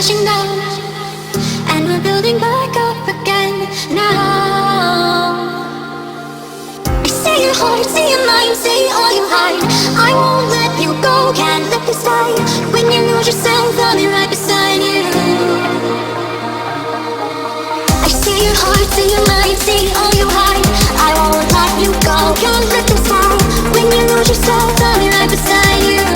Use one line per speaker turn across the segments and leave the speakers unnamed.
crashing down, and we're building back up again now. I see your heart, see your mind, see all you hide. I won't let you go, can't let this die. When you lose yourself, I'll be right beside you. I see your heart, see your mind, see all you hide. I won't let you go, can't let this die. When you lose yourself, I'll be right beside you.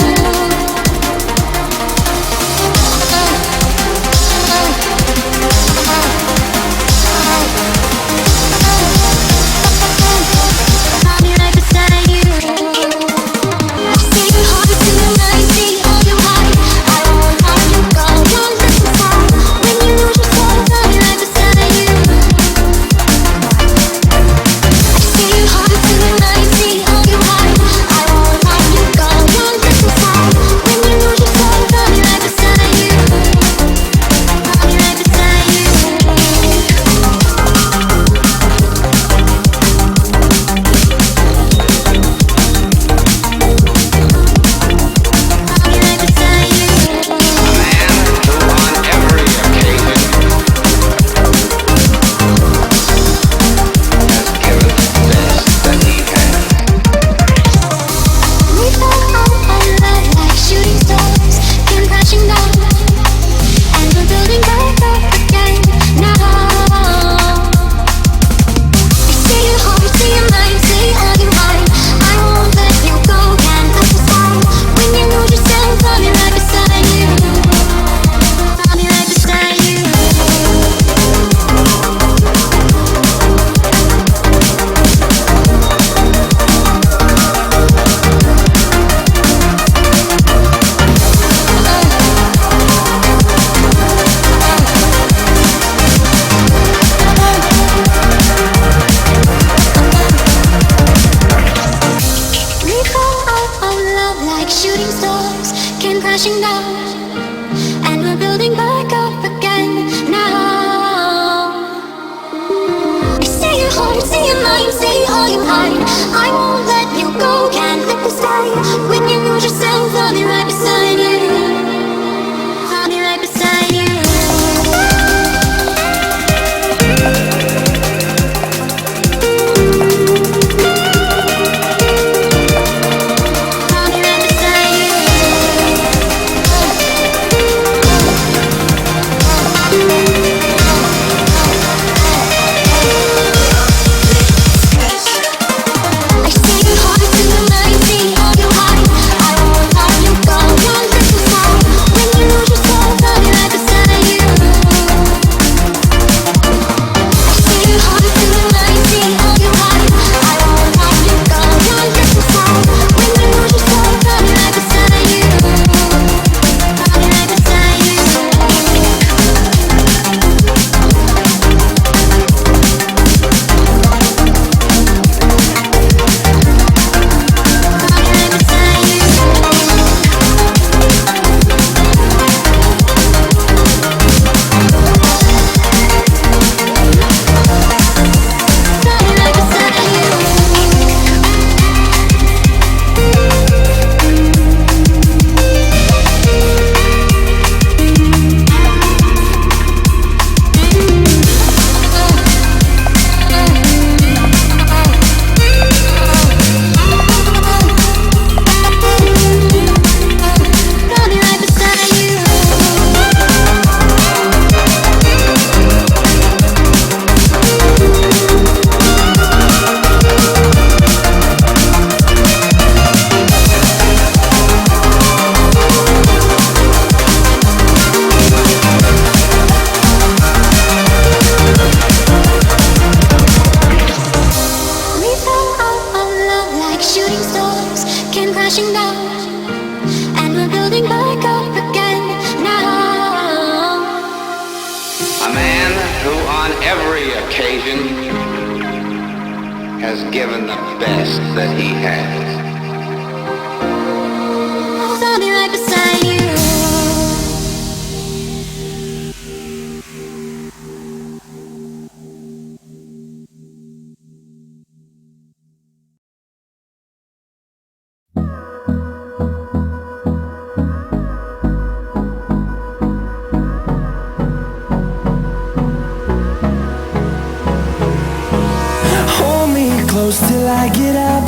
close till I get up.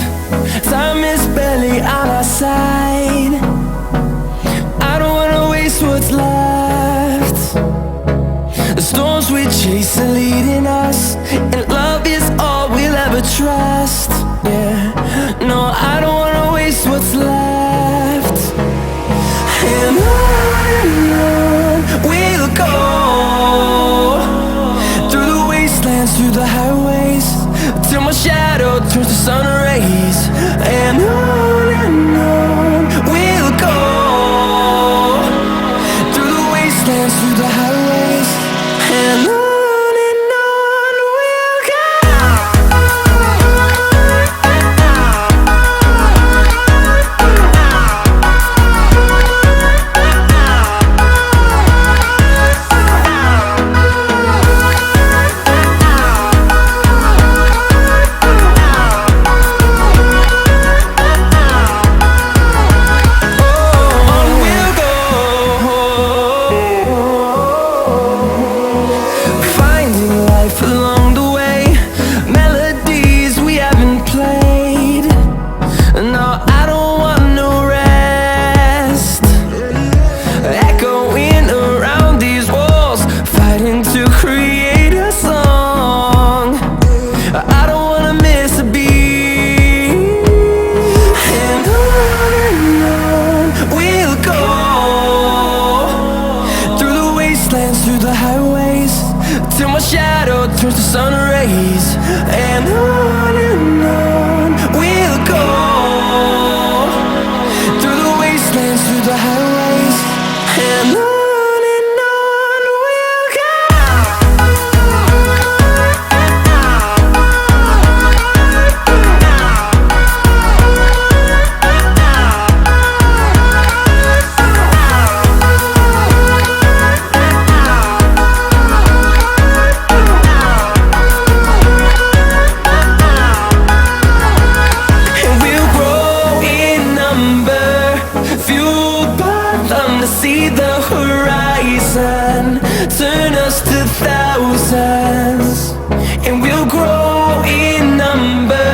Time is barely on our side. I don't wanna waste what's left. The storms we chase are leading us, and love is all we'll ever trust. Yeah, no, I don't wanna waste what's left. And on we'll go, through the wastelands, through the highways, till my shadow turns to sun rays. And on we'll go, through the wastelands, through the highways, and on. Turns to sun rays, and on we'll go, through the wastelands, through the highways, and on. See the horizon, turn us to thousands, and we'll grow in number,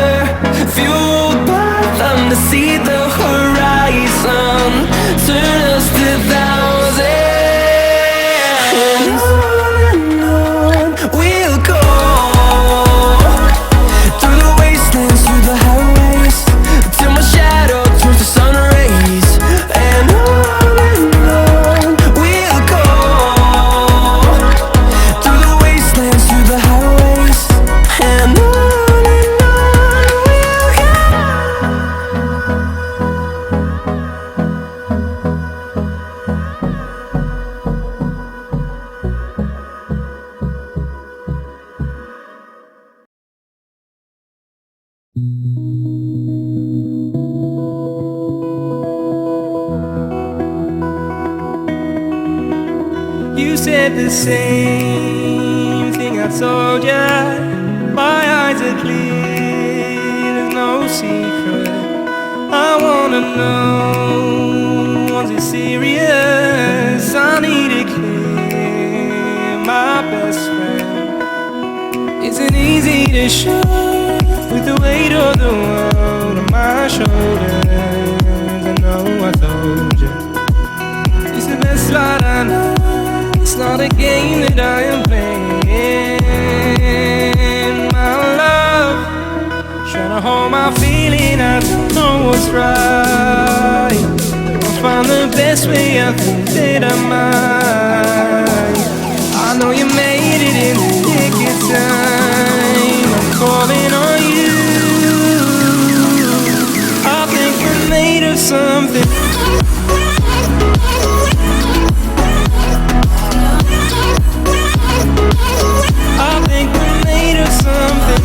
fueled by them to see the horizon, turn us to thousands, and on we'll go, through the wastelands, through the highways, till my shadow turns to sun rays, and on.
You said the same thing I told ya. My eyes are clear, there's no secret. I wanna know, was it serious? I need it clear, my best friend. Isn't easy to show, with the weight of the world on my shoulders. I know I told you, it's the best light I know. It's not a game that I am playing, my love. Trying to hold my feeling, I don't know what's right. I'll find the best way, I think that I might. I know you made it in the nick of time. I'm calling on you. I think we're made of something. I think we're made of something.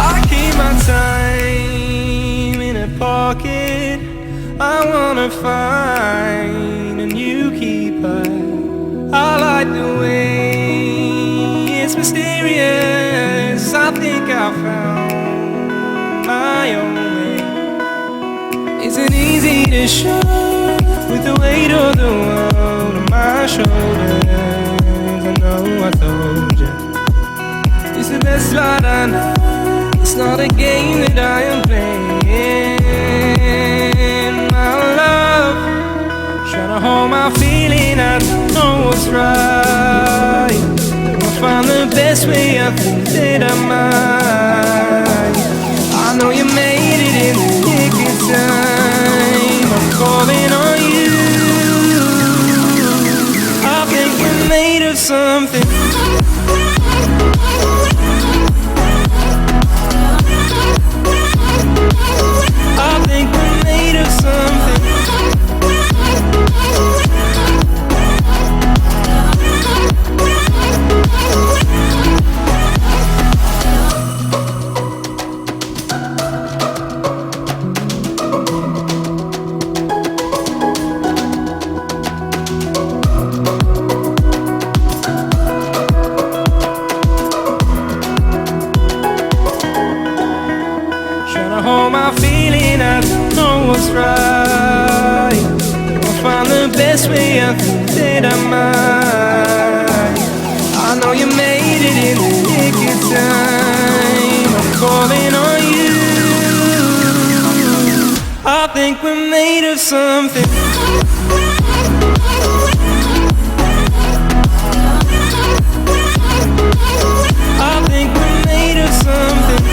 I keep my time in a pocket. I wanna find a new keeper. I like the way it's mysterious. I think I found my own way. Isn't easy to show, with the weight of the world on my my shoulders. I know I told you it's the best light I know. It's not a game that I am playing. My love, trying to hold my feeling. I don't know what's right. I'll find the best way. I think that I might. I know you made it in the nick of time. I'm calling on you. I think we're made of something. I think we're made of something. Hold my feeling, I don't know what's right. I'll find the best way, I think that I might. I know you made it in the nick of time. I'm calling on you. I think we're made of something. I think we're made of something.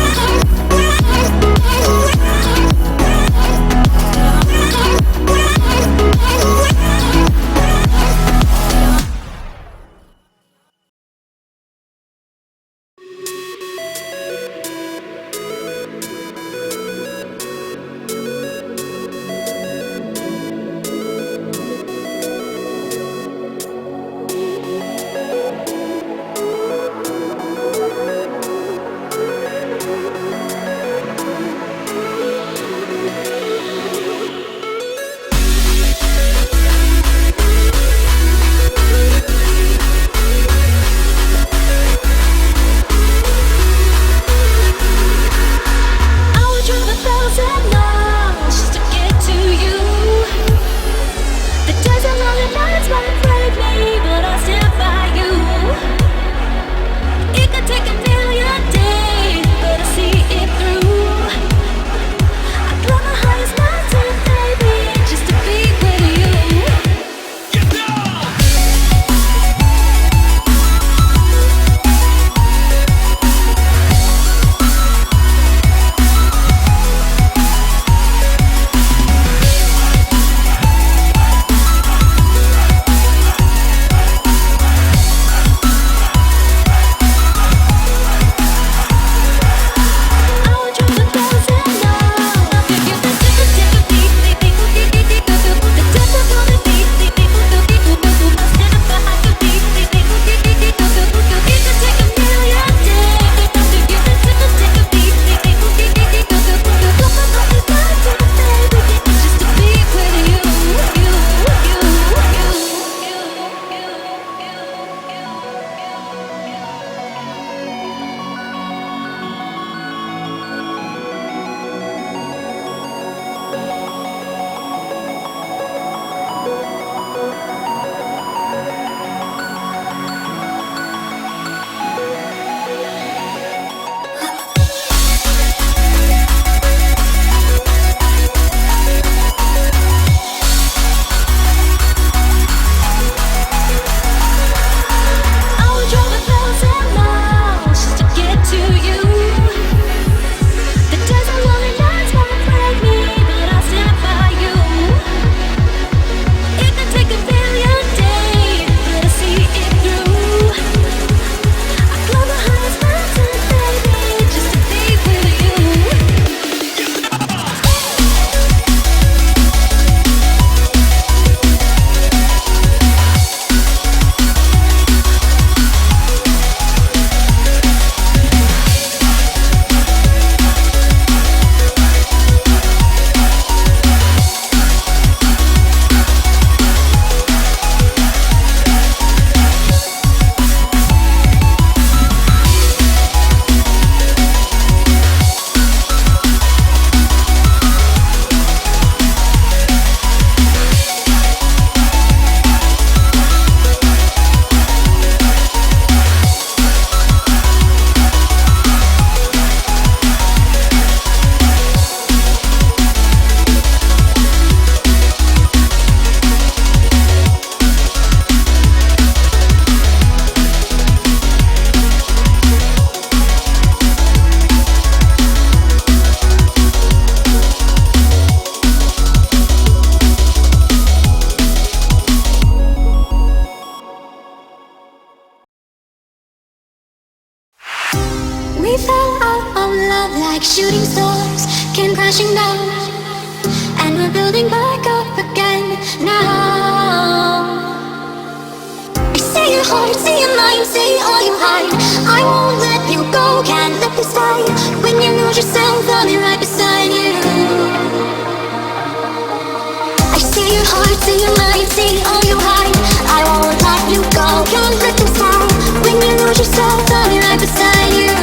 stars came crashing down, and we're building back up again now. I see your heart, see your mind, see all you hide. I won't let you go, can't let this die. When you lose yourself, I'll be right beside you. I see your heart, see your mind, see all you hide. I won't let you go, can't let this die. When you lose yourself, I'll be right beside you.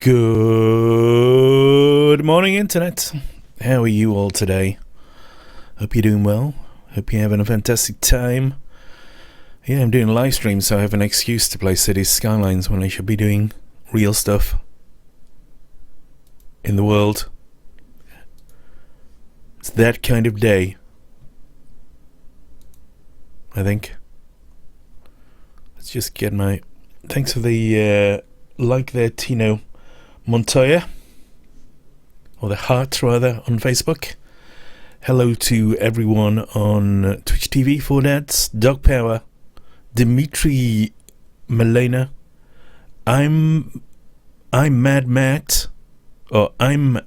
Good morning, Internet. How are you all today? Hope you're doing well. Hope you're having a fantastic time. Yeah, I'm doing live streams, so I have an excuse to play Cities Skylines when I should be doing real stuff in the world. It's that kind of day, I think. Let's just get my... Thanks for the like there, Tino Montoya, or the heart rather, on Facebook. Hello to everyone on Twitch TV, Four Dads, Dog Power, Dimitri Malena. I'm Mad Matt, or I'm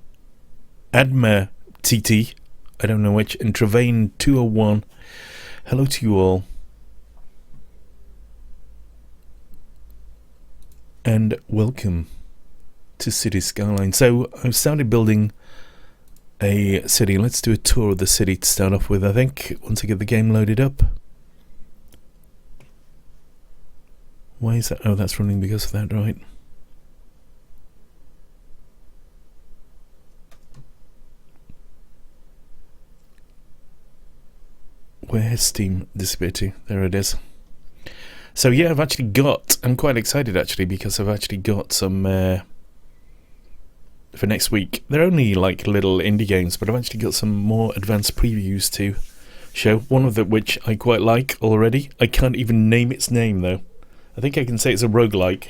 Adma TT, I don't know which, and Travain 201. Hello to you all. And welcome to City Skyline. So I've started building a city. Let's do a tour of the city to start off with, I think, once I get the game loaded up. Why is that? Oh, that's running because of that, right? Where has Steam disappeared to? There it is. So yeah, I've actually got... I'm quite excited actually, because I've actually got some... for next week. They're only like little indie games, but I've actually got some more advanced previews to show. One of them which I quite like already. I can't even name its name though. I think I can say it's a roguelike.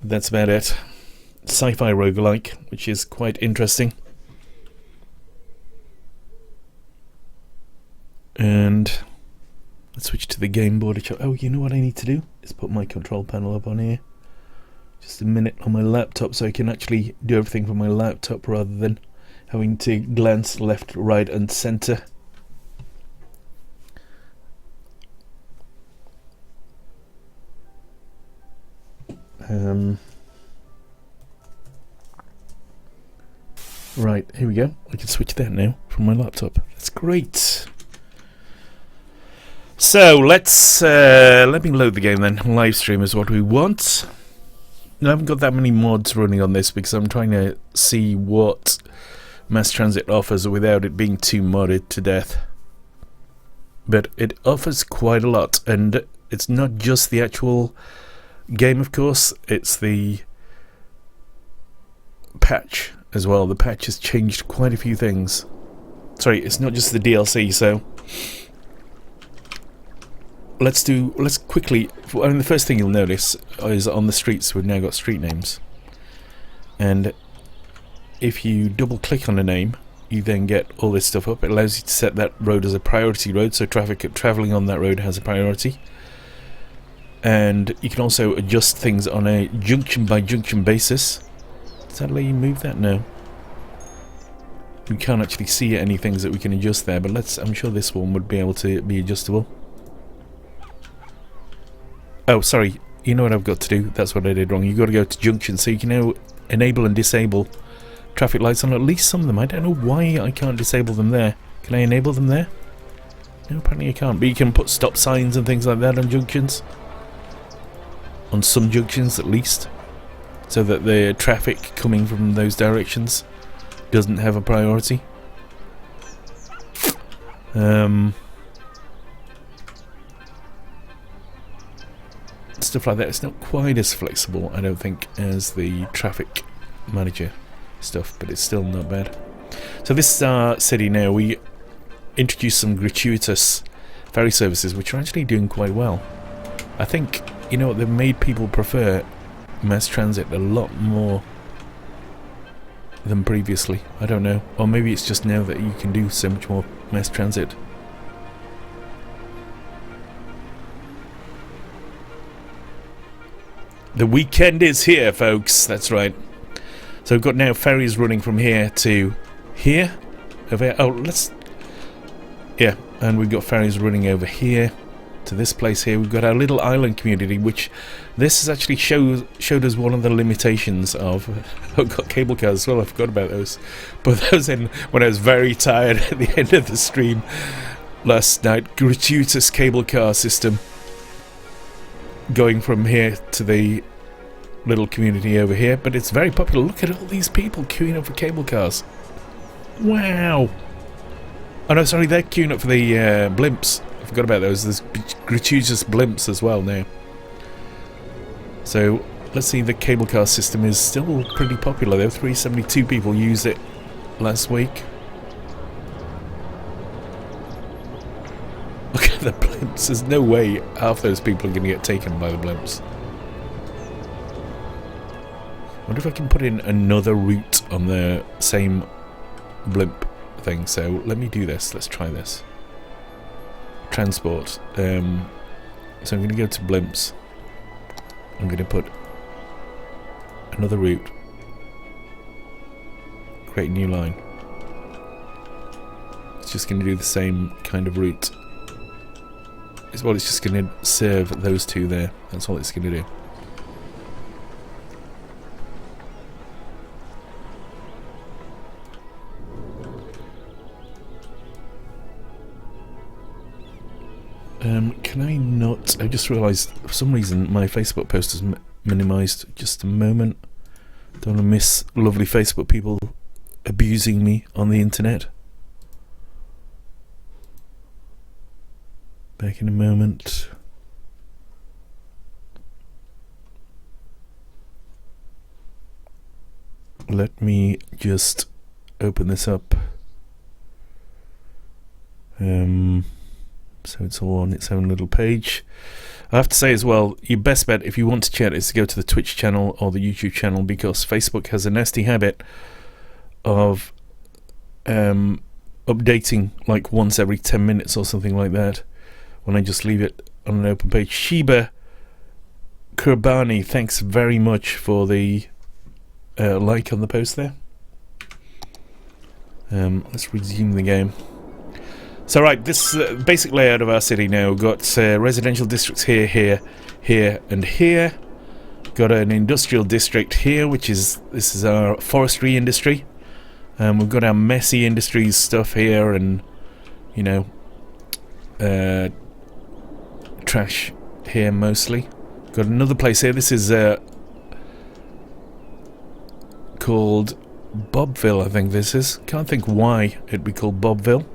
That's about it. Sci-fi roguelike, which is quite interesting. And let's switch to the game board. Oh, you know what I need to do? Is put my control panel up on here. Just a minute on my laptop, so I can actually do everything from my laptop rather than having to glance left, right and center. Right, here we go. I can switch that now from my laptop. That's great. So let's let me load the game then. Live stream is what we want. I haven't got that many mods running on this because I'm trying to see what mass transit offers without it being too modded to death. But it offers quite a lot, and it's not just the actual game, of course, it's the patch as well. The patch has changed quite a few things. Sorry, it's not just the DLC, so let's quickly, I mean, the first thing you'll notice is on the streets we've now got street names, and if you double click on a name you then get all this stuff up. It allows you to set that road as a priority road, so traffic travelling on that road has a priority, and you can also adjust things on a junction by junction basis. Does that let you move that? No. We can't actually see any things that we can adjust there, but I'm sure this one would be able to be adjustable. Oh, sorry, you know what I've got to do? That's what I did wrong. You've got to go to junctions, so you can now enable and disable traffic lights on at least some of them. I don't know why I can't disable them there. Can I enable them there? No, apparently I can't. But you can put stop signs and things like that on junctions. On some junctions at least. So that the traffic coming from those directions doesn't have a priority. Stuff like that. It's not quite as flexible, I don't think, as the traffic manager stuff, but it's still not bad. So this is our city now. We introduced some gratuitous ferry services, which are actually doing quite well. I think, you know what, they've made people prefer mass transit a lot more than previously. I don't know. Or maybe it's just now that you can do so much more mass transit. The weekend is here, folks. That's right. So we've got now ferries running from here to here. Over here. Oh, yeah, and we've got ferries running over here to this place here. We've got our little island community, which this has actually showed us one of the limitations of. I've got cable cars as well. I forgot about those. But those in when I was very tired at the end of the stream last night. Gratuitous cable car system going from here to the little community over here, but it's very popular. Look at all these people queuing up for cable cars. Wow. Oh no, sorry, they're queuing up for the blimps. I forgot about those. There's gratuitous blimps as well now. So let's see, the cable car system is still pretty popular though. 372 people used it last week. Look at the blimps. There's no way half those people are going to get taken by the blimps. I wonder if I can put in another route on the same blimp thing. So let me do this. Let's try this. Transport. So I'm going to go to blimps. I'm going to put another route. Create a new line. It's just going to do the same kind of route. It's just going to serve those two there. That's all it's going to do. Can I not? I just realised for some reason my Facebook post is minimised. Just a moment. Don't want to miss lovely Facebook people abusing me on the internet. Back in a moment. Let me just open this up. So it's all on its own little page. I have to say as well, your best bet if you want to chat is to go to the Twitch channel or the YouTube channel, because Facebook has a nasty habit of updating like once every 10 minutes or something like that. When I just leave it on an open page. Sheba Kurbani, thanks very much for the like on the post there. Let's resume the game. So right, this basic layout of our city now. We've got residential districts here, here, here, and here. Got an industrial district here, this is our forestry industry. We've got our messy industries stuff here, and you know, trash here mostly. Got another place here. This is called Bobville, I think this is. Can't think why it'd be called Bobville.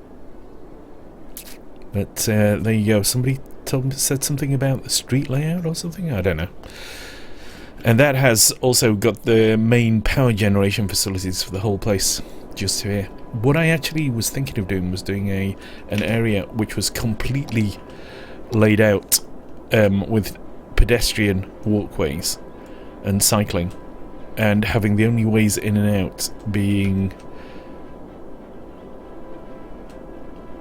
But there you go. Somebody said something about the street layout or something? I don't know. And that has also got the main power generation facilities for the whole place just here. What I actually was thinking of doing was doing an area which was completely laid out with pedestrian walkways and cycling, and having the only ways in and out being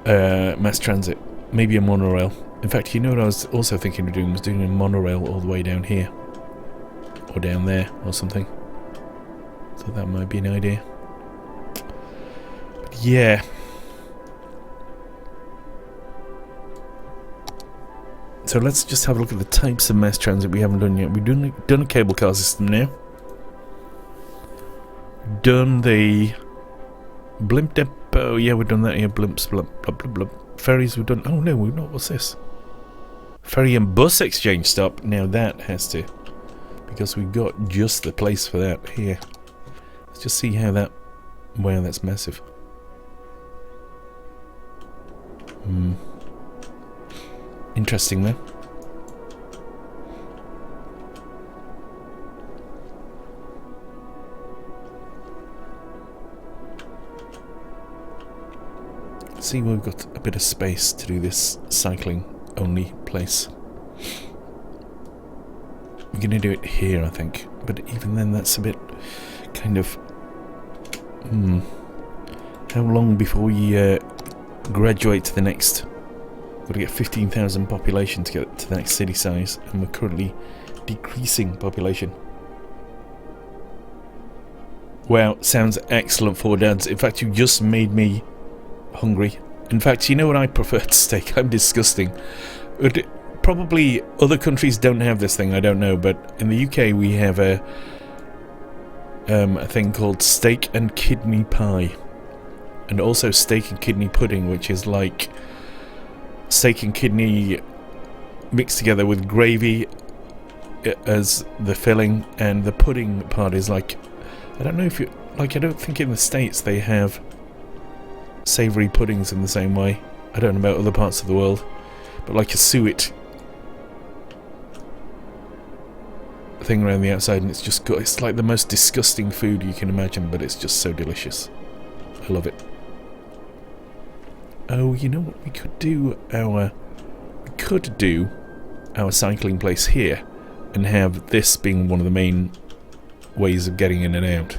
mass transit, maybe a monorail. In fact, you know what I was also thinking of doing was doing a monorail all the way down here or down there or something. So that might be an idea. But yeah. So let's just have a look at the types of mass transit we haven't done yet. We've done a cable car system now. Done the blimp depot. Yeah, we've done that here. Blimps, blimp, blah, blah, blah. Ferries we've done. Oh no, we've not. What's this? Ferry and bus exchange stop. Now that has to, because we've got just the place for that here. Let's just see how that. Wow, that's massive. Interesting though. See, we've got a bit of space to do this cycling only place. We're going to do it here, I think, but even then that's a bit kind of how long before we graduate to the next? Got to get 15,000 population to get to the next city size, and we're currently decreasing population. Wow, sounds excellent for dads. In fact, you just made me hungry. In fact, you know what I prefer to steak? I'm disgusting. Probably other countries don't have this thing, I don't know, but in the UK we have a thing called steak and kidney pie, and also steak and kidney pudding, which is like steak and kidney mixed together with gravy as the filling, and the pudding part is like, I don't know if you like, I don't think in the States they have savoury puddings in the same way. I don't know about other parts of the world, but like a suet thing around the outside, and it's just got, it's like the most disgusting food you can imagine, but it's just so delicious. I love it. Oh, you know what, we could do our cycling place here and have this being one of the main ways of getting in and out.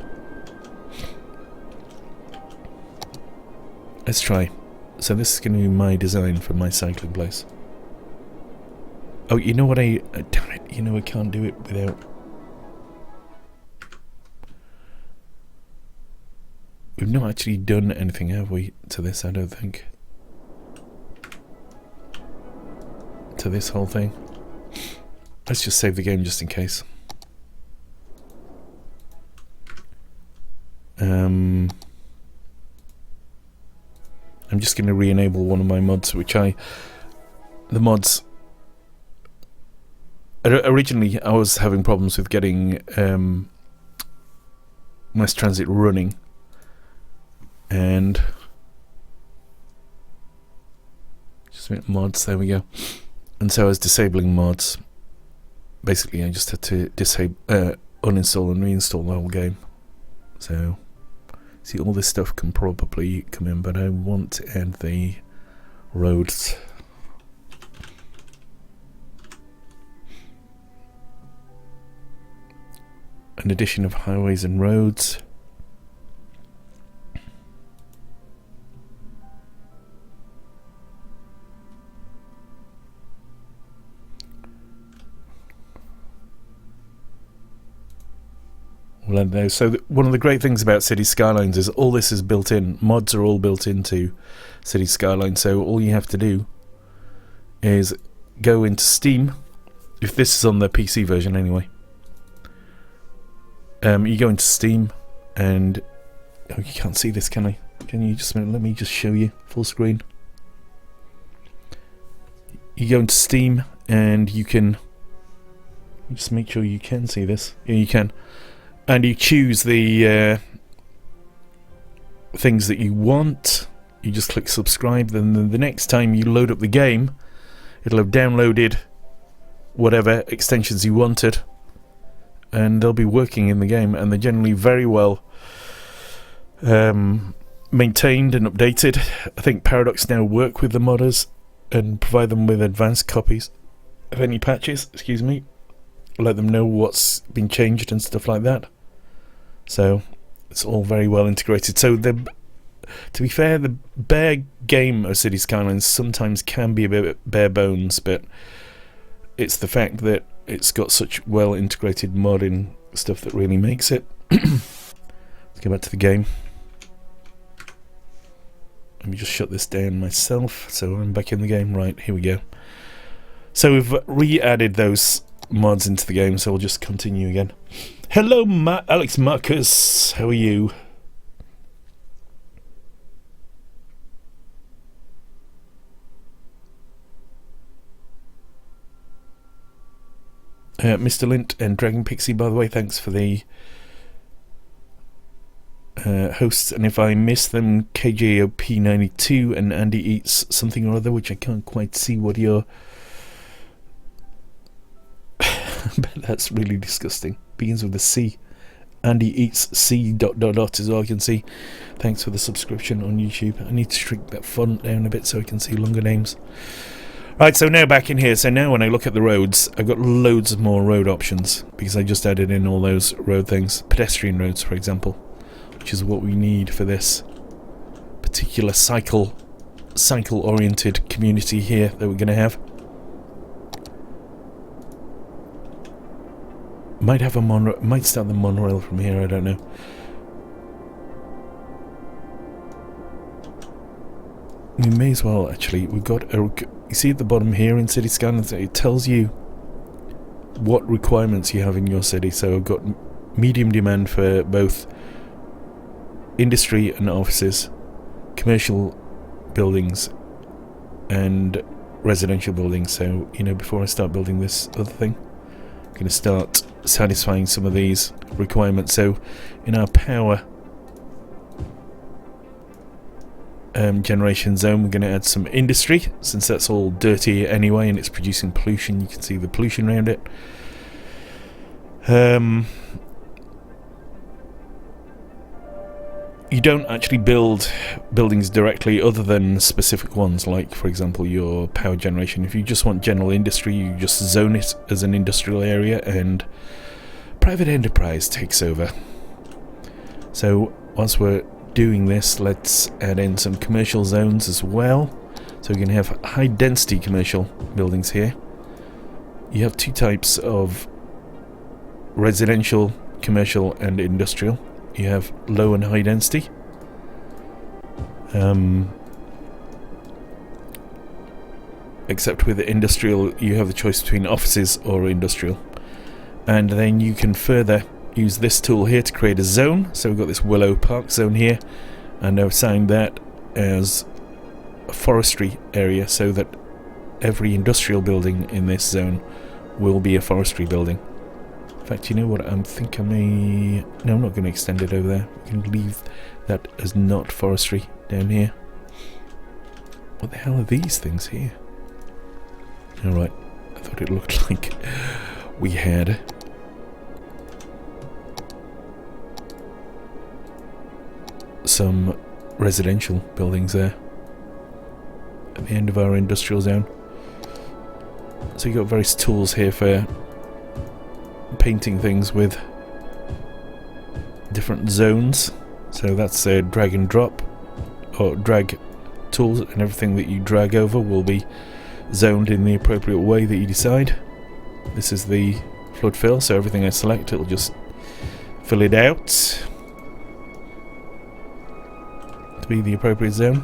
Let's try. So this is going to be my design for my cycling place. Oh, you know what damn it, you know I can't do it without... We've not actually done anything, have we, to this, I don't think. To this whole thing. Let's just save the game just in case. I'm just going to re-enable one of my mods, the mods... Originally, I was having problems with getting mass transit running, and just a minute, mods, there we go. And so I was disabling mods. Basically, I just had to uninstall and reinstall the whole game. So, see, all this stuff can probably come in, but I want to add the roads. An addition of highways and roads. We'll add those. So one of the great things about City Skylines is all this is built in. Mods are all built into City Skylines, so all you have to do is go into Steam, if this is on the PC version anyway. You go into Steam and... Oh, you can't see this, can I? Can you just... Let me just show you full screen. You go into Steam and you can just make sure you can see this. Yeah, you can. And you choose the things that you want. You just click subscribe, then the next time you load up the game, it'll have downloaded whatever extensions you wanted, and they'll be working in the game, and they're generally very well maintained and updated. I think Paradox now work with the modders and provide them with advanced copies of any patches, excuse me, let them know what's been changed and stuff like that. So it's all very well integrated. So to be fair, the bare game of City Skylines sometimes can be a bit bare bones, but it's the fact that it's got such well integrated modding stuff that really makes it. Let's go back to the game. Let me just shut this down myself, so I'm back in the game. Right, here we go. So we've re-added those mods into the game, so we'll just continue again. Hello, Alex Marcus. How are you? Mr. Lint and Dragon Pixie, by the way, thanks for the hosts. And if I miss them, KJOP92 and Andy Eats something or other, which I can't quite see what you're... but that's really disgusting. Begins with a C. Andy Eats C ... is all I can see. Thanks for the subscription on YouTube. I need to shrink that font down a bit so I can see longer names. Right, so now back in here. So now when I look at the roads, I've got loads more road options because I just added in all those road things. Pedestrian roads, for example, which is what we need for this particular cycle-oriented community here that we're going to have. Might have a might start the monorail from here, I don't know. We may as well, actually. We've got a... You see at the bottom here in City Skylines, it tells you what requirements you have in your city. So I've got medium demand for both industry and offices, commercial buildings and residential buildings. So, you know, before I start building this other thing, I'm going to start satisfying some of these requirements. So in our power generation zone, we're going to add some industry, since that's all dirty anyway and it's producing pollution. You can see the pollution around it. You don't actually build buildings directly other than specific ones, like for example your power generation. If you just want general industry, you just zone it as an industrial area and private enterprise takes over. So once we're doing this, let's add in some commercial zones as well. So we can have high density commercial buildings here. You have two types of residential, commercial and industrial. You have low and high density. Except with the industrial, you have the choice between offices or industrial. And then you can further use this tool here to create a zone. So we've got this Willow Park zone here, and I've assigned that as a forestry area so that every industrial building in this zone will be a forestry building. In fact, you know what, I think I may... No, I'm not going to extend it over there. We can leave that as not forestry down here. What the hell are these things here? Alright, I thought it looked like we had... some residential buildings there at the end of our industrial zone. So you've got various tools here for painting things with different zones. So that's a drag and drop, or drag tools, and everything that you drag over will be zoned in the appropriate way that you decide. This is the flood fill, so everything I select, it'll just fill it out to be the appropriate zone.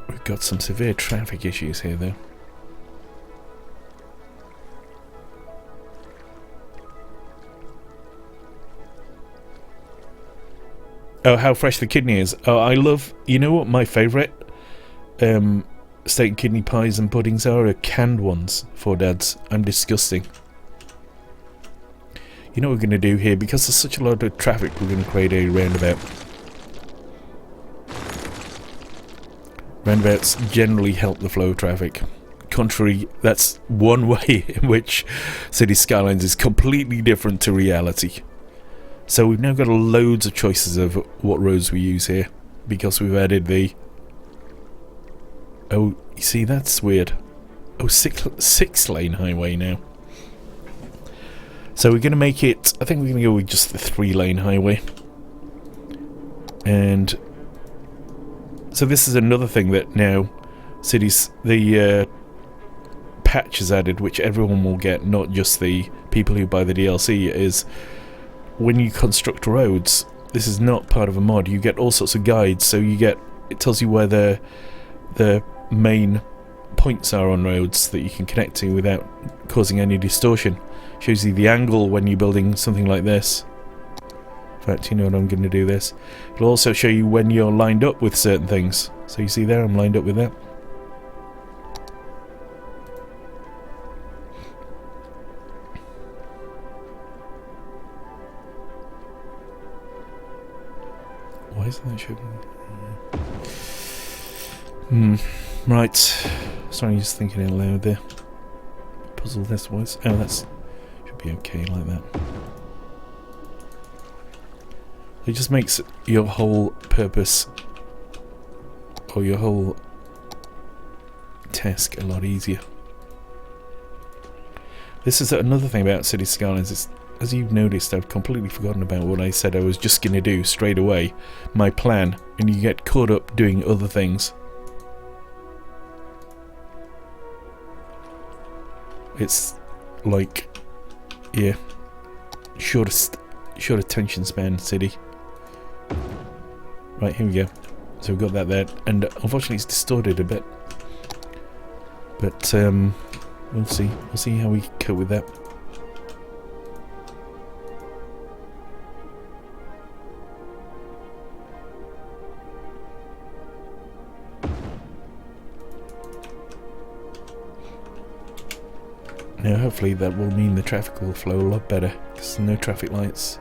We've got some severe traffic issues here though. Oh, how fresh the kidney is. Oh, I love... You know what my favourite steak and kidney pies and puddings are canned ones for dads. I'm disgusting. You know what we're going to do here? Because there's such a lot of traffic, we're going to create a roundabout. Roundabouts generally help the flow of traffic. Contrary, that's one way in which City Skylines is completely different to reality. So we've now got loads of choices of what roads we use here, because we've added the... Oh, you see, that's weird. Oh, six lane highway now. So we're going to make it... I think we're going to go with just the 3-lane highway. And... So this is another thing that now cities... The patch is added, which everyone will get, not just the people who buy the DLC, is... When you construct roads, this is not part of a mod. You get all sorts of guides, so you get... It tells you where the main points are on roads that you can connect to without causing any distortion. Shows you the angle when you're building something like this. In fact, you know what, I'm going to do this. It'll also show you when you're lined up with certain things. So you see there, I'm lined up with that. Why isn't that showing? Right. Sorry, just thinking out loud there. Puzzle this was. Oh, that's should be okay like that. It just makes your whole purpose or your whole task a lot easier. This is another thing about City Skylines. It's, as you've noticed, I've completely forgotten about what I said I was just going to do straight away. My plan, and you get caught up doing other things. It's like, yeah, short attention span city. Right, here we go. So we've got that there, and unfortunately it's distorted a bit. But we'll see. We'll see how we cope with that. Now hopefully that will mean the traffic will flow a lot better, because there's no traffic lights.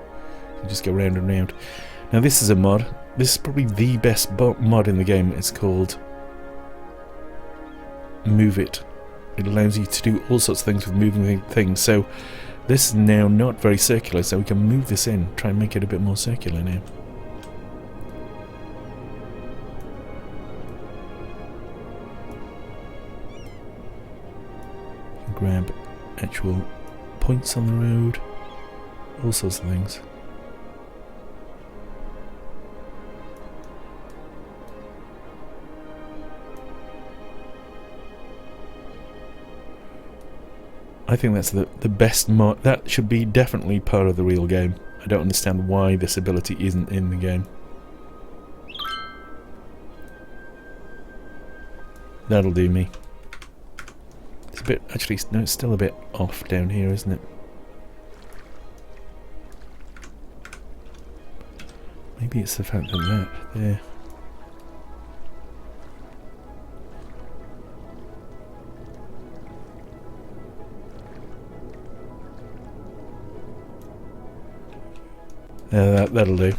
You just go round and round. Now this is a mod. This is probably the best mod in the game. It's called Move It. It allows you to do all sorts of things with moving things. So this is now not very circular, so we can move this in, try and make it a bit more circular now. Grab actual points on the road, all sorts of things. I think that's the best mod. That should be definitely part of the real game. I don't understand why this ability isn't in the game. That'll do me. It's a bit, actually, no, it's still a bit off down here, isn't it? Maybe it's the fact that there. That'll do.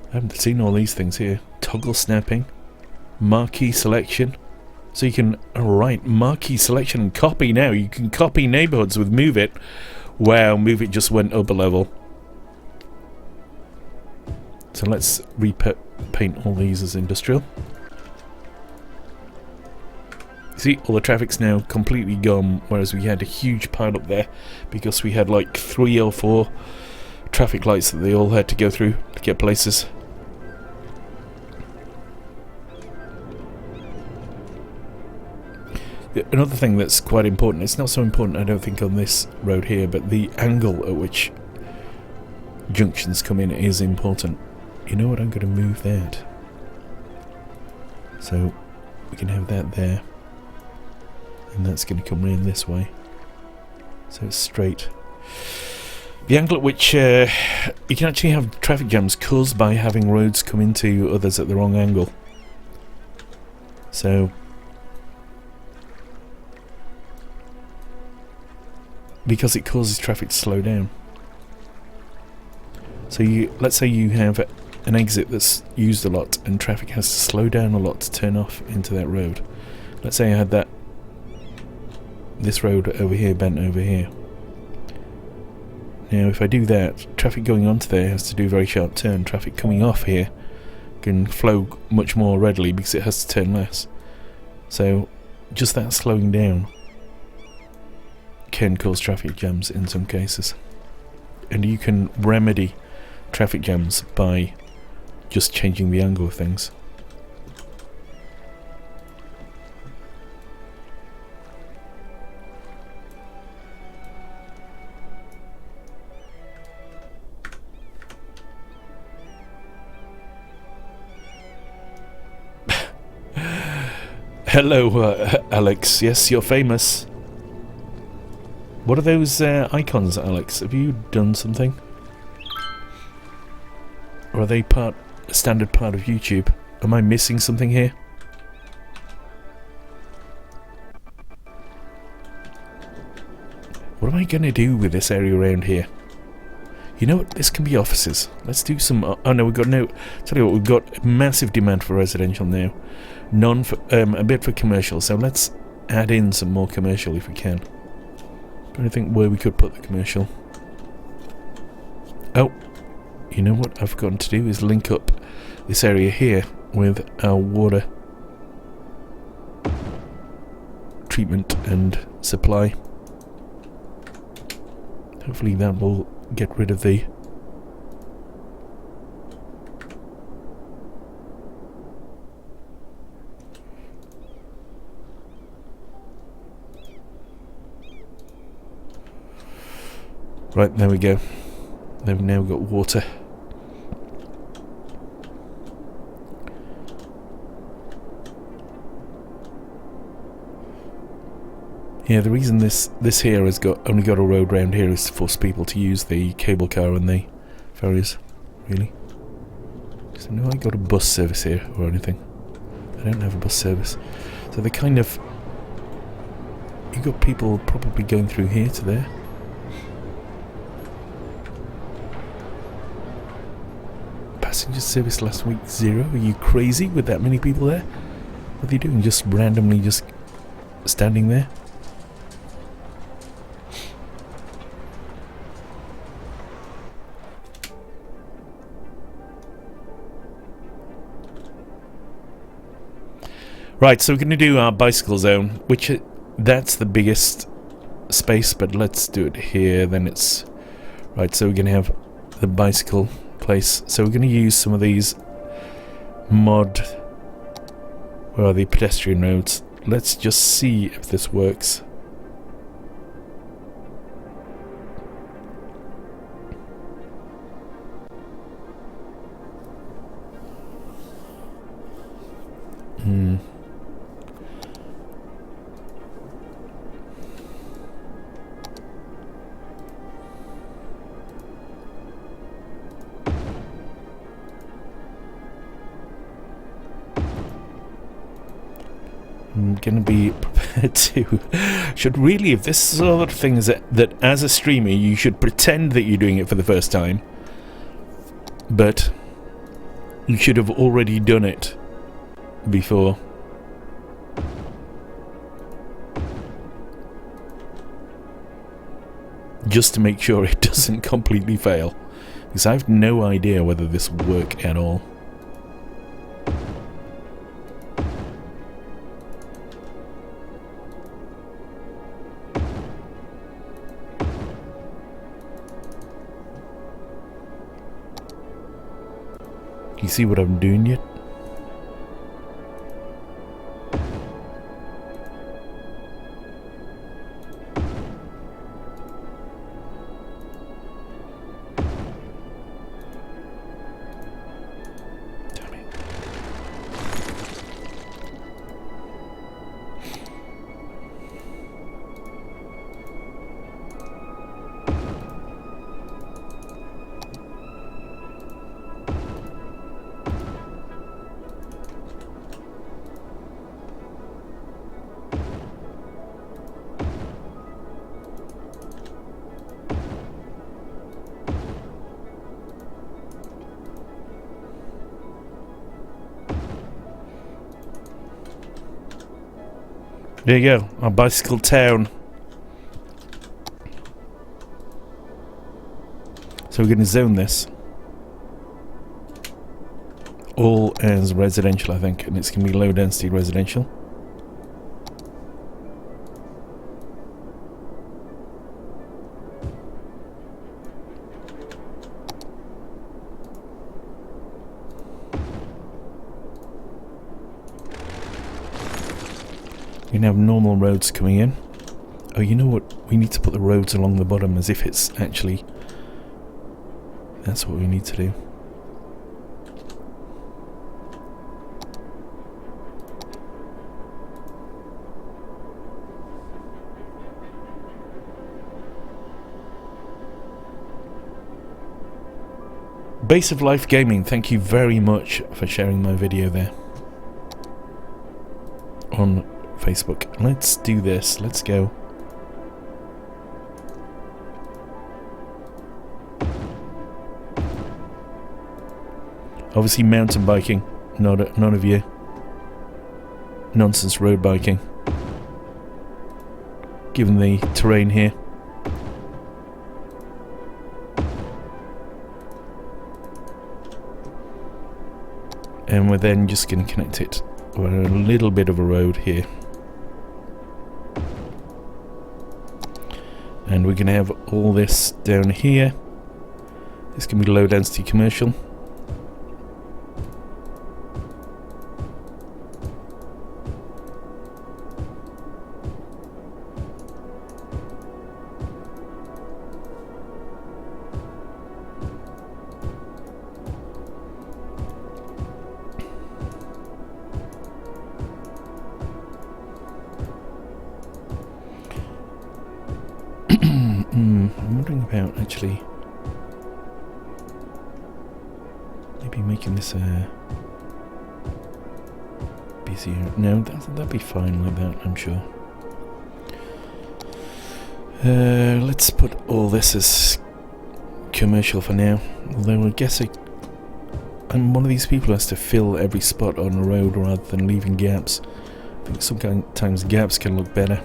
I haven't seen all these things here. Toggle snapping, marquee selection. So you can write marquee selection and copy now. You can copy neighborhoods with Move It. Wow, Move It just went up a level. So let's repaint all these as industrial. See, all the traffic's now completely gone, whereas we had a huge pile up there because we had like 3 or 4 traffic lights that they all had to go through to get places. Another thing that's quite important, it's not so important I don't think on this road here, but the angle at which junctions come in is important. You know what, I'm going to move that. So we can have that there. And that's going to come in this way. So it's straight. The angle at which you can actually have traffic jams caused by having roads come into others at the wrong angle. So because it causes traffic to slow down. So let's say you have an exit that's used a lot and traffic has to slow down a lot to turn off into that road. Let's say I had this road over here bent over here. Now if I do that, traffic going onto there has to do a very sharp turn. Traffic coming off here can flow much more readily because it has to turn less. So just that slowing down can cause traffic jams in some cases. And you can remedy traffic jams by just changing the angle of things. Hello, Alex. Yes, you're famous. What are those icons, Alex? Have you done something? Or are they a standard part of YouTube? Am I missing something here? What am I going to do with this area around here? You know what? This can be offices. Let's do some... oh no, we've got no... Tell you what, we've got massive demand for residential now. None for... a bit for commercial. So let's add in some more commercial if we can. Trying to think where we could put the commercial. Oh, you know what I've forgotten to do is link up this area here with our water treatment and supply. Hopefully that will get rid of the right, there we go. They've now got water. Yeah, the reason this here has only got a road round here is to force people to use the cable car and the ferries, really. So no, I got a bus service here or anything. I don't have a bus service. So they kind of... You got people probably going through here to there. Passenger service last week 0. Are you crazy with that many people there? What are they doing? Just randomly just standing there? Right, so we're going to do our bicycle zone, which that's the biggest space, but let's do it here, then it's... Right, so we're going to have the bicycle place. So we're going to use some of these where are the pedestrian roads? Let's just see if this works. I'm gonna be prepared to... if this sort of thing is that as a streamer you should pretend that you're doing it for the first time, but you should have already done it before. Just to make sure it doesn't completely fail, because I have no idea whether this will work at all. You see what I'm doing yet? Damn it. There you go, our bicycle town. So we're going to zone this all as residential, I think, and it's going to be low density residential. We can have normal roads coming in. Oh, you know what? We need to put the roads along the bottom as if it's actually... That's what we need to do. Base of Life Gaming, thank you very much for sharing my video there on Facebook. Let's do this. Let's go. Obviously mountain biking, not of you. Nonsense road biking. Given the terrain here. And we're then just going to connect it with a little bit of a road here. And we're going to have all this down here. This can be low density commercial. I'm wondering about actually maybe making this busier. No, that'd be fine like that, I'm sure. Let's put all this as commercial for now. Although I guess I'm one of these people who has to fill every spot on a road rather than leaving gaps. I think sometimes gaps can look better.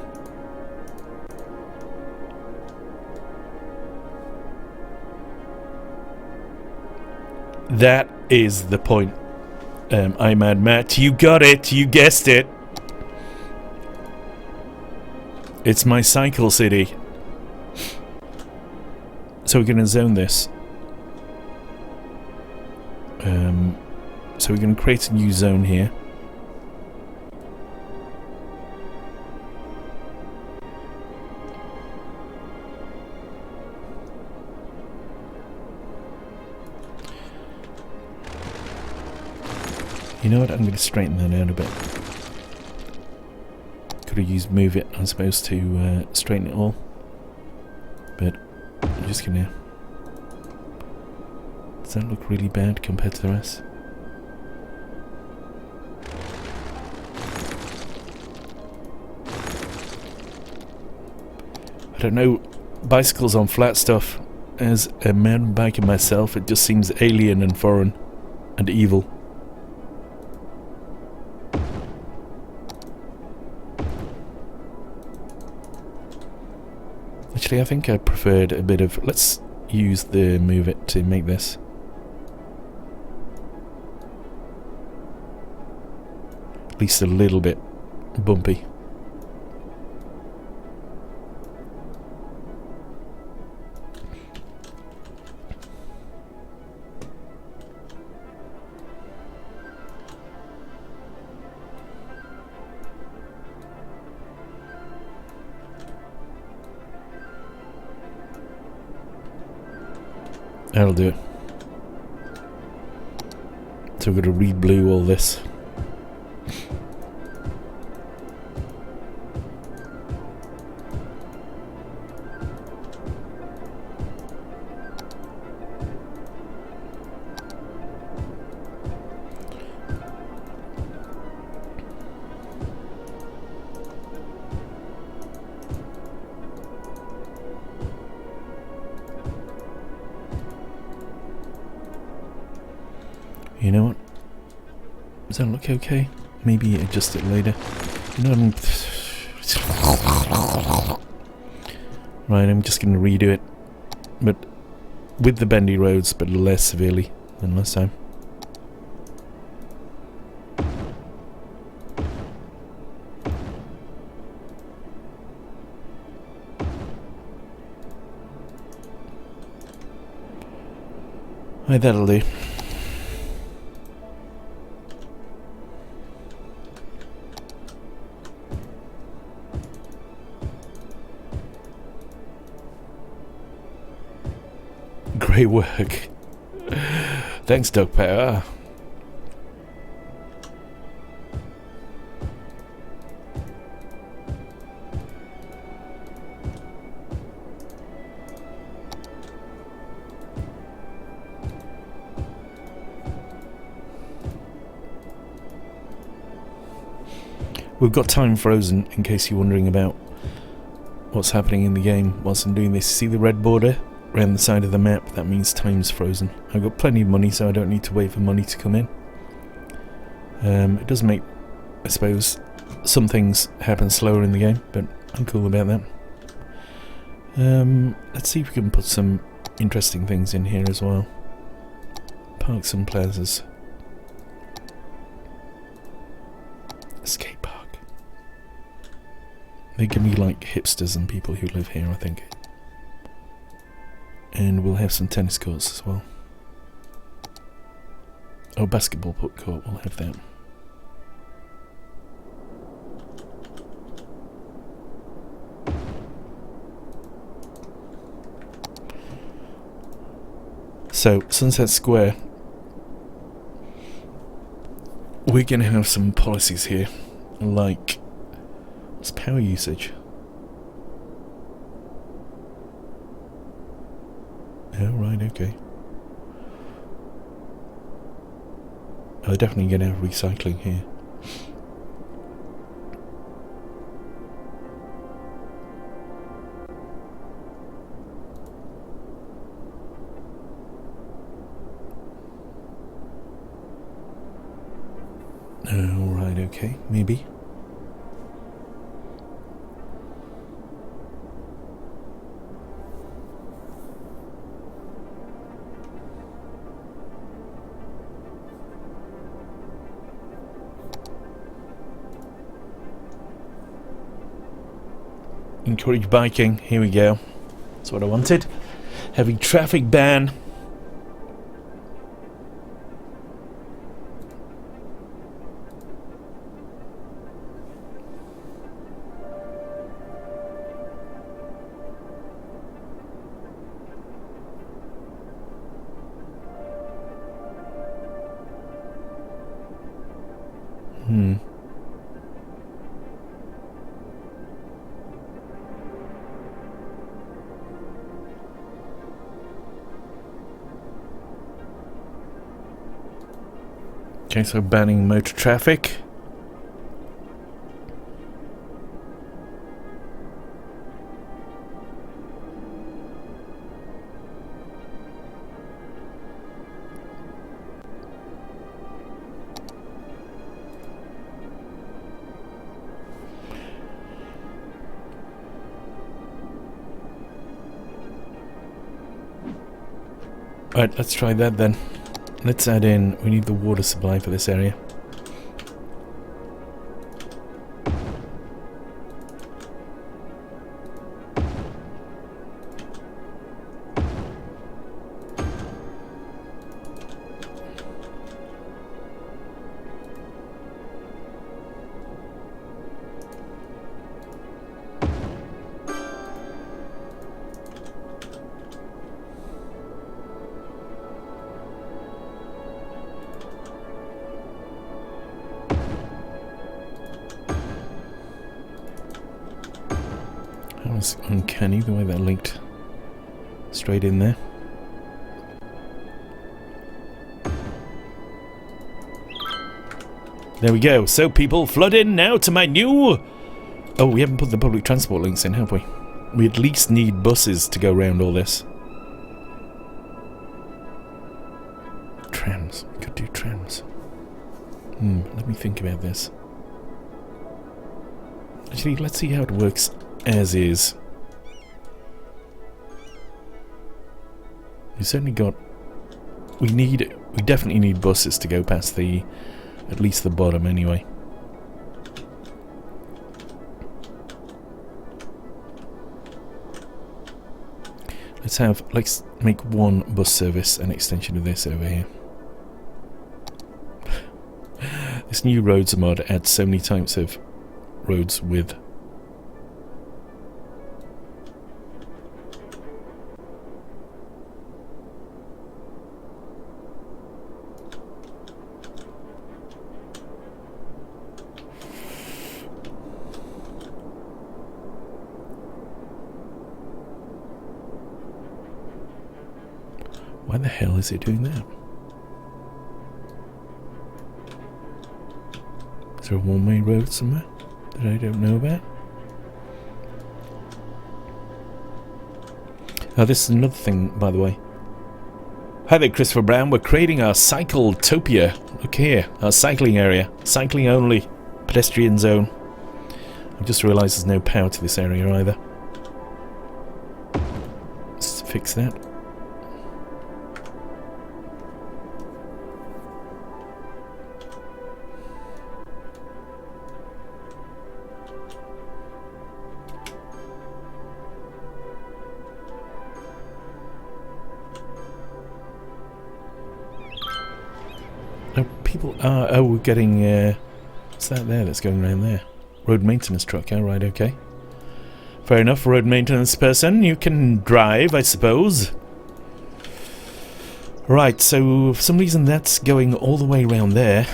That is the point. I'm Mad Matt. You got it. You guessed it. It's my cycle city. So we're going to zone this. So we're going to create a new zone here. You know what, I'm going to straighten that out a bit. Could have used move it, I'm supposed to straighten it all. But I'm just going to... Does that look really bad compared to the rest? I don't know, bicycles on flat stuff. As a mountain biker myself, it just seems alien and foreign and evil. Actually, I think I preferred a bit of... Let's use the move it to make this. At least a little bit bumpy. That'll do it. So we're going to re-blue all this. You know what? Does that look okay? Maybe adjust it later. You know, Right, I'm just going to redo it, but with the bendy roads, but less severely than last time. Right, that'll do. Great work. Thanks, Dog Power. We've got time frozen, in case you're wondering about what's happening in the game whilst I'm doing this. See the red border around the side of the map? That means time's frozen. I've got plenty of money, so I don't need to wait for money to come in. It does make, I suppose, some things happen slower in the game, but I'm cool about that. Let's see if we can put some interesting things in here as well. Parks and plazas. Skate park. They can be like hipsters and people who live here, I think. And we'll have some tennis courts as well. Oh, basketball court, we'll have that. So, Sunset Square. We're going to have some policies here, like, what's power usage? Oh, right, okay. Oh, they're definitely going to have recycling here. Oh, right, okay, maybe. Encourage biking, here we go. That's what I wanted. Heavy traffic ban. Okay, so banning motor traffic. Right, let's try that then. Let's add in, we need the water supply for this area. That was uncanny the way that linked straight in there. There we go. So people, flood in now to my new... Oh, we haven't put the public transport links in, have we? We at least need buses to go around all this. Trams. We could do trams. Let me think about this. Actually, let's see how it works as is. We certainly got... We definitely need buses to go past the... At least the bottom, anyway. Let's make one bus service an extension of this over here. This new roads mod adds so many types of roads with... Why the hell is it doing that? Is there a one-way road somewhere that I don't know about? Now this is another thing, by the way. Hi there, Christopher Brown. We're creating our Cycletopia. Look here, our cycling area. Cycling only. Pedestrian zone. I just realised there's no power to this area either. Let's fix that. Oh, we're getting, what's that there that's going around there? Road maintenance truck, oh, right, okay. Fair enough, road maintenance person. You can drive, I suppose. Right, so for some reason that's going all the way around there.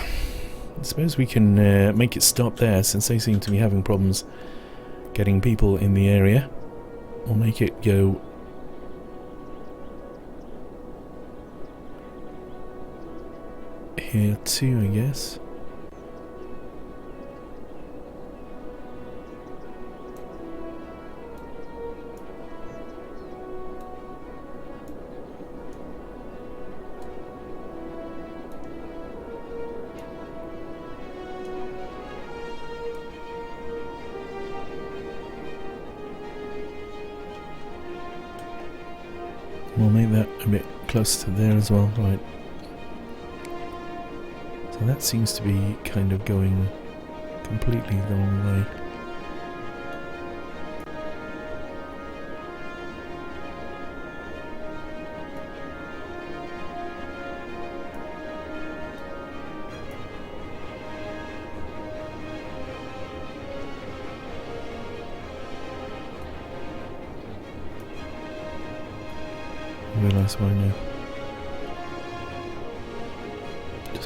I suppose we can make it stop there, since they seem to be having problems getting people in the area. We'll make it go... here too, I guess. We'll make that a bit closer to there as well, right. So that seems to be kind of going completely the wrong way. I realise why now.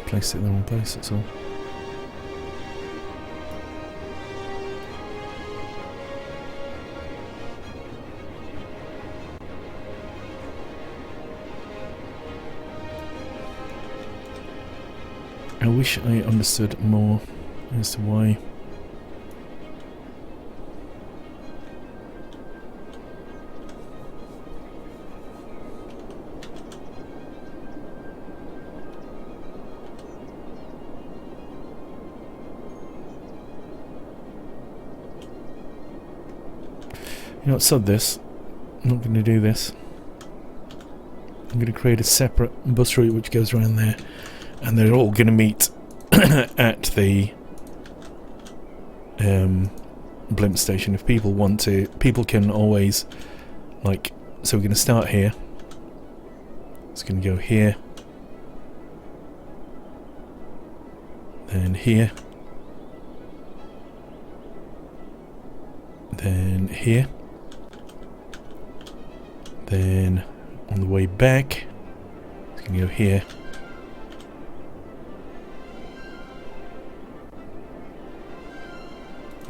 Placed it in the wrong place, that's all. I wish I understood more as to why. You know what, sod this. I'm not going to do this. I'm going to create a separate bus route which goes around there, and they're all going to meet at the blimp station. If people want to, people can always, like, so we're going to start here. It's going to go here, then here, then here. Then on the way back, it's going to go here.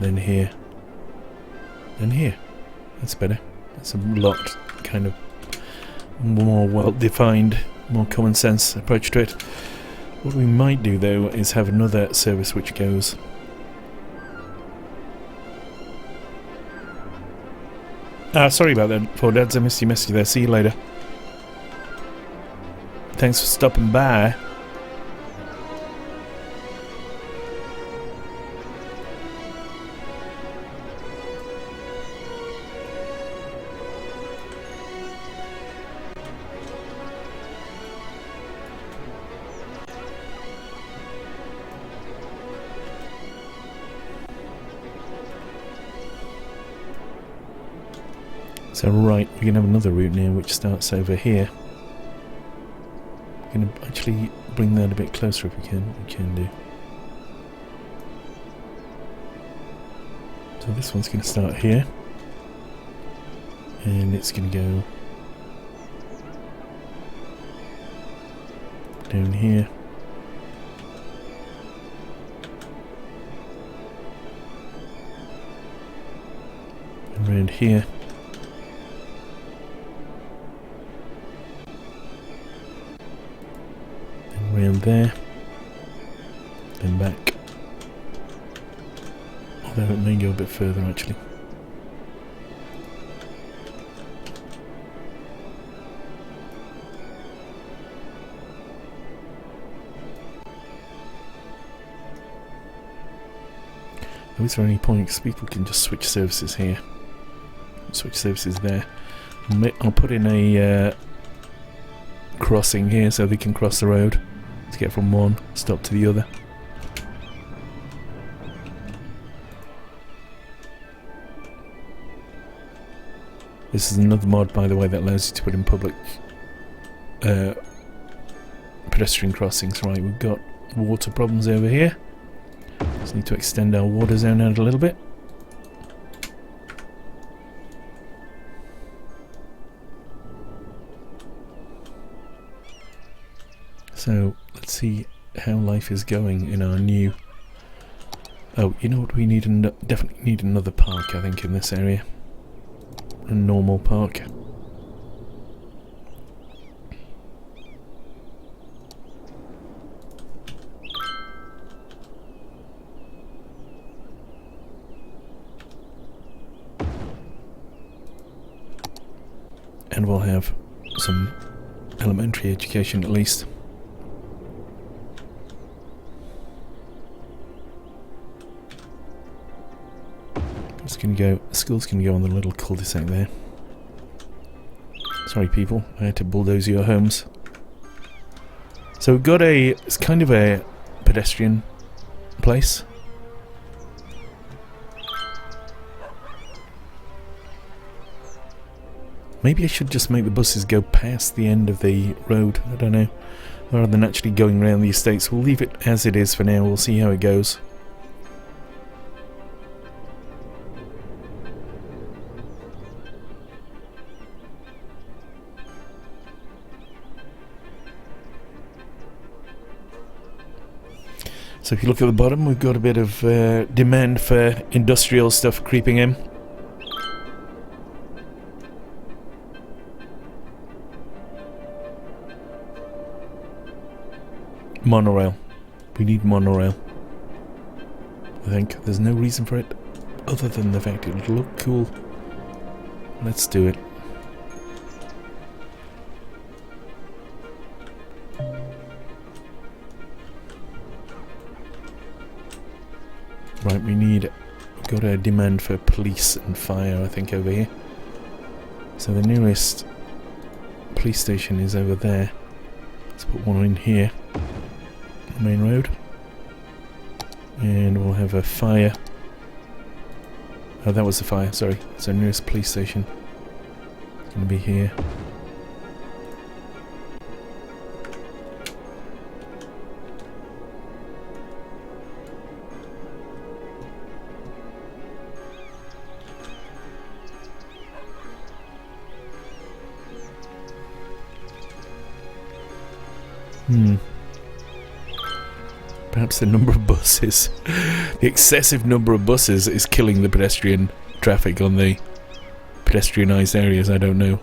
Then here. Then here. That's better. That's a lot kind of more well-defined, more common sense approach to it. What we might do though is have another service which goes... sorry about that, Four Dads. I missed your message there. See you later. Thanks for stopping by. So right, we can have another route now which starts over here. We're going to actually bring that a bit closer if we can. We can do. So this one's going to start here. And it's going to go down here. And around here. And around there. Then back. Although it may go a bit further actually. Is there any point? Because people can just switch services here, switch services there. I'll put in a crossing here so they can cross the road to get from one stop to the other. This is another mod, by the way, that allows you to put in public pedestrian crossings. Right, we've got water problems over here. Just need to extend our water zone out a little bit. So let's see how life is going in our new... Oh, you know what we need? Definitely need another park, I think, in this area. A normal park. And we'll have some elementary education at least. It's gonna go. School's gonna go on the little cul-de-sac there. Sorry, people, I had to bulldoze your homes. So we've got it's kind of a pedestrian place. Maybe I should just make the buses go past the end of the road, I don't know, rather than actually going around the estates. We'll leave it as it is for now, we'll see how it goes. So if you look at the bottom, we've got a bit of demand for industrial stuff creeping in. Monorail. We need monorail. I think there's no reason for it other than the fact it would look cool. Let's do it. Right, we've got a demand for police and fire, I think, over here. So the nearest police station is over there. Let's put one in here. Main road, and we'll have a fire. Oh, that was the fire, sorry. So nearest police station is going to be here. Perhaps the number of buses, the excessive number of buses is killing the pedestrian traffic on the pedestrianised areas, I don't know.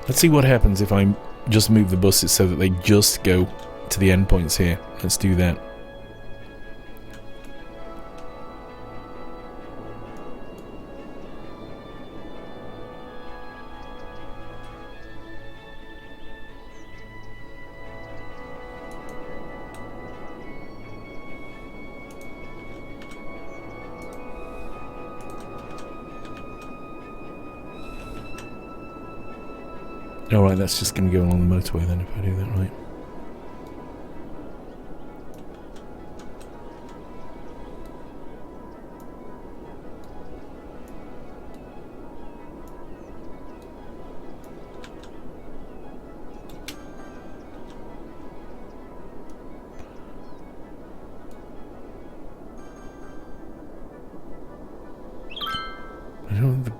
Let's see what happens if I just move the buses so that they just go to the endpoints here. Let's do that. Alright, that's just going to go along the motorway then, if I do that right.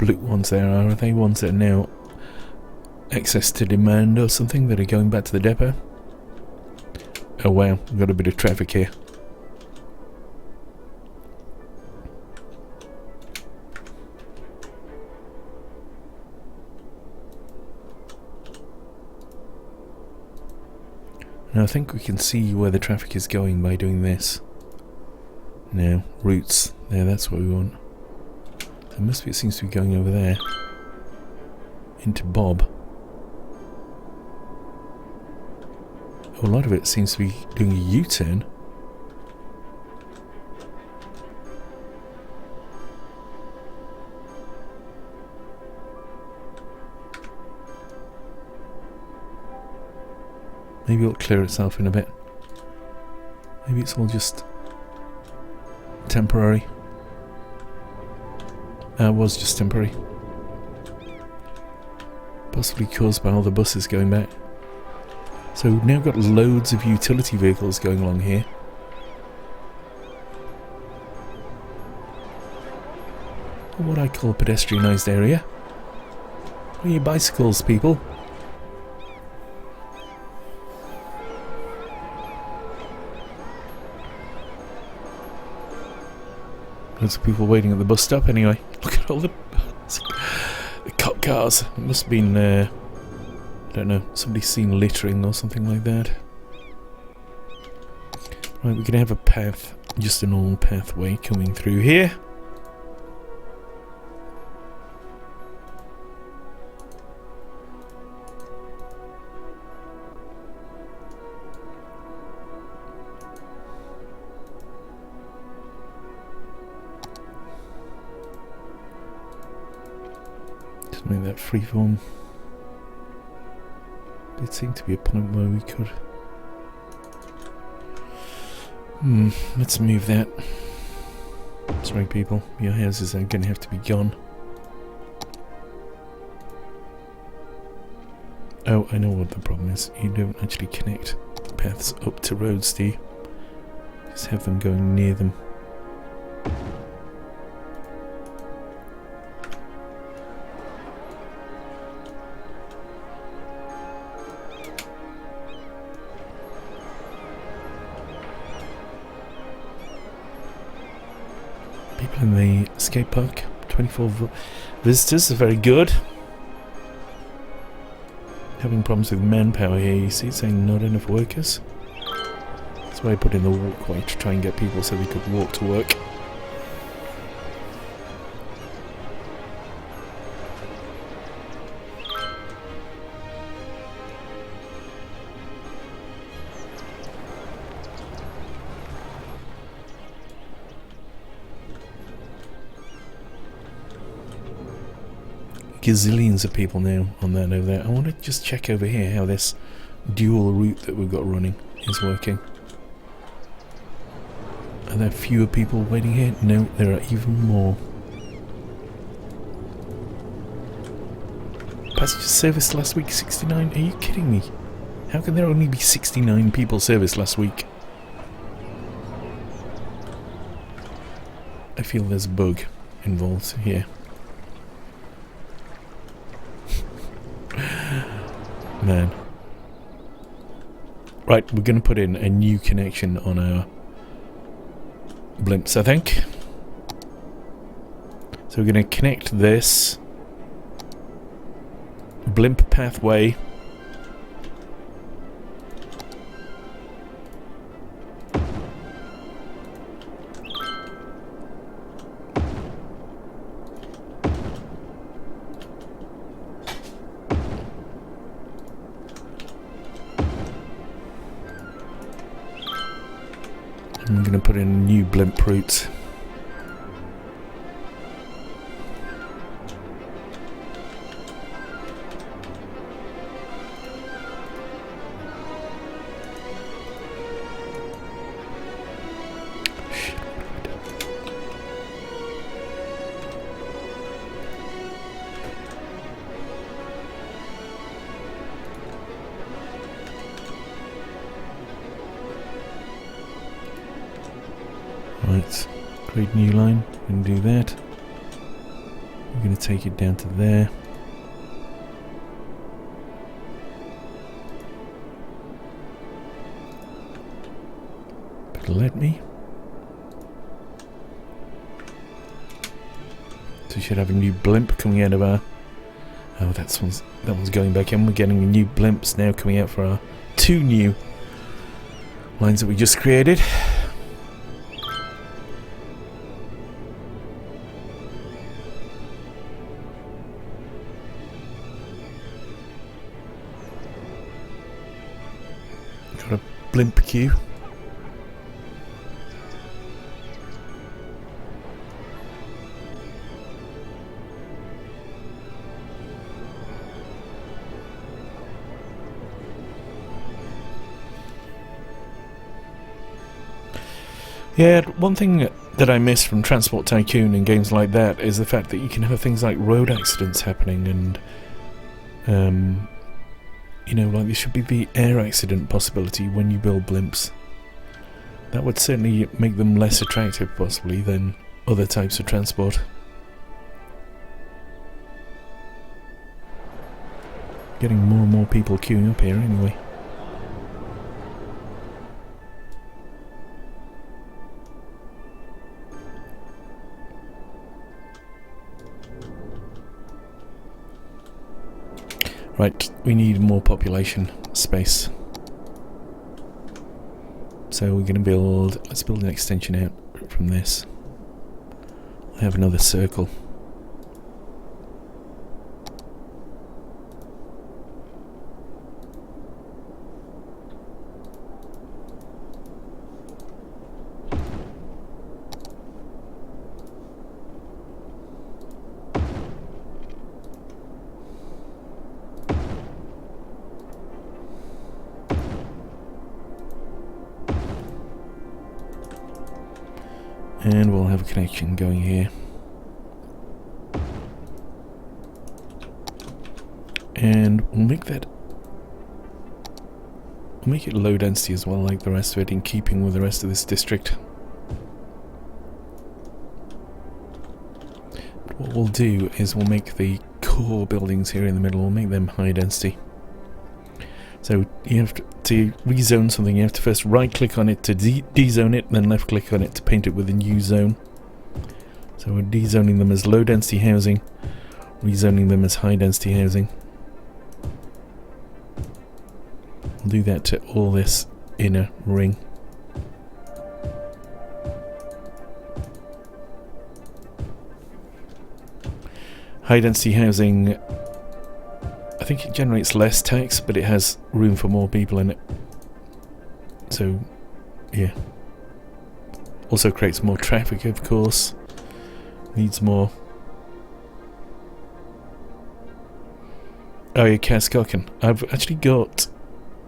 blue ones there are they ones that are now excess to demand or something that are going back to the depot? Oh wow, we've got a bit of traffic here. Now I think we can see where the traffic is going by doing this. Now, routes. There, that's what we want. So most of it seems to be going over there. Into Bob. A lot of it seems to be doing a U-turn. Maybe it'll clear itself in a bit. Maybe it's all just temporary. It was just temporary. Possibly caused by all the buses going back. So we've now got loads of utility vehicles going along here. What I call a pedestrianised area. Where are your bicycles, people? Lots of people waiting at the bus stop anyway. Look at all the cop cars. It must have been, I don't know, somebody's seen littering or something like that. Right, we're going to have a path, just a normal pathway coming through here. Make that freeform. Did seem to be a point where we could. Let's move that. Sorry, people. Your houses are going to have to be gone. Oh, I know what the problem is. You don't actually connect paths up to roads, do you? Just have them going near them. People in the skate park, 24 visitors are very good. Having problems with manpower here, you see, it's saying not enough workers. That's why I put in the walkway to try and get people so they could walk to work. Gazillions of people now on that over there. I want to just check over here how this dual route that we've got running is working. Are there fewer people waiting here? No, there are even more. Passenger service last week 69? Are you kidding me? How can there only be 69 people serviced last week? I feel there's a bug involved here. Man. Right, we're going to put in a new connection on our blimps, I think. So we're going to connect this blimp pathway I'm going to put in a new blimp route. Right, create new line, and do that. We're going to take it down to there. But let me. So we should have a new blimp coming out of our... Oh, that one's going back in. We're getting new blimps now coming out for our 2 new lines that we just created. Got a blimp queue. Yeah, one thing that I miss from Transport Tycoon and games like that is the fact that you can have things like road accidents happening and, you know, like there should be the air accident possibility when you build blimps. That would certainly make them less attractive, possibly, than other types of transport. Getting more and more people queuing up here anyway. Right, we need more population space. So we're going to let's build an extension out from this. I have another circle. And we'll have a connection going here. And we'll make it low density as well, like the rest of it, in keeping with the rest of this district. But what we'll do is we'll make the core buildings here in the middle, we'll make them high density. So you have to rezone something, you have to first right click on it to dezone it, then left click on it to paint it with a new zone. So we're dezoning them as low density housing, rezoning them as high density housing. We'll do that to all this inner ring. High density housing, I think it generates less tax, but it has room for more people in it. So, yeah. Also creates more traffic, of course. Needs more. Oh yeah, Cascocken. I've actually got,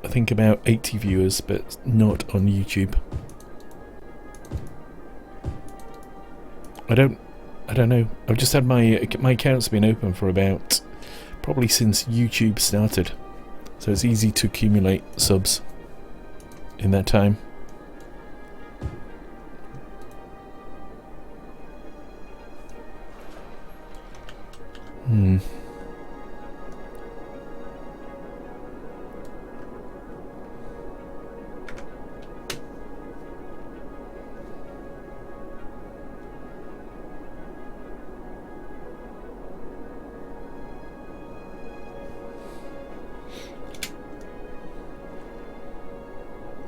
I think, about 80 viewers, but not on YouTube. I don't know. I've just had my account's been open for about, probably since YouTube started, so it's easy to accumulate subs in that time.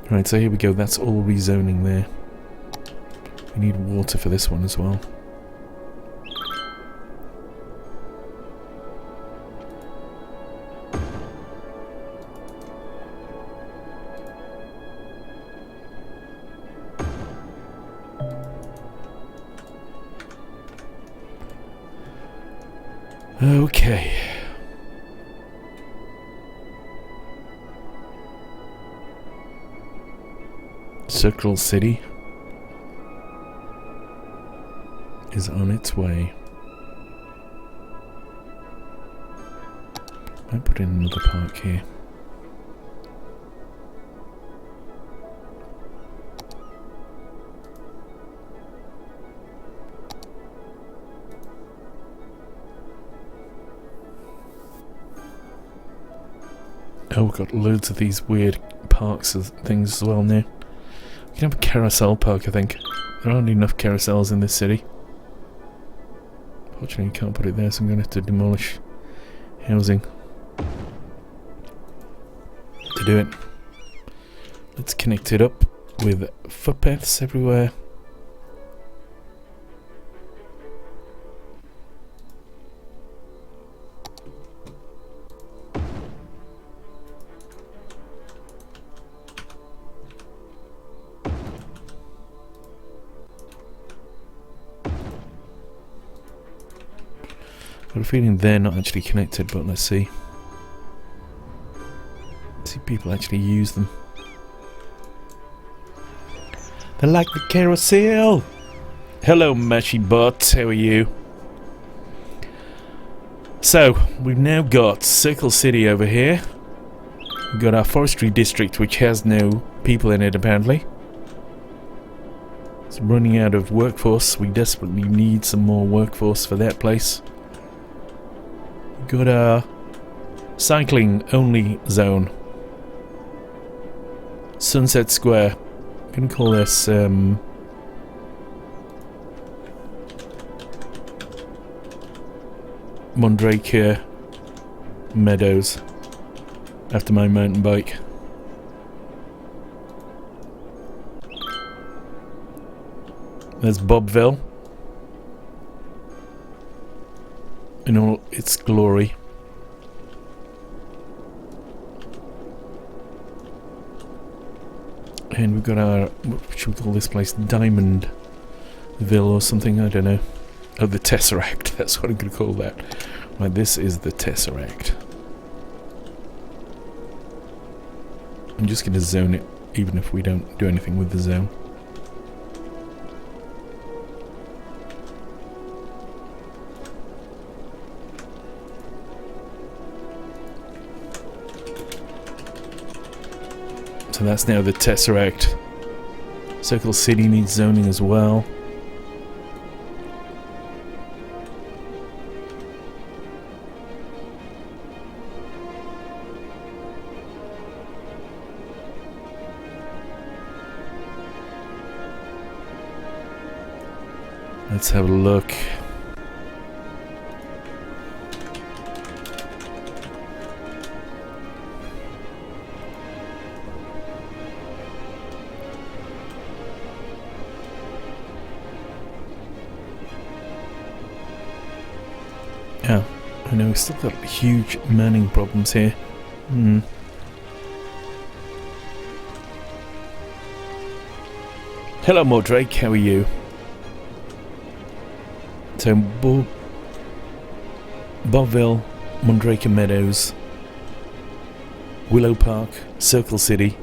Right, so here we go, that's all rezoning there. We need water for this one as well. Okay. Circle City is on its way. Might put in another park here. Oh, we've got loads of these weird parks and things as well now. We can have a carousel park, I think. There aren't enough carousels in this city. Fortunately, you can't put it there, so I'm going to have to demolish housing to do it. Let's connect it up with footpaths everywhere. Got a feeling they're not actually connected, but let's see. Let's see if people actually use them. They're like the carousel! Hello, Mashy Bot, how are you? So, we've now got Circle City over here. We've got our forestry district, which has no people in it, apparently. It's running out of workforce. We desperately need some more workforce for that place. Got a cycling only zone. Sunset Square. I'm gonna call this Mondrake Meadows, after my mountain bike. There's Bobville in all its glory. And we've got our, what should we call this place? Diamondville or something, I don't know. Oh, the Tesseract, that's what I'm going to call that. Right, this is the Tesseract. I'm just going to zone it, even if we don't do anything with the zone. So that's now the Tesseract. Circle City needs zoning as well. Let's have a look. Yeah, I know we've still got huge manning problems here. Hello, Mordrake, how are you? So, Bobville, Mondrake Meadows, Willow Park, Circle City,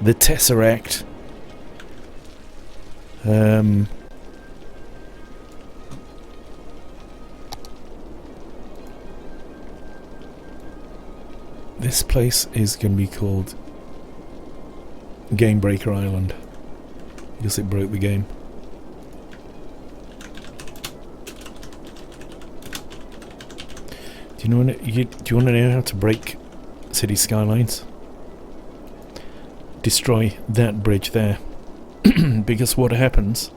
the Tesseract. This place is going to be called Game Breaker Island, because it broke the game. Do you want to know how to break city skylines? Destroy that bridge there. Because what happens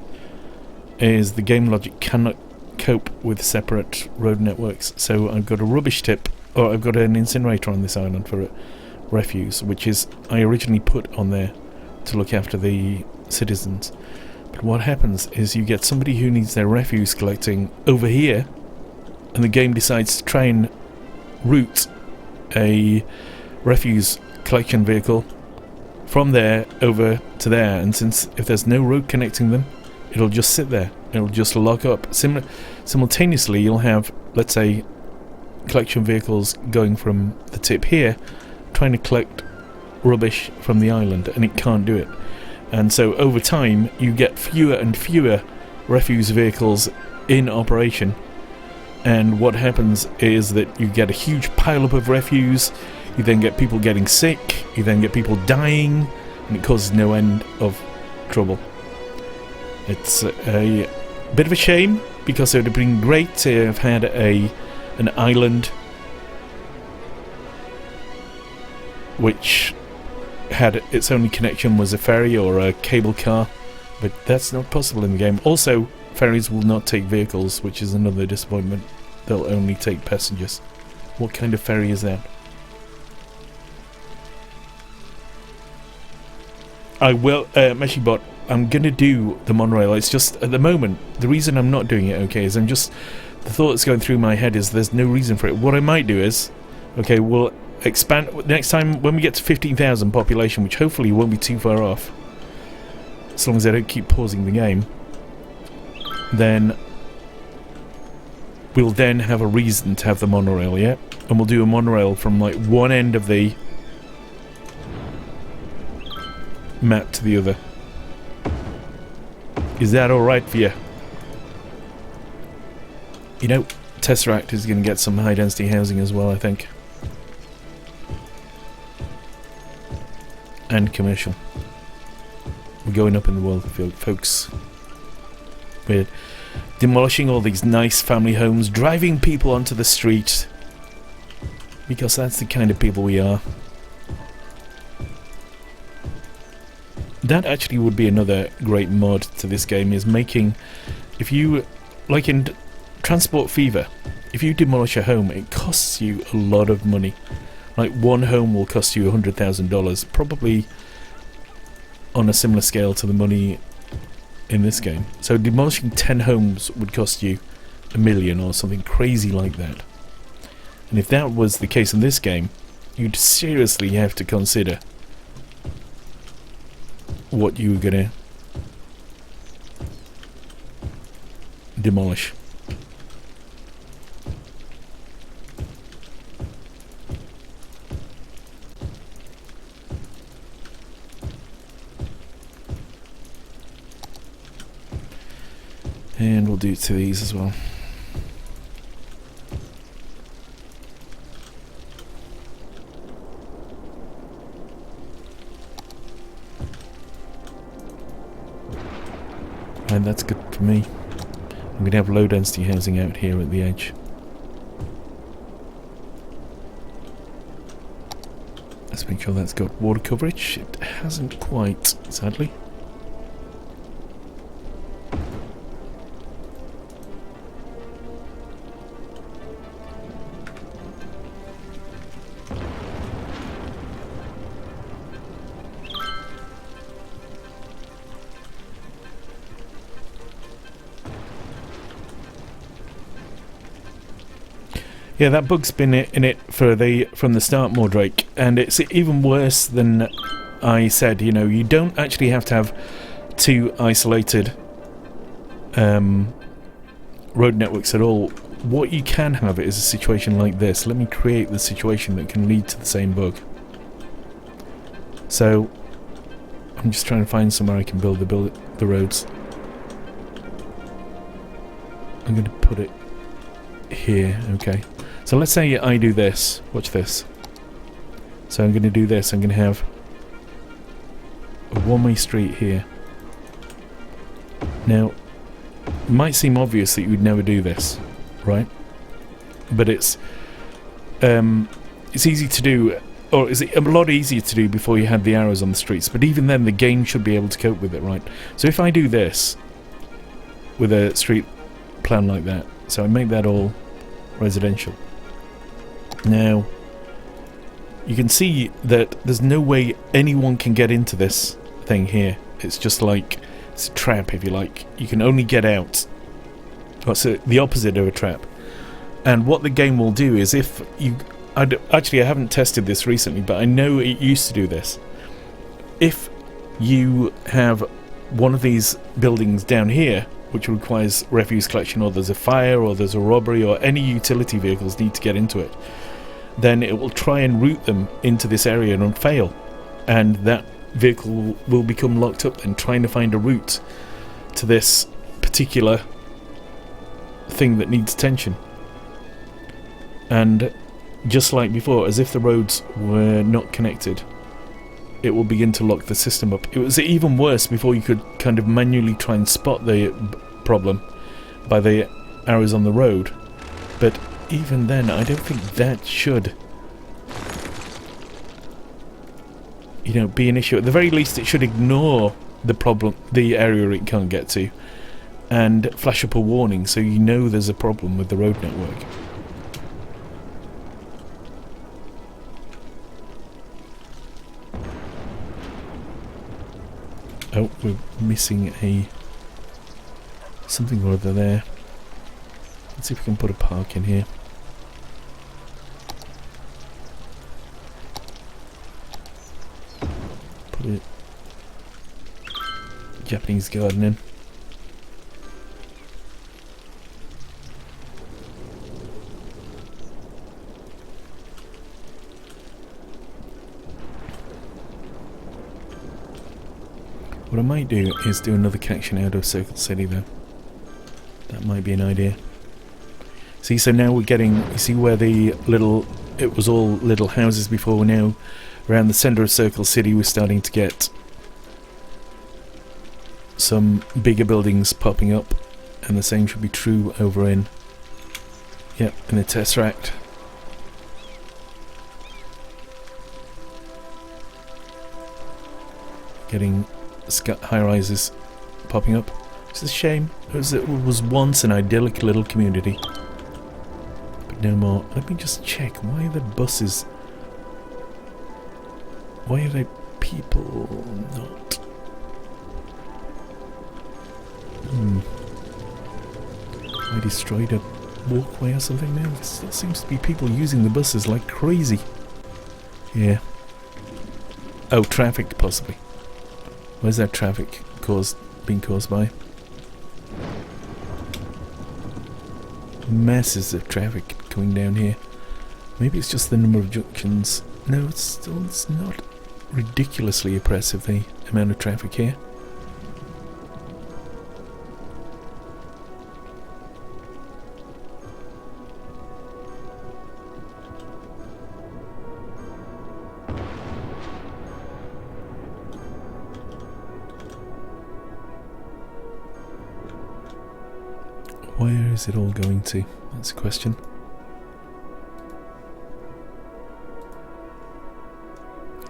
is the game logic cannot cope with separate road networks. So I've got a rubbish tip, or I've got an incinerator on this island for refuse, which is I originally put on there to look after the citizens. But what happens is you get somebody who needs their refuse collecting over here, and the game decides to try and route a refuse collection vehicle from there over to there, and since if there's no road connecting them, it'll just sit there, it'll just lock up. Simultaneously you'll have, let's say, collection vehicles going from the tip here trying to collect rubbish from the island, and it can't do it. And so over time you get fewer and fewer refuse vehicles in operation, and what happens is that you get a huge pileup of refuse. You then get people getting sick, you then get people dying, and it causes no end of trouble. It's a bit of a shame, because it would have been great to have had an island which had its only connection was a ferry or a cable car, but that's not possible in the game. Also, ferries will not take vehicles, which is another disappointment. They'll only take passengers. What kind of ferry is that? I will, Meshibot, I'm going to do the monorail. It's just, at the moment, the reason I'm not doing it, okay, is the thought that's going through my head is there's no reason for it. What I might do is, okay, we'll expand, next time when we get to 15,000 population, which hopefully won't be too far off, as long as I don't keep pausing the game, then we'll then have a reason to have the monorail, yeah? And we'll do a monorail from like one end of the map to the other. Is that alright for you? You know, Tesseract is going to get some high density housing as well, I think. And commercial. We're going up in the world, folks. We're demolishing all these nice family homes, driving people onto the street. Because that's the kind of people we are. That actually would be another great mod to this game, is making, if you, like in Transport Fever, if you demolish a home, it costs you a lot of money. Like one home will cost you $100,000, probably on a similar scale to the money in this game. So demolishing 10 homes would cost you $1 million or something crazy like that. And if that was the case in this game, you'd seriously have to consider what you were going to demolish. And we'll do it to these as well. And that's good for me. I'm going to have low density housing out here at the edge. Let's make sure that's got water coverage. It hasn't quite, sadly. Yeah, that bug's been in it from the start, Mordrake, and it's even worse than I said. You know, you don't actually have to have two isolated road networks at all. What you can have is a situation like this. Let me create the situation that can lead to the same bug. So I'm just trying to find somewhere I can build the roads. I'm going to put it here. Okay. So let's say I do this. Watch this. So I'm going to do this. I'm going to have a one-way street here. Now, it might seem obvious that you would never do this, right? But it's easy to do, or is it a lot easier to do before you had the arrows on the streets? But even then, the game should be able to cope with it, right? So if I do this with a street plan like that, so I make that all residential. Now, you can see that there's no way anyone can get into this thing here. It's just like, it's a trap, if you like. You can only get out. What's the opposite of a trap? And what the game will do is, if you... Actually, I haven't tested this recently, but I know it used to do this. If you have one of these buildings down here, which requires refuse collection, or there's a fire, or there's a robbery, or any utility vehicles need to get into it, then it will try and route them into this area and fail. And that vehicle will become locked up then, trying to find a route to this particular thing that needs attention. And just like before, as if the roads were not connected, it will begin to lock the system up. It was even worse before. You could kind of manually try and spot the problem by the arrows on the road, but even then I don't think that should you know, be an issue. At the very least, it should ignore the problem, the area it can't get to, and flash up a warning so you know there's a problem with the road network. Oh, we're missing something or other there. Let's see if we can put a park in here. Put a Japanese garden in. What I might do is do another connection out of Circle City though. That might be an idea. See, so now we're getting, you see where the little, it was all little houses before, we're now around the centre of Circle City we're starting to get some bigger buildings popping up, and the same should be true over in, yep, in the Tesseract. Getting high-rises popping up. It's a shame. It was once an idyllic little community, but no more. Let me just check. Why are the buses? Why are they people not? I destroyed a walkway or something now. There still seems to be people using the buses like crazy. Yeah. Oh, traffic possibly. Where's that traffic being caused by? Masses of traffic coming down here. Maybe it's just the number of junctions. No, it's not ridiculously oppressive, the amount of traffic here. Where is it all going to? That's a question.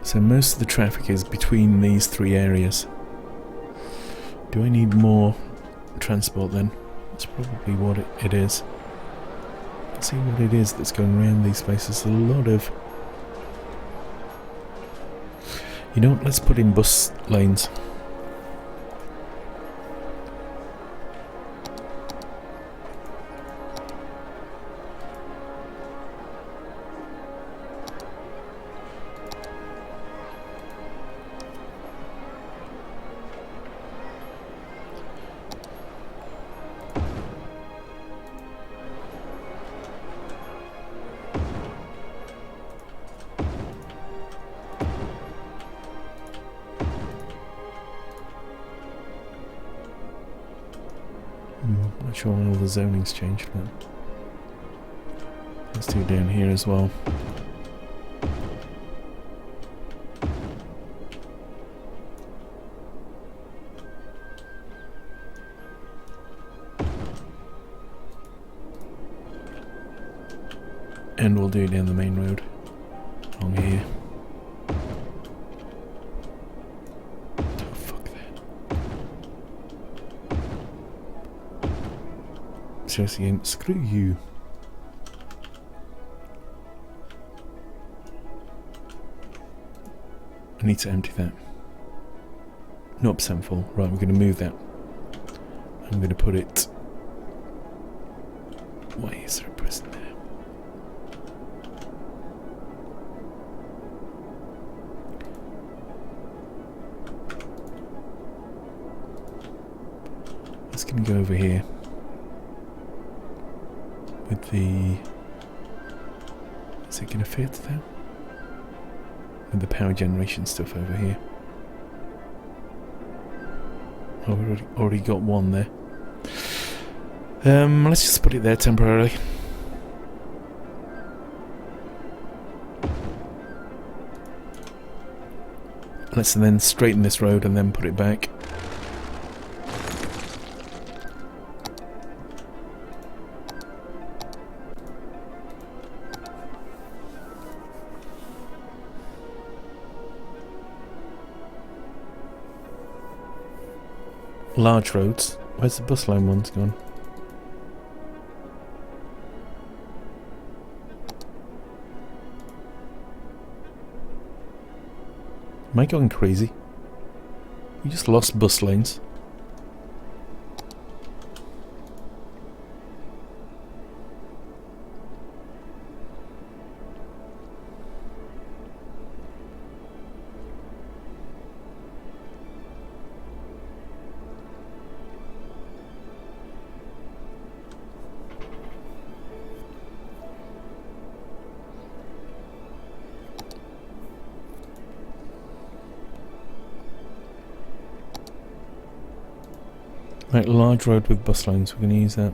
So most of the traffic is between these three areas. Do I need more transport then? That's probably what it is. Let's see what it is that's going around these places. A lot of... You know what? Let's put in bus lanes. Not sure when all the zoning's changed, but let's do it down here as well. And we'll do it down the main road along here. Oh, fuck that. Seriously, screw you. I need to empty that. 0% full. Right, we're going to move that. I'm going to put it... Why is there a prison there? It's going to go over here. With the... Is it going to fit there? With the power generation stuff over here. Oh, we've already got one there. Let's just put it there temporarily. Let's then straighten this road and then put it back. large roads. Where's the bus line ones gone? Am I going crazy? We just lost bus lanes. Right, large road with bus lanes, we're going to use that.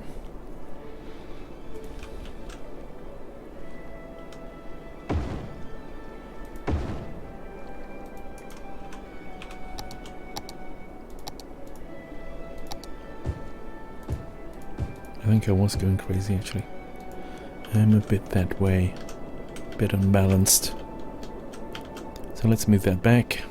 I think I was going crazy actually. I'm a bit that way, a bit unbalanced. So let's move that back.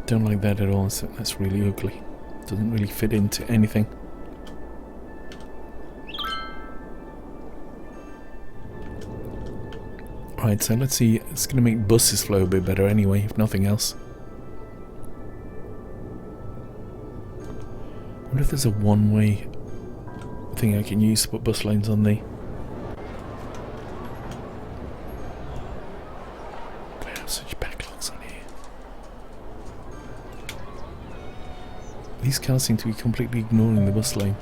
Don't like that at all, so that's really ugly. Doesn't really fit into anything. Right, so let's see, it's going to make buses flow a bit better anyway, if nothing else. I wonder if there's a one-way thing I can use to put bus lanes on the... Wow, such backlogs on here. These cars seem to be completely ignoring the bus lane.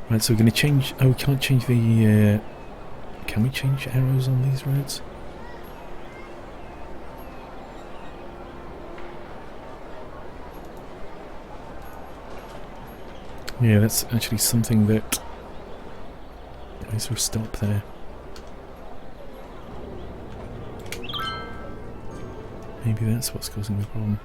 Right, so we're going to change... Oh, we can't change the... Can we change arrows on these roads? Yeah, that's actually something that... Why is there a stop there? Maybe that's what's causing the problem.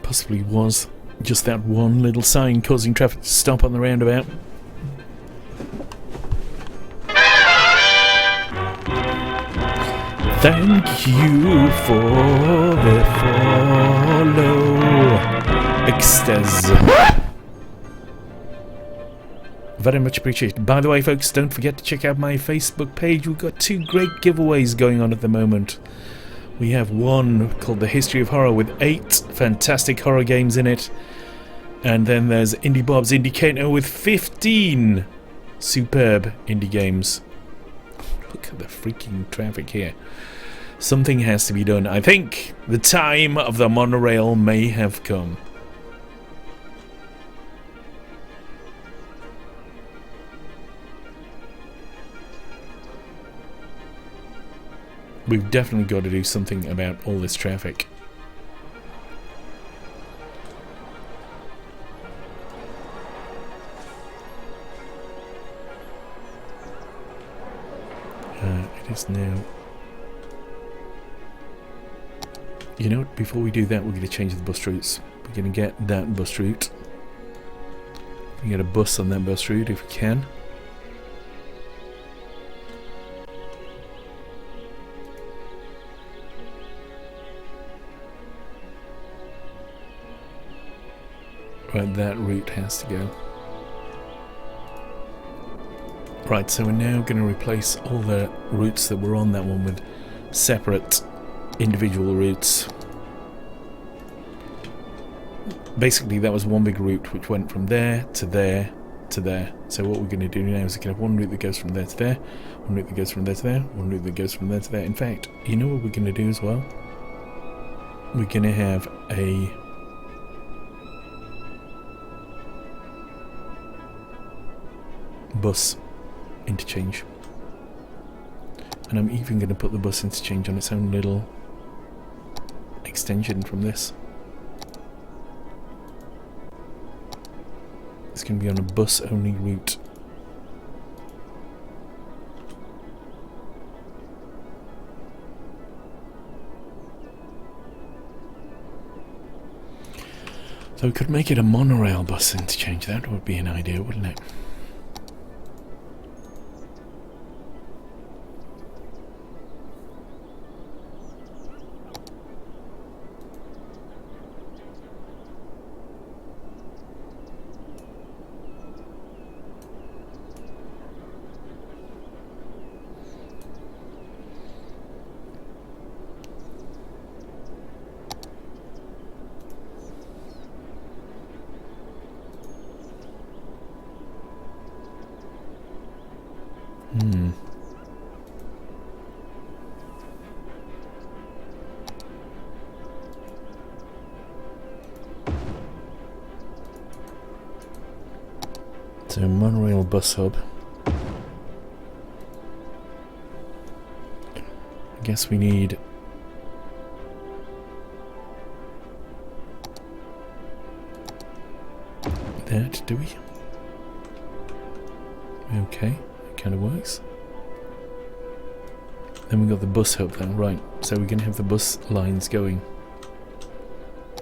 Possibly was just that one little sign causing traffic to stop on the roundabout. Thank you for the follow, Extaz. Very much appreciated. By the way, folks, don't forget to check out my Facebook page. We've got 2 great giveaways going on at the moment. We have one called The History of Horror with 8 fantastic horror games in it. And then there's Indie Bob's Indicator with 15 superb indie games. Look at the freaking traffic here. Something has to be done. I think the time of the monorail may have come. We've definitely got to do something about all this traffic. It is now. You know what? Before we do that, we're going to change the bus routes. We're going to get that bus route. We get a bus on that bus route if we can. Right, that route has to go. Right, so we're now going to replace all the routes that were on that one with separate individual routes. Basically, that was one big route which went from there to there to there. So what we're going to do now is we're going to have one route that goes from there to there, one route that goes from there to there, one route that goes from there to there. In fact, you know what we're going to do as well? We're going to have a bus interchange. And I'm even going to put the bus interchange on its own little extension from this. It's going to be on a bus only route. So we could make it a monorail bus interchange. That would be an idea, wouldn't it? So monorail bus hub. I guess we need that, do we? Okay, it kind of works. Then we got the bus hub then, right. So we're going to have the bus lines going.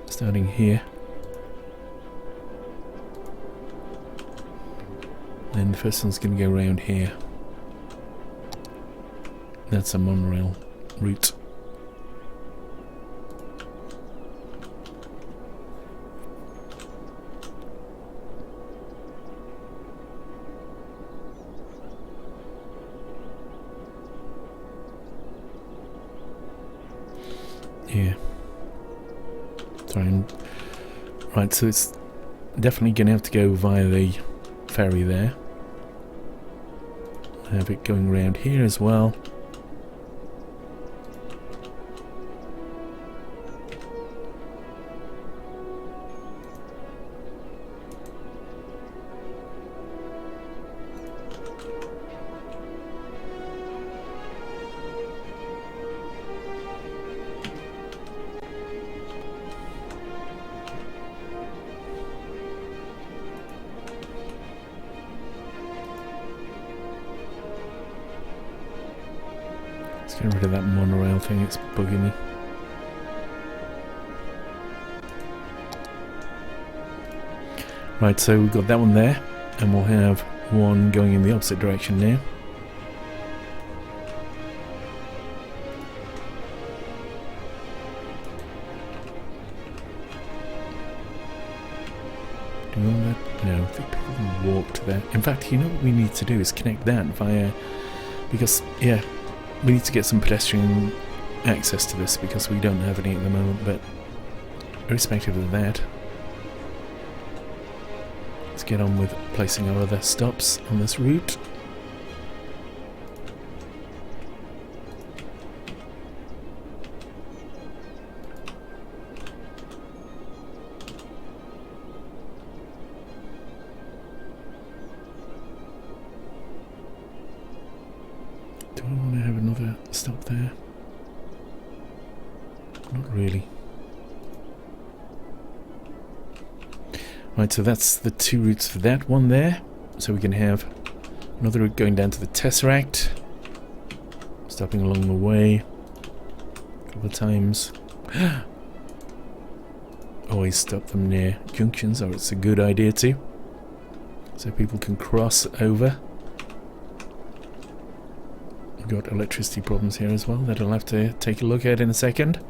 Starting here. Then the first one's going to go around here. That's a monorail route. Yeah. Sorry. Right, so it's definitely going to have to go via the ferry there. Have it going around here as well. Get rid of that monorail thing, it's bugging me. Right, so we've got that one there, and we'll have one going in the opposite direction now. Do we want that? No, I think people can walk to that. In fact, you know what we need to do is connect that via... Because, yeah... We need to get some pedestrian access to this because we don't have any at the moment, but irrespective of that, let's get on with placing our other stops on this route. Do I want to have another stop there? Not really. Right, so that's the two routes for that one there. So we can have another route going down to the Tesseract, stopping along the way a couple of times. Always stop them near junctions, or it's a good idea to, so people can cross over. We've got electricity problems here as well that I'll have to take a look at in a second.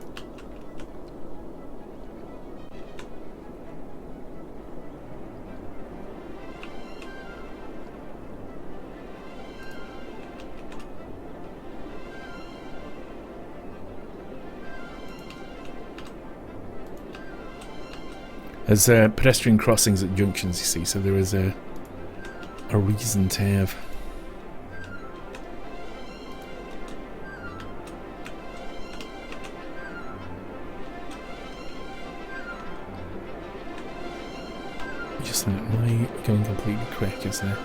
There's pedestrian crossings at junctions, you see, so there is a reason to have. Just think, am I going completely crack, is there?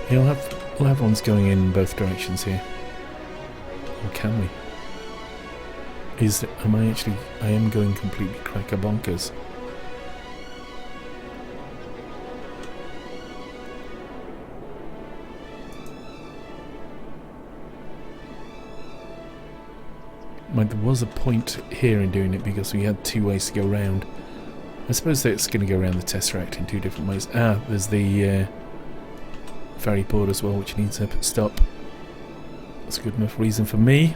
We'll have ones going in both directions here. Or can we? I am going completely cracker bonkers. There was a point here in doing it because we had 2 ways to go around. I suppose that it's going to go around the Tesseract in 2 different ways. Ah, there's the ferry port as well, which needs a stop. That's a good enough reason for me.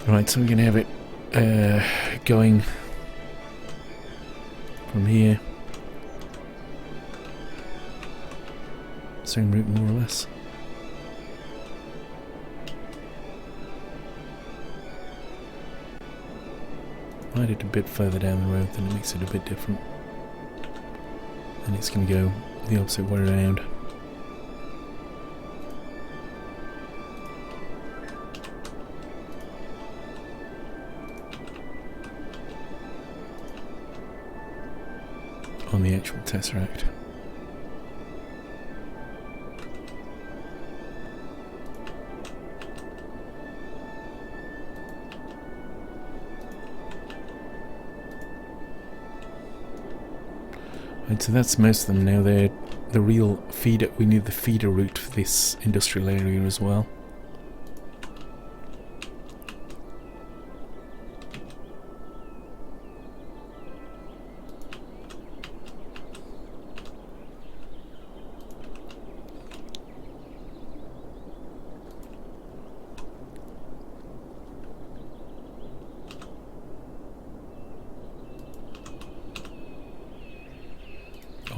Right, so we're going to have it going from here. Same route more or less. Ride it a bit further down the road, then it makes it a bit different. And it's going to go the opposite way around. On the actual Tesseract. Right, so that's most of them now. They're the real feeder. We need the feeder route for this industrial area as well.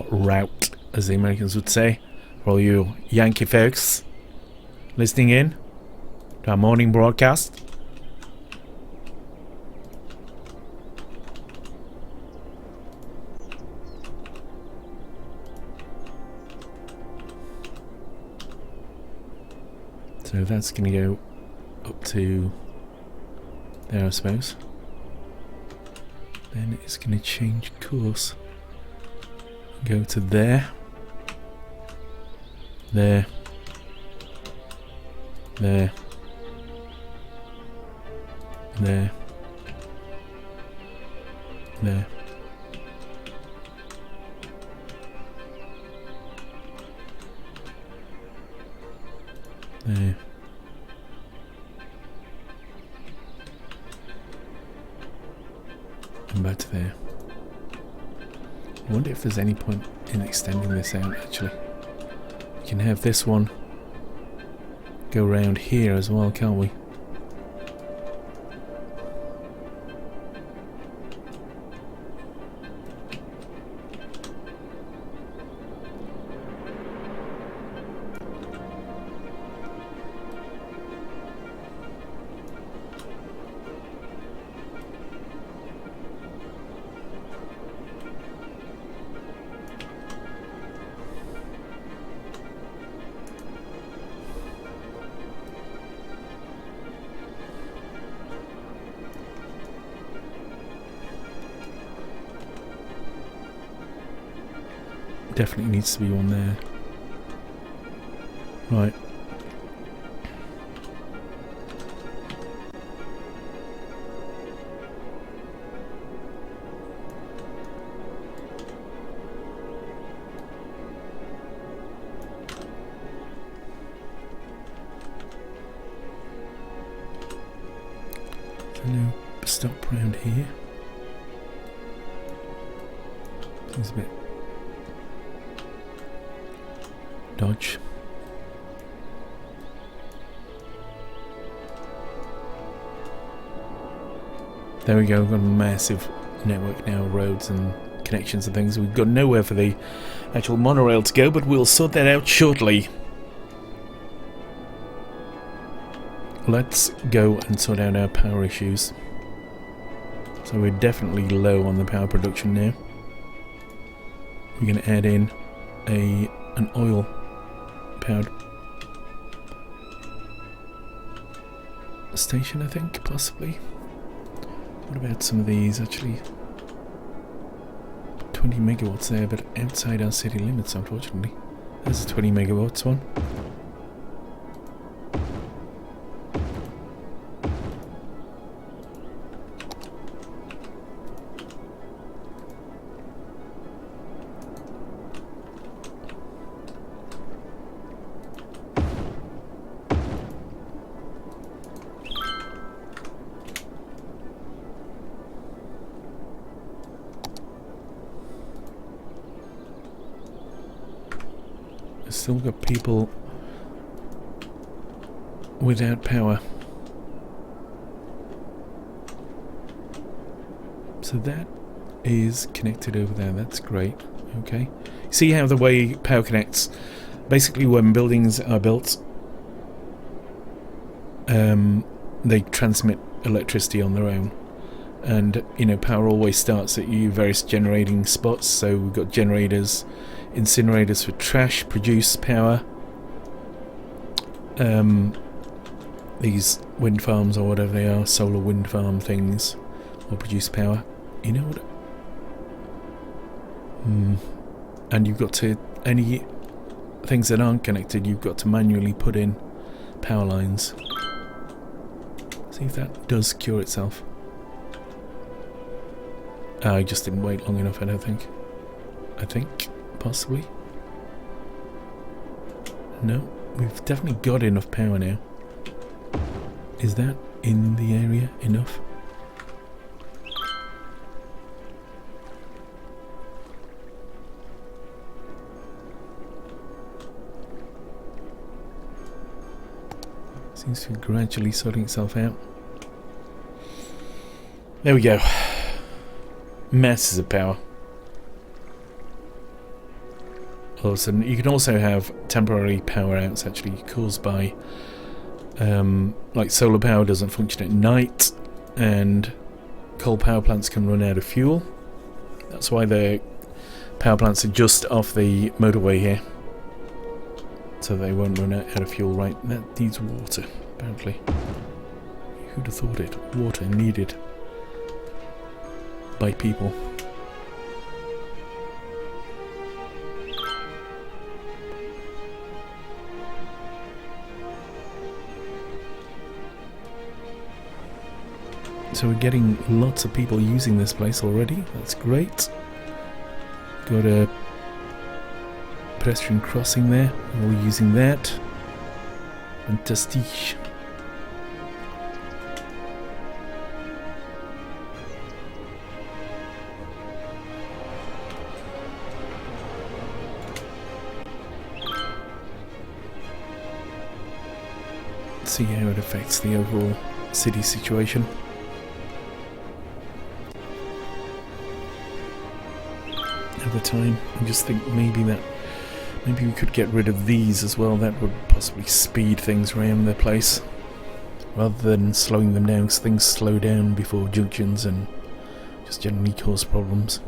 Route, as the Americans would say, for all you Yankee folks listening in to our morning broadcast. So that's going to go up to there, I suppose. Then it's going to change course. Go to there. There. There. There. There. There. And back to there. I wonder if there's any point in extending this out, actually. We can have this one go around here as well, can't we? Definitely needs to be one there. Right. So now stop round here. Seems a bit dodge. There we go, we've got a massive network now, roads and connections and things. We've got nowhere for the actual monorail to go, but we'll sort that out shortly. Let's go and sort out our power issues. So we're definitely low on the power production now. We're going to add in an oil powered station, I think, possibly. What about some of these, actually? 20 megawatts there, but outside our city limits, unfortunately. There's a 20 megawatts one. Still got people without power. So that is connected over there. That's great. Okay. See how the way power connects? Basically, when buildings are built, they transmit electricity on their own. And, you know, power always starts at your various generating spots. So we've got generators, incinerators for trash, produce power. These wind farms or whatever they are, solar wind farm things, will produce power. You know what? And you've got to, any things that aren't connected, you've got to manually put in power lines. See if that does cure itself. I just didn't wait long enough, I don't think. I think, possibly. No, we've definitely got enough power now. Is that in the area enough? Seems to be gradually sorting itself out. There we go. Masses of power. All of a sudden, you can also have temporary power outs actually caused by like solar power doesn't function at night, and coal power plants can run out of fuel. That's why the power plants are just off the motorway here, so they won't run out of fuel. Right, that needs water apparently. Who'd have thought it? Water needed by people. So we're getting lots of people using this place already. That's great. Got a pedestrian crossing there. All using that. Fantastic. See how it affects the overall city situation. Over time, I just think maybe we could get rid of these as well. That would possibly speed things around the place rather than slowing them down, because things slow down before junctions and just generally cause problems.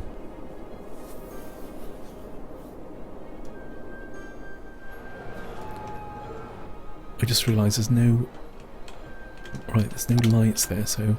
I just realised there's no lights there, so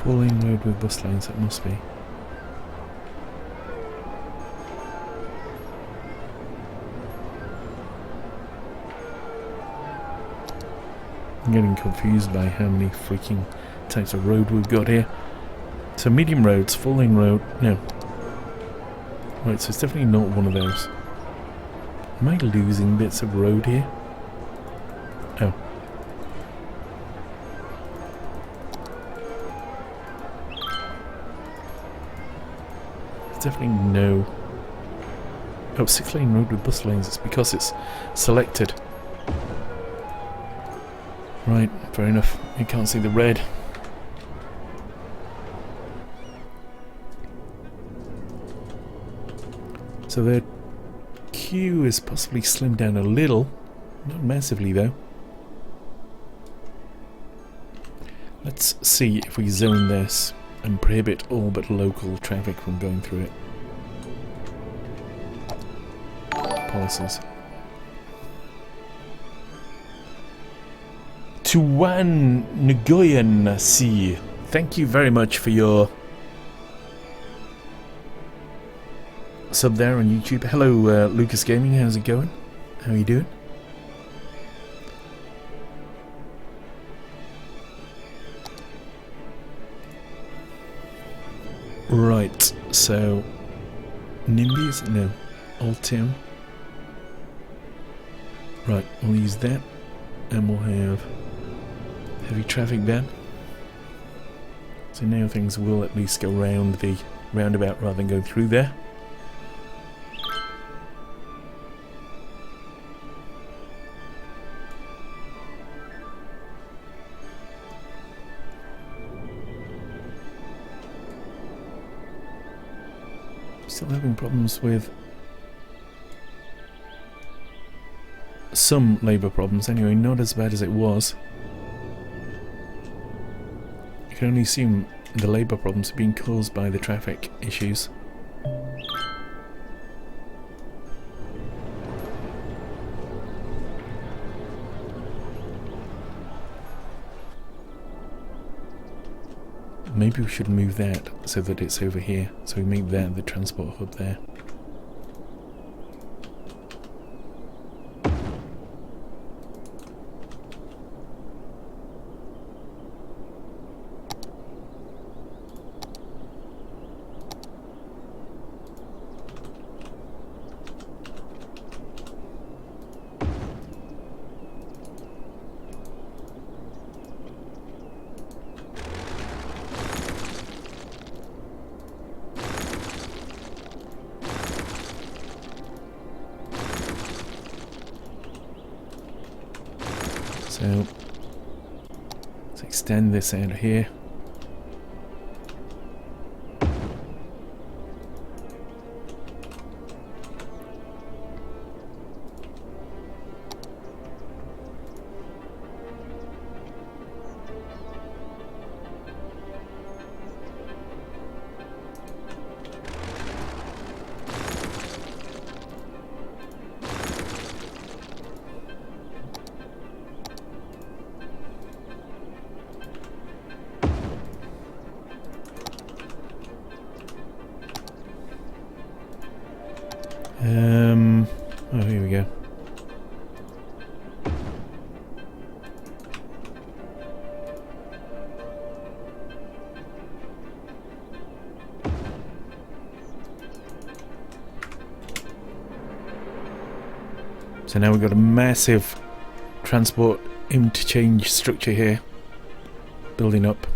four-lane road with bus lanes, it must be. I'm getting confused by how many freaking types of road we've got here. So medium roads, four-lane road, no. Right, so it's definitely not one of those. Am I losing bits of road here? Oh. There's definitely no... Oh, 6-lane road with bus lanes. It's because it's selected. Right, fair enough. You can't see the red. So the queue is possibly slimmed down a little. Not massively though. Let's see if we zone this and prohibit all but local traffic from going through it. Policies. Tuan Nguyen Si, thank you very much for your sub there on YouTube. Hello Lucas Gaming, how's it going? How are you doing? Right, so NIMBY, is it? No, Old Town. Right, we'll use that and we'll have heavy traffic ban. So now things will at least go round the roundabout rather than go through there. Still having problems with some labour problems, anyway, not as bad as it was. You can only assume the labour problems are being caused by the traffic issues. Maybe we should move that so that it's over here, so we make that the transport hub there. So let's extend this out of here. Oh, here we go. So now we've got a massive transport interchange structure here, building up.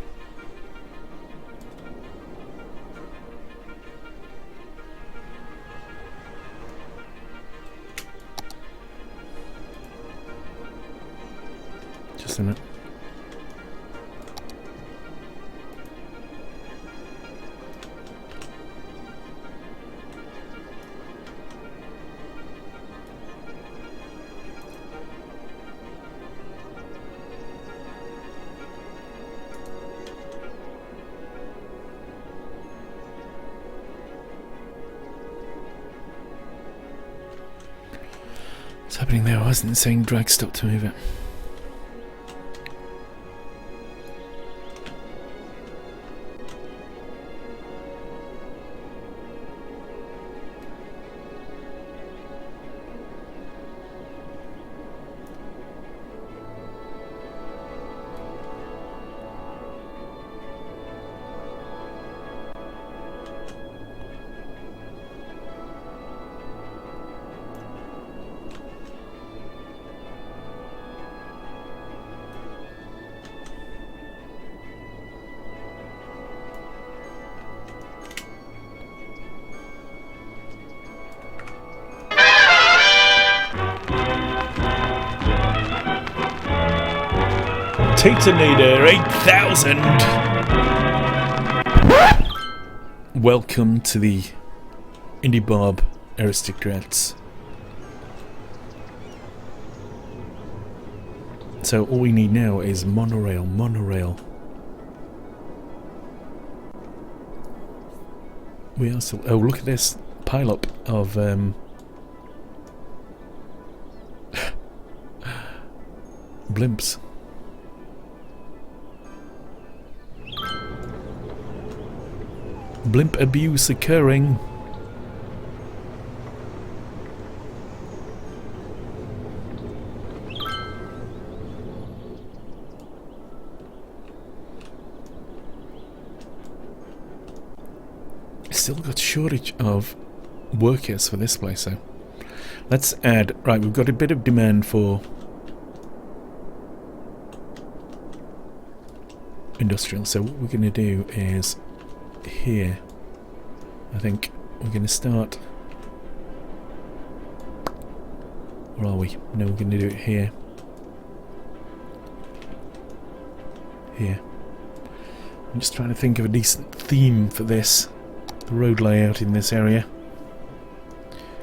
Just a minute. What's happening there? I wasn't saying drag stop to move it. Titanator 8000. Welcome to the Indie Bob Aristocrats. So all we need now is monorail. We are still... Oh, look at this pile-up of... blimps. Blimp abuse occurring. Still got shortage of workers for this place, so let's add. Right, we've got a bit of demand for industrial, so what we're going to do is here, I think we're going to start. Where are we? No, we're going to do it here. Here. I'm just trying to think of a decent theme for this. The road layout in this area.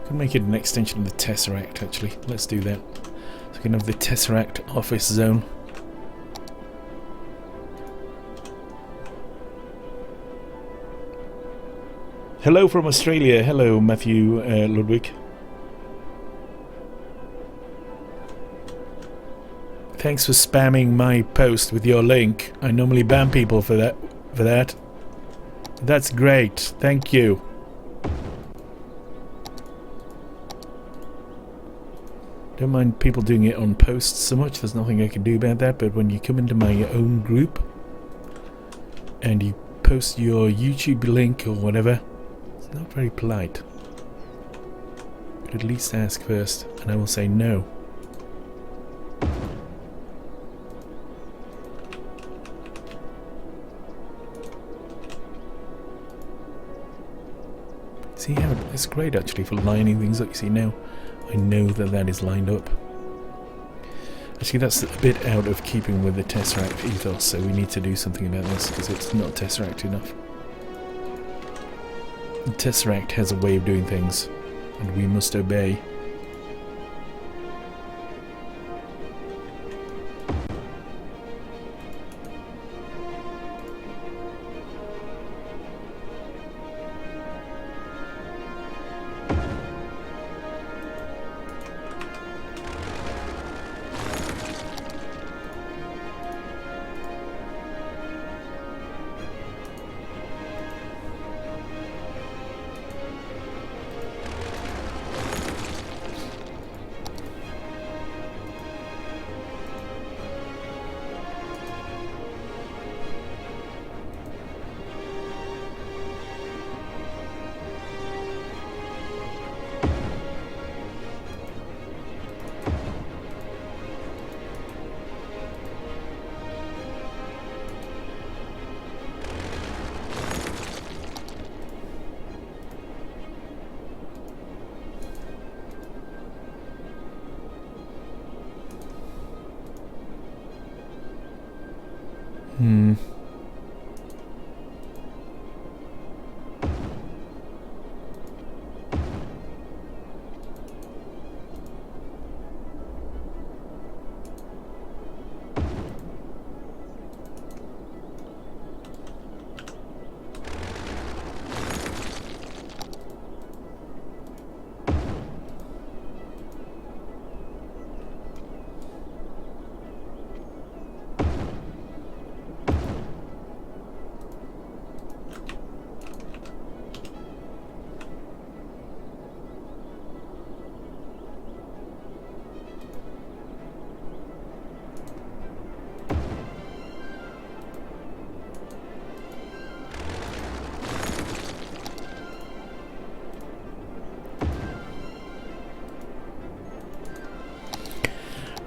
Could make it an extension of the Tesseract, actually. Let's do that. So we can have the Tesseract office zone. Hello from Australia. Hello, Matthew Ludwig. Thanks for spamming my post with your link. I normally ban people for that. That's great. Thank you. Don't mind people doing it on posts so much. There's nothing I can do about that. But when you come into my own group and you post your YouTube link or whatever, it's not very polite. But at least ask first, and I will say no. See how it's great actually for lining things up. You see now, I know that that is lined up. Actually, that's a bit out of keeping with the Tesseract ethos, so we need to do something about this because it's not Tesseract enough. The Tesseract has a way of doing things, and we must obey.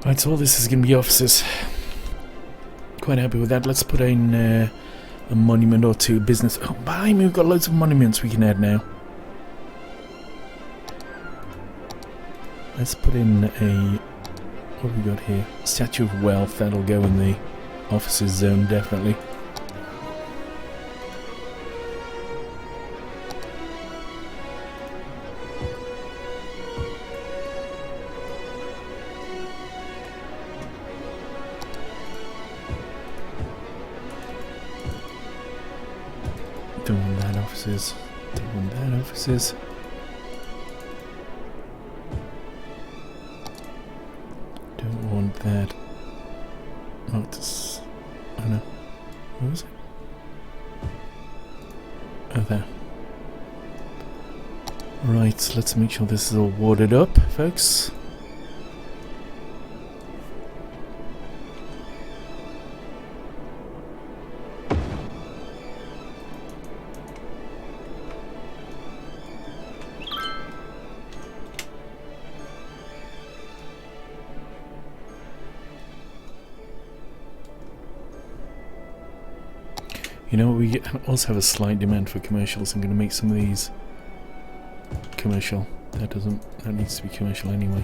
Right, so all this is going to be offices. Quite happy with that. Let's put in a monument or two. Business. Oh, behind me, we've got loads of monuments we can add now. Let's put in a... What have we got here? Statue of Wealth. That'll go in the offices zone, definitely. Don't want that offices. Don't want that offices. Don't want that. Notice. Oh no. Where was it? Oh, there. Right, let's make sure this is all watered up, folks. You know what, we also have a slight demand for commercials. I'm going to make some of these commercial. That needs to be commercial anyway.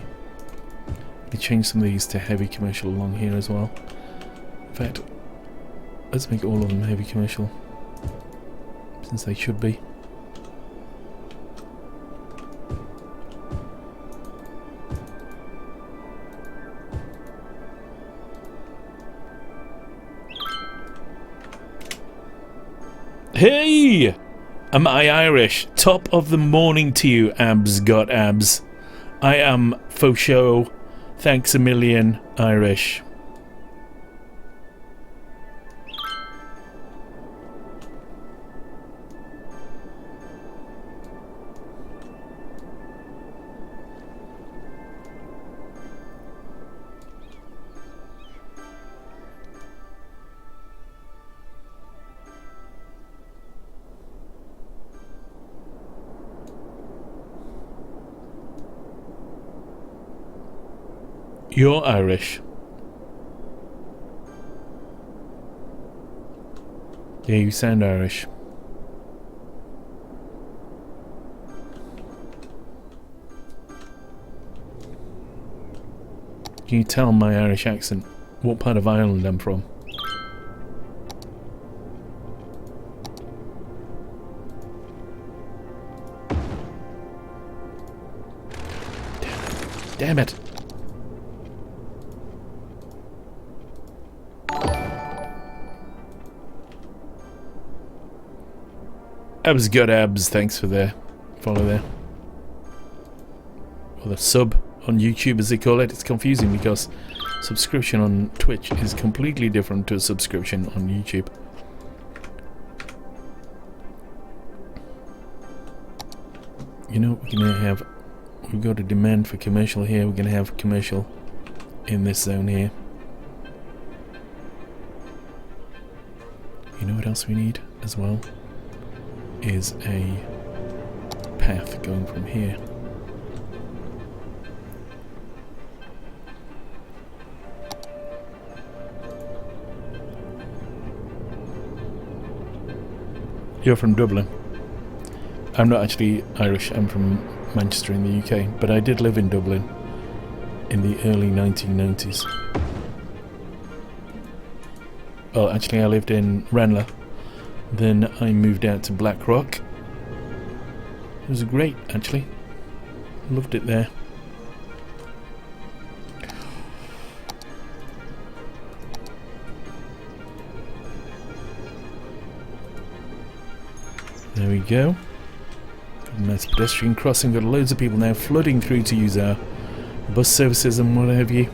We change some of these to heavy commercial along here as well. In fact, let's make all of them heavy commercial, since they should be. Hey! Am I Irish? Top of the morning to you, abs got abs. I am faux show. Thanks a million, Irish. You're Irish. Yeah, you sound Irish. Can you tell my Irish accent what part of Ireland I'm from? Damn it! Abs got abs, thanks for the follow there. Or the sub on YouTube as they call it. It's confusing because subscription on Twitch is completely different to a subscription on YouTube. You know, we've got a demand for commercial here. We're gonna have commercial in this zone here. You know what else we need as well? Is a path going from here. You're from Dublin. I'm not actually Irish, I'm from Manchester in the UK, but I did live in Dublin in the early 1990s. Well, actually I lived in Ranelagh. Then I moved out to Blackrock. It was great, actually. Loved it there. There we go. Got a nice pedestrian crossing. Got loads of people now flooding through to use our bus services and what have you.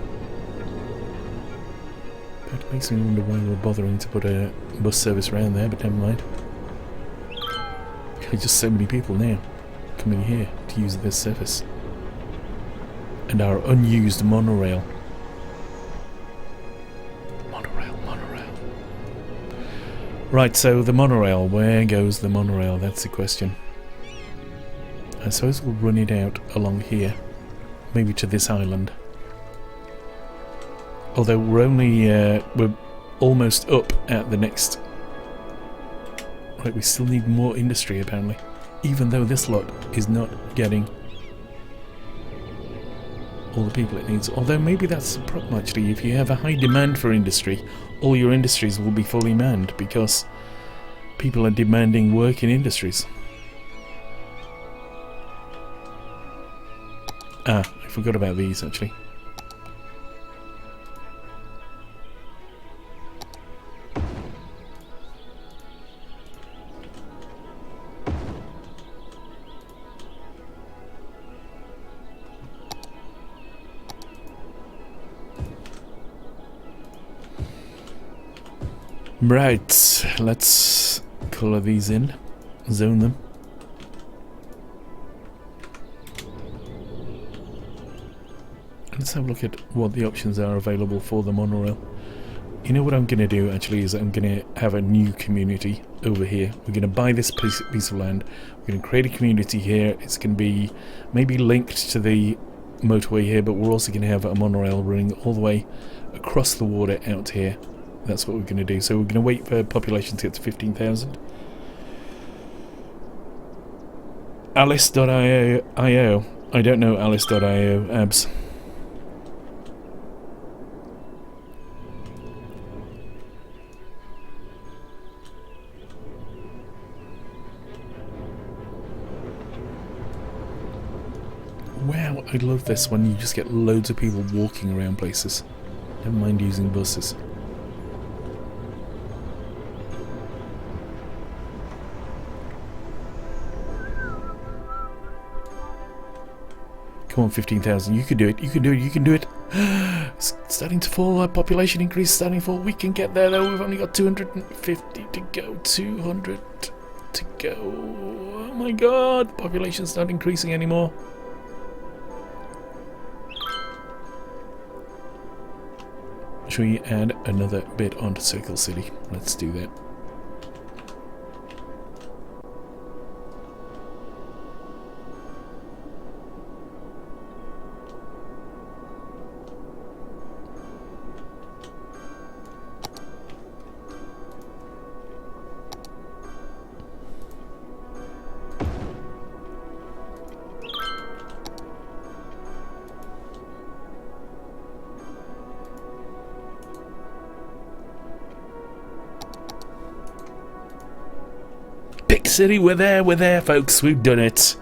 It makes me wonder why we're bothering to put a bus service around there, but never mind. There's just so many people now coming here to use this service. And our unused monorail. Monorail. Right, so the monorail. Where goes the monorail? That's the question. I suppose we'll run it out along here. Maybe to this island. Although we're almost up at the next. Right, we still need more industry apparently, even though this lot is not getting all the people it needs. Although maybe that's the problem actually. If you have a high demand for industry, all your industries will be fully manned because people are demanding work in industries. Ah, I forgot about these actually. Right, let's colour these in, zone them. Let's have a look at what the options are available for the monorail. You know what I'm going to do actually is I'm going to have a new community over here. We're going to buy this piece of land. We're going to create a community here. It's going to be maybe linked to the motorway here, but we're also going to have a monorail running all the way across the water out here. That's what we're going to do. So we're going to wait for population to get to 15,000. Alice.io. I don't know Alice.io, abs. Wow, I love this one. You just get loads of people walking around places. Never mind using buses. Come on, 15,000. You can do it. You can do it. You can do it. It's starting to fall. Our population increase starting to fall. We can get there though. We've only got 250 to go. 200 to go. Oh my god. Population's not increasing anymore. Shall we add another bit onto Circle City? Let's do that. City, we're there folks, we've done it. So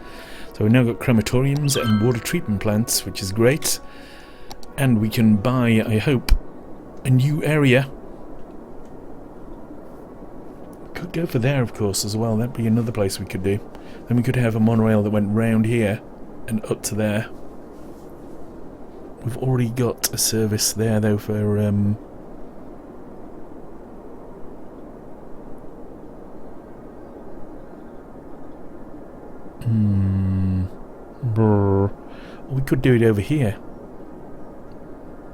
we've now got crematoriums and water treatment plants, which is great, and we can buy, I hope, a new area. Could go for there of course as well. That'd be another place we could do. Then we could have a monorail that went round here and up to there. We've already got a service there though for we could do it over here.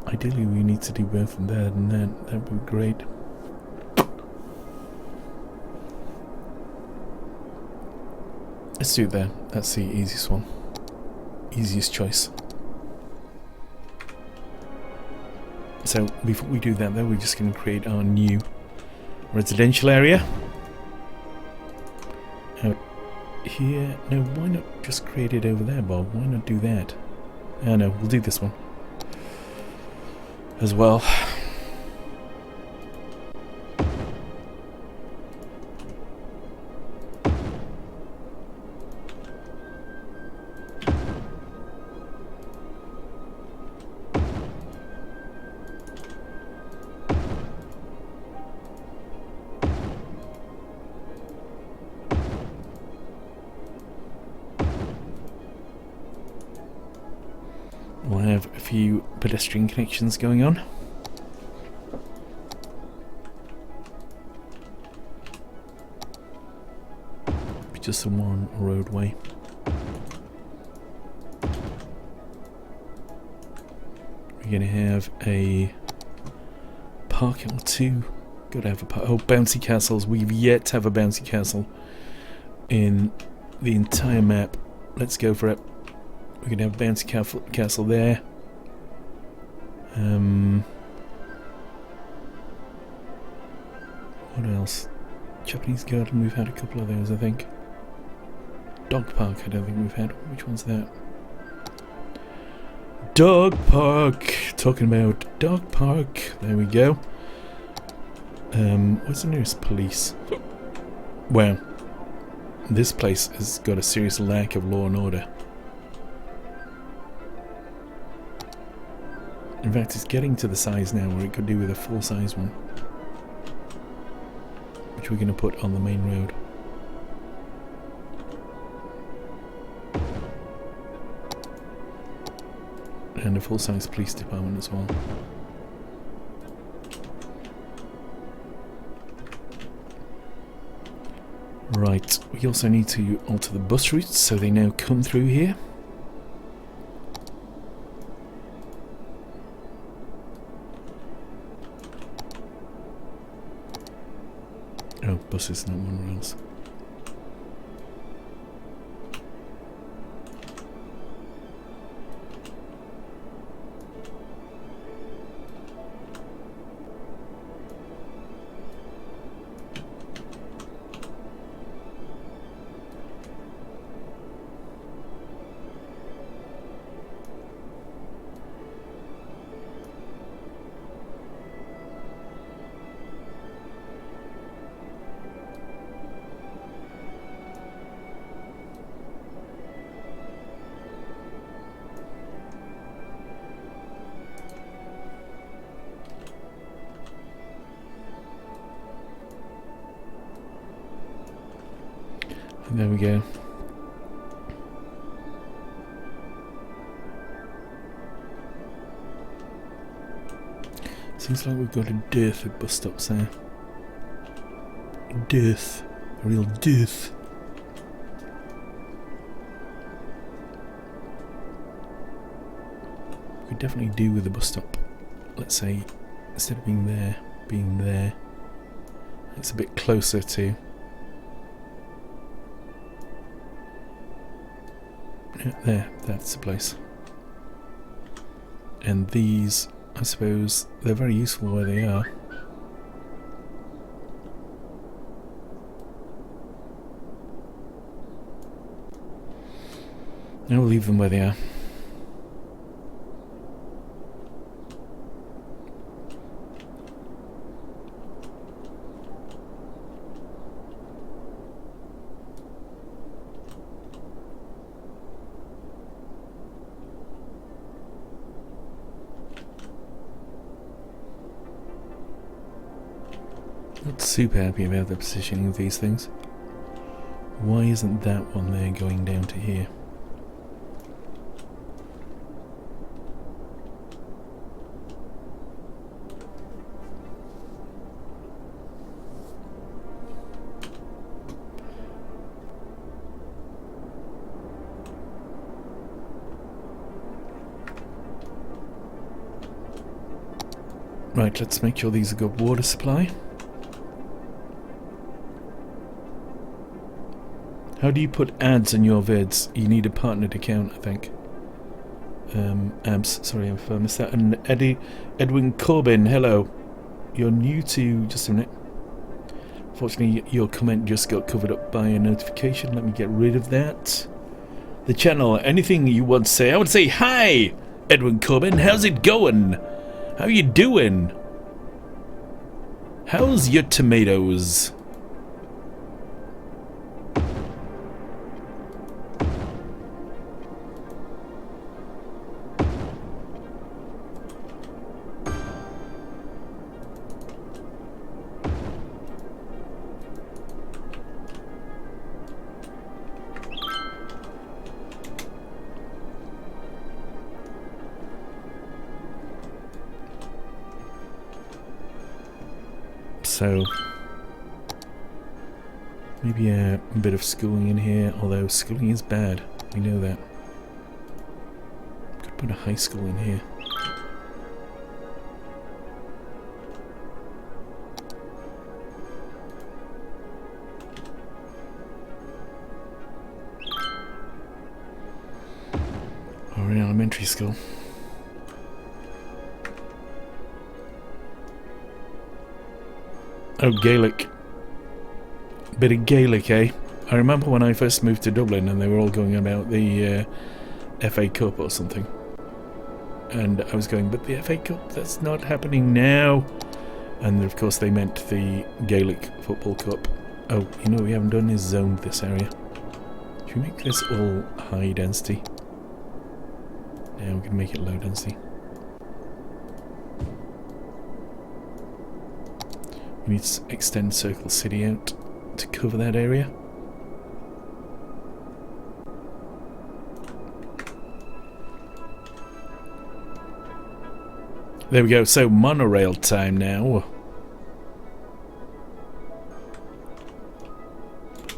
Ideally we need to do both from there and that would be great. Let's do it there. That's the easiest one. Easiest choice. So before we do that though, we're just going to create our new residential area. Out here. No, why not just create it over there, Bob? Why not do that? Oh no, we'll do this one as well. We'll have a few pedestrian connections going on. Just one roadway. We're going to have a park or two. Gotta have a park. Oh, bouncy castles. We've yet to have a bouncy castle in the entire map. Let's go for it. We're going to have a bouncy castle there. What else? Japanese garden, we've had a couple of those, I think. Dog park, I don't think we've had. Which one's that? dog park. Talking about dog park. There we go. What's the nearest police? Wow. This place has got a serious lack of law and order. In fact, it's getting to the size now where it could do with a full-size one. Which we're going to put on the main road. And a full-size police department as well. Right, we also need to alter the bus routes so they now come through here. Oh, buses, not monorails. And there we go. Seems like we've got a dearth of bus stops there. A dearth. A real dearth. We could definitely do with a bus stop. Let's say, instead of being there. It's a bit closer to... There, that's the place. And these, I suppose, they're very useful where they are. Now we'll leave them where they are. Not super happy about the positioning of these things. Why isn't that one there going down to here? Right, let's make sure these have got water supply. How do you put ads in your vids? You need a partnered account, I think. Abs, sorry if I missed that. And Edwin Corbin, hello. You're new to... just a minute. Fortunately, your comment just got covered up by a notification. Let me get rid of that. The channel, anything you want to say? I would say, hi, Edwin Corbin. How's it going? How you doing? How's your tomatoes? So, maybe a bit of schooling in here, although schooling is bad, we know that. Could put a high school in here. Or an elementary school. Oh, Gaelic. Bit of Gaelic, eh? I remember when I first moved to Dublin and they were all going about the FA Cup or something. And I was going, but the FA Cup, that's not happening now. And of course they meant the Gaelic Football Cup. Oh, you know what we haven't done is zoned this area. Should we make this all high density? Now we're going to make it low density. We need to extend Circle City out to cover that area. There we go, so monorail time now.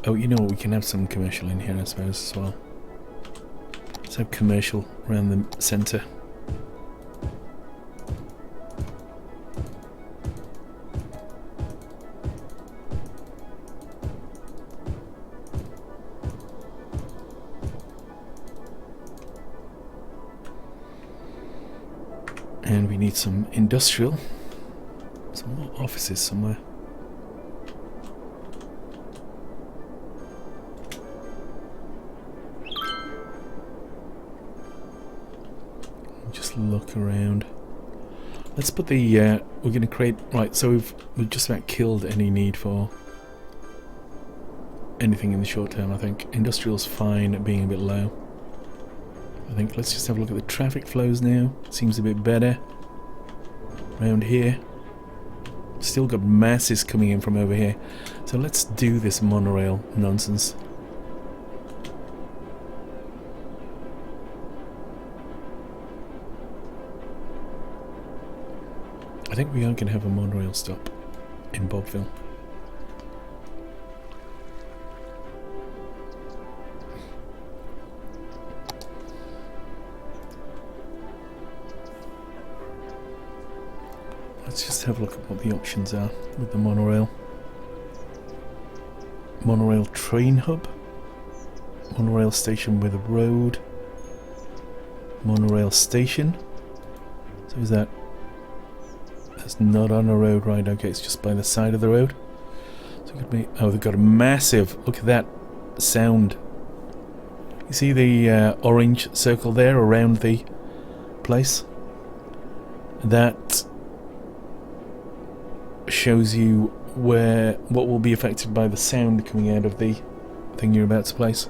Oh, you know what, we can have some commercial in here I suppose as well. Let's have commercial around the centre. And we need some industrial, some more offices somewhere. Just look around. Let's put the, we're going to create, right, so we've just about killed any need for anything in the short term, I think. Industrial's fine at being a bit low. I think let's just have a look at the traffic flows now. Seems a bit better around here. Still got masses coming in from over here. So let's do this monorail nonsense. I think we are going to have a monorail stop in Bobville. Let's just have a look at what the options are with the monorail. Monorail train hub. Monorail station with a road. Monorail station. So is that... That's not on a road, right? Okay, it's just by the side of the road. So it could be... Oh, they've got a massive... Look at that sound. You see the orange circle there around the place? That shows you what will be affected by the sound coming out of the thing you're about to place.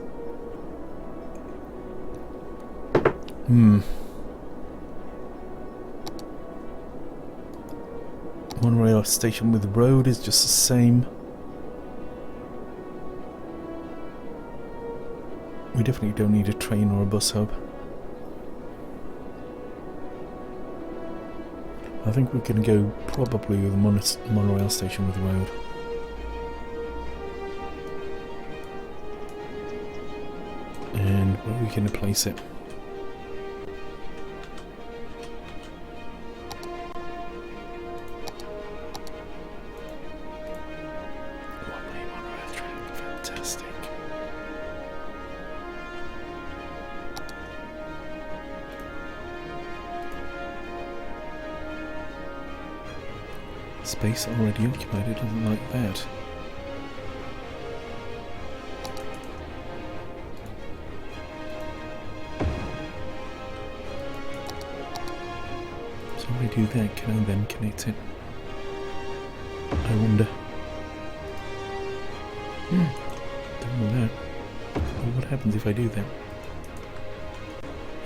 Monorail station with road is just the same. We definitely don't need a train or a bus hub. I think we're going to go probably with a monorail station with a road. And where are we going to place it? One-way monorail train, fantastic. Space already occupied, it doesn't like that. So if I do that, can I then connect it? I wonder. Don't know that. Well, what happens if I do that?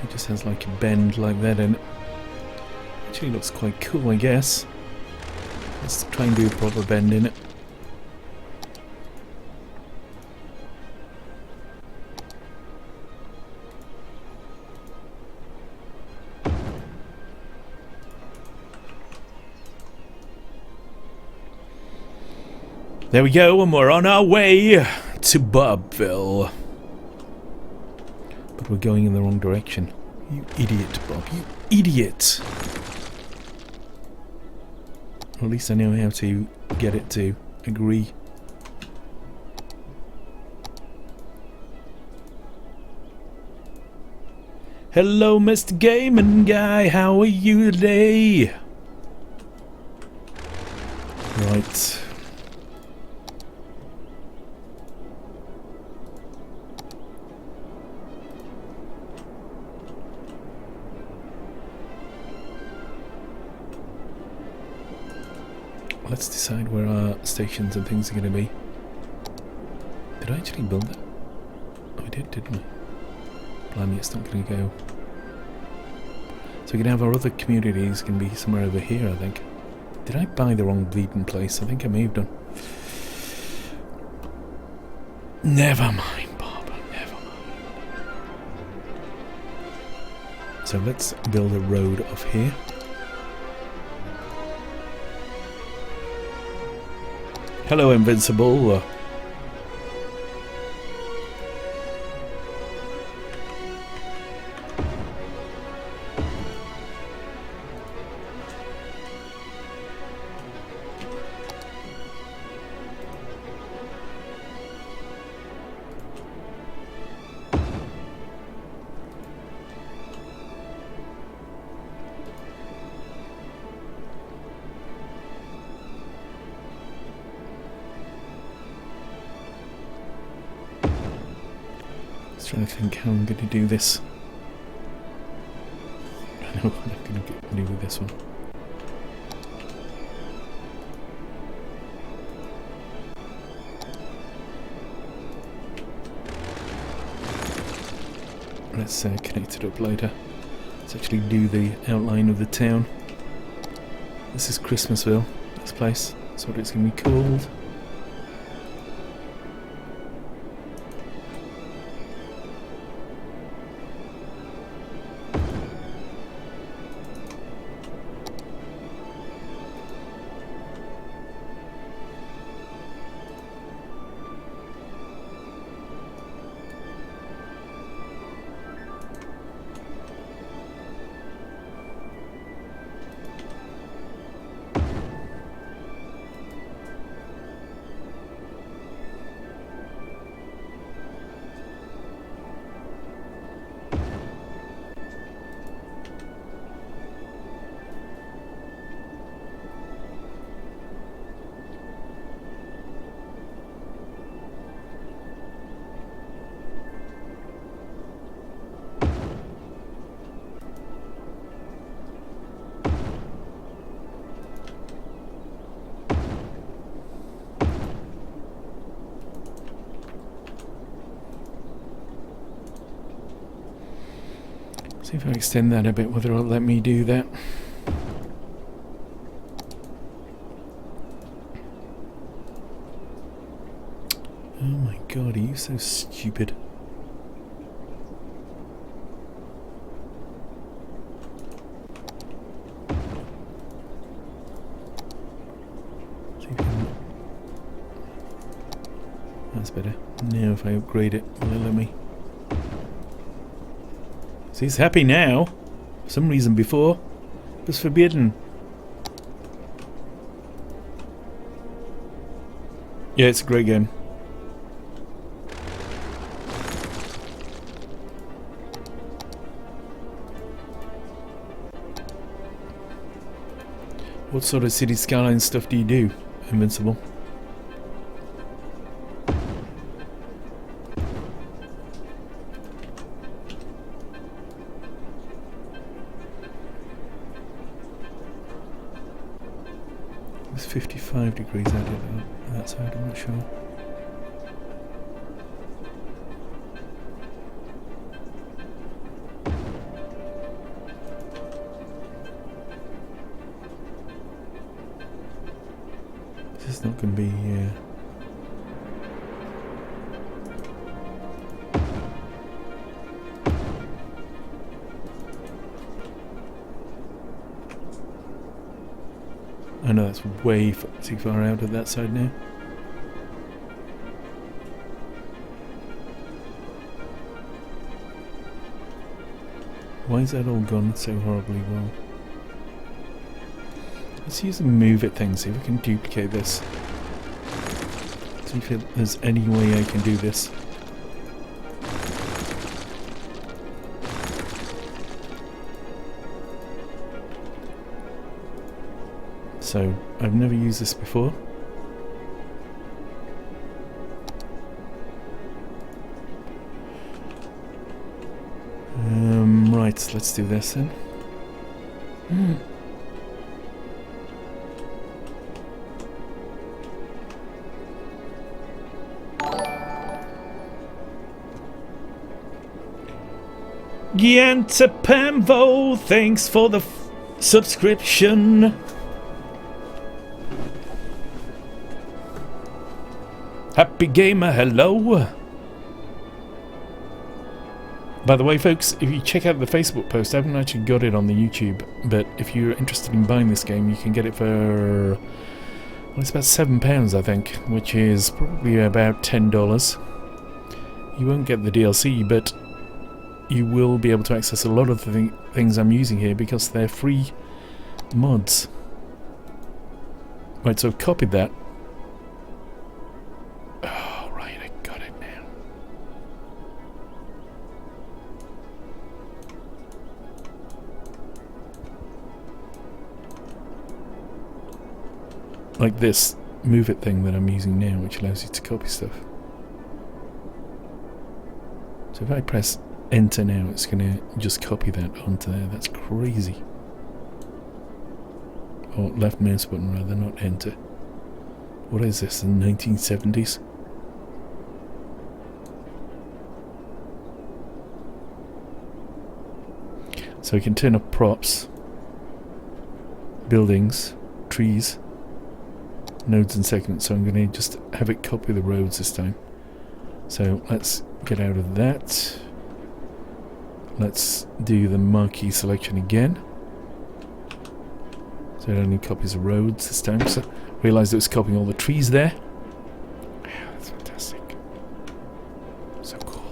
It just has like a bend like that and actually looks quite cool, I guess. Let's try and do a proper bend in it. There we go, and we're on our way to Bobville. But we're going in the wrong direction. You idiot, Bob. You idiot! Or at least I know how to get it to agree. Hello, Mr. Gaming Guy. How are you today? Right. let's decide where our stations and things are going to be. Did I actually build it? Oh, I did, didn't I? Blimey, it's not going to go. So we're going to have our other communities going to be somewhere over here, I think. Did I buy the wrong bleeding place? I think I may have done. Never mind, Bob. Never mind. So let's build a road off here. Hello, Invincible. Trying to think how I'm going to do this. I know what I'm going to do with this one. Let's connect it up later. Let's actually do the outline of the town. This is Christmasville, this place. That's what it's going to be called. See if I extend that a bit, whether it'll let me do that. Oh my god, are you so stupid? See if I can... That's better. Now if I upgrade it, will it let me? See, he's happy now. For some reason before it was forbidden. Yeah, it's a great game. What sort of City Skylines stuff do you do, Invincible? It's 55 degrees out of that side, I'm not sure. This is not going to be... I know that's way too far out of that side now. Why is that all gone so horribly well? Let's use the move it thing, see if we can duplicate this. See if there's any way I can do this. So, I've never used this before. Right, let's do this then. Gianta Pamvo, thanks for the subscription. Happy Gamer, hello. By the way, folks, if you check out the Facebook post, I haven't actually got it on the YouTube, but if you're interested in buying this game, you can get it for, well, it's about £7, I think, which is probably about $10. You won't get the DLC, but you will be able to access a lot of the things I'm using here because they're free mods. Right, so I've copied that. Oh, right, I got it now. Like this move it thing that I'm using now, which allows you to copy stuff. So if I press enter now, it's going to just copy that onto there. That's crazy. Or left mouse button rather, not enter. What is this, the 1970s? So we can turn up props, buildings, trees, nodes and segments. So I'm going to just have it copy the roads this time. So let's get out of that. Let's do the marquee selection again. So it only copies the roads this time. So realised it was copying all the trees there. Yeah, that's fantastic. So cool.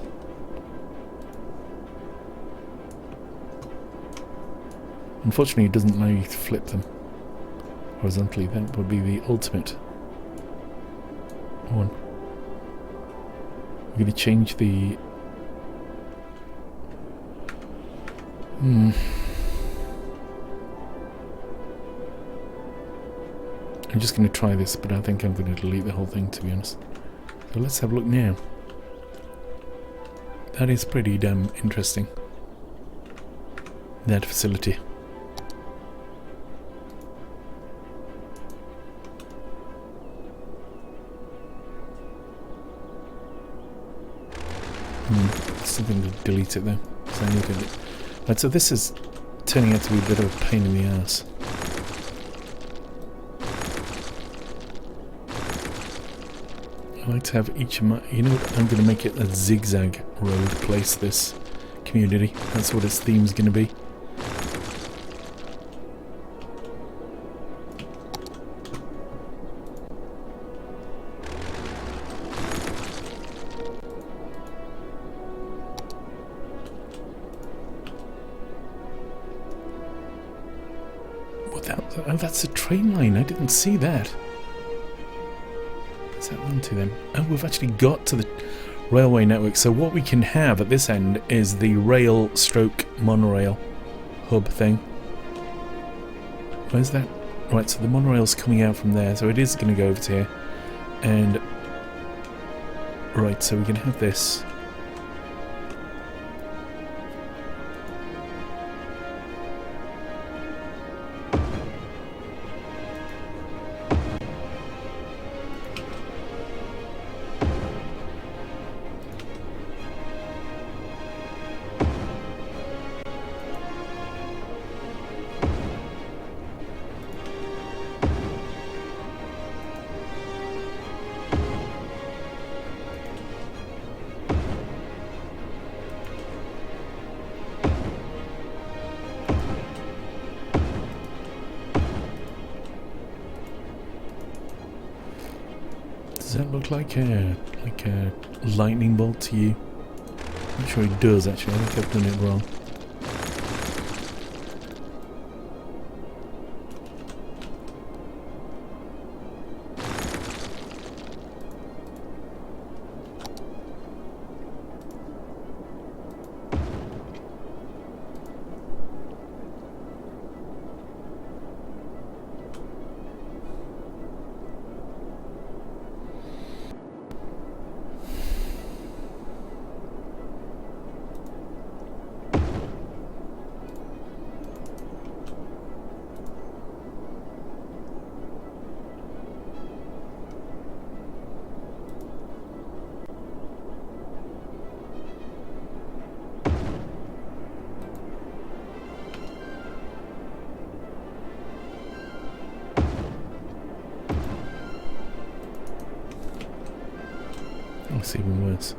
Unfortunately, it doesn't allow you to flip them horizontally. That would be the ultimate one. I'm going to change the... I'm just going to try this, but I think I'm going to delete the whole thing, to be honest. So let's have a look now. That is pretty damn interesting. That facility. Still going to delete it though. So I need to. Right, so this is turning out to be a bit of a pain in the ass. I like to have each of my... You know what? I'm going to make it a zigzag road place, this community. That's what its theme's going to be. Oh, that's a train line. I didn't see that. What's that one to then? Oh, we've actually got to the railway network. So what we can have at this end is the rail stroke monorail hub thing. Where's that? Right, so the monorail's coming out from there. So it is going to go over to here. And... Right, so we can have this. Does that look like a lightning bolt to you? I'm not sure it does actually. I think I've done it wrong. looks even worse.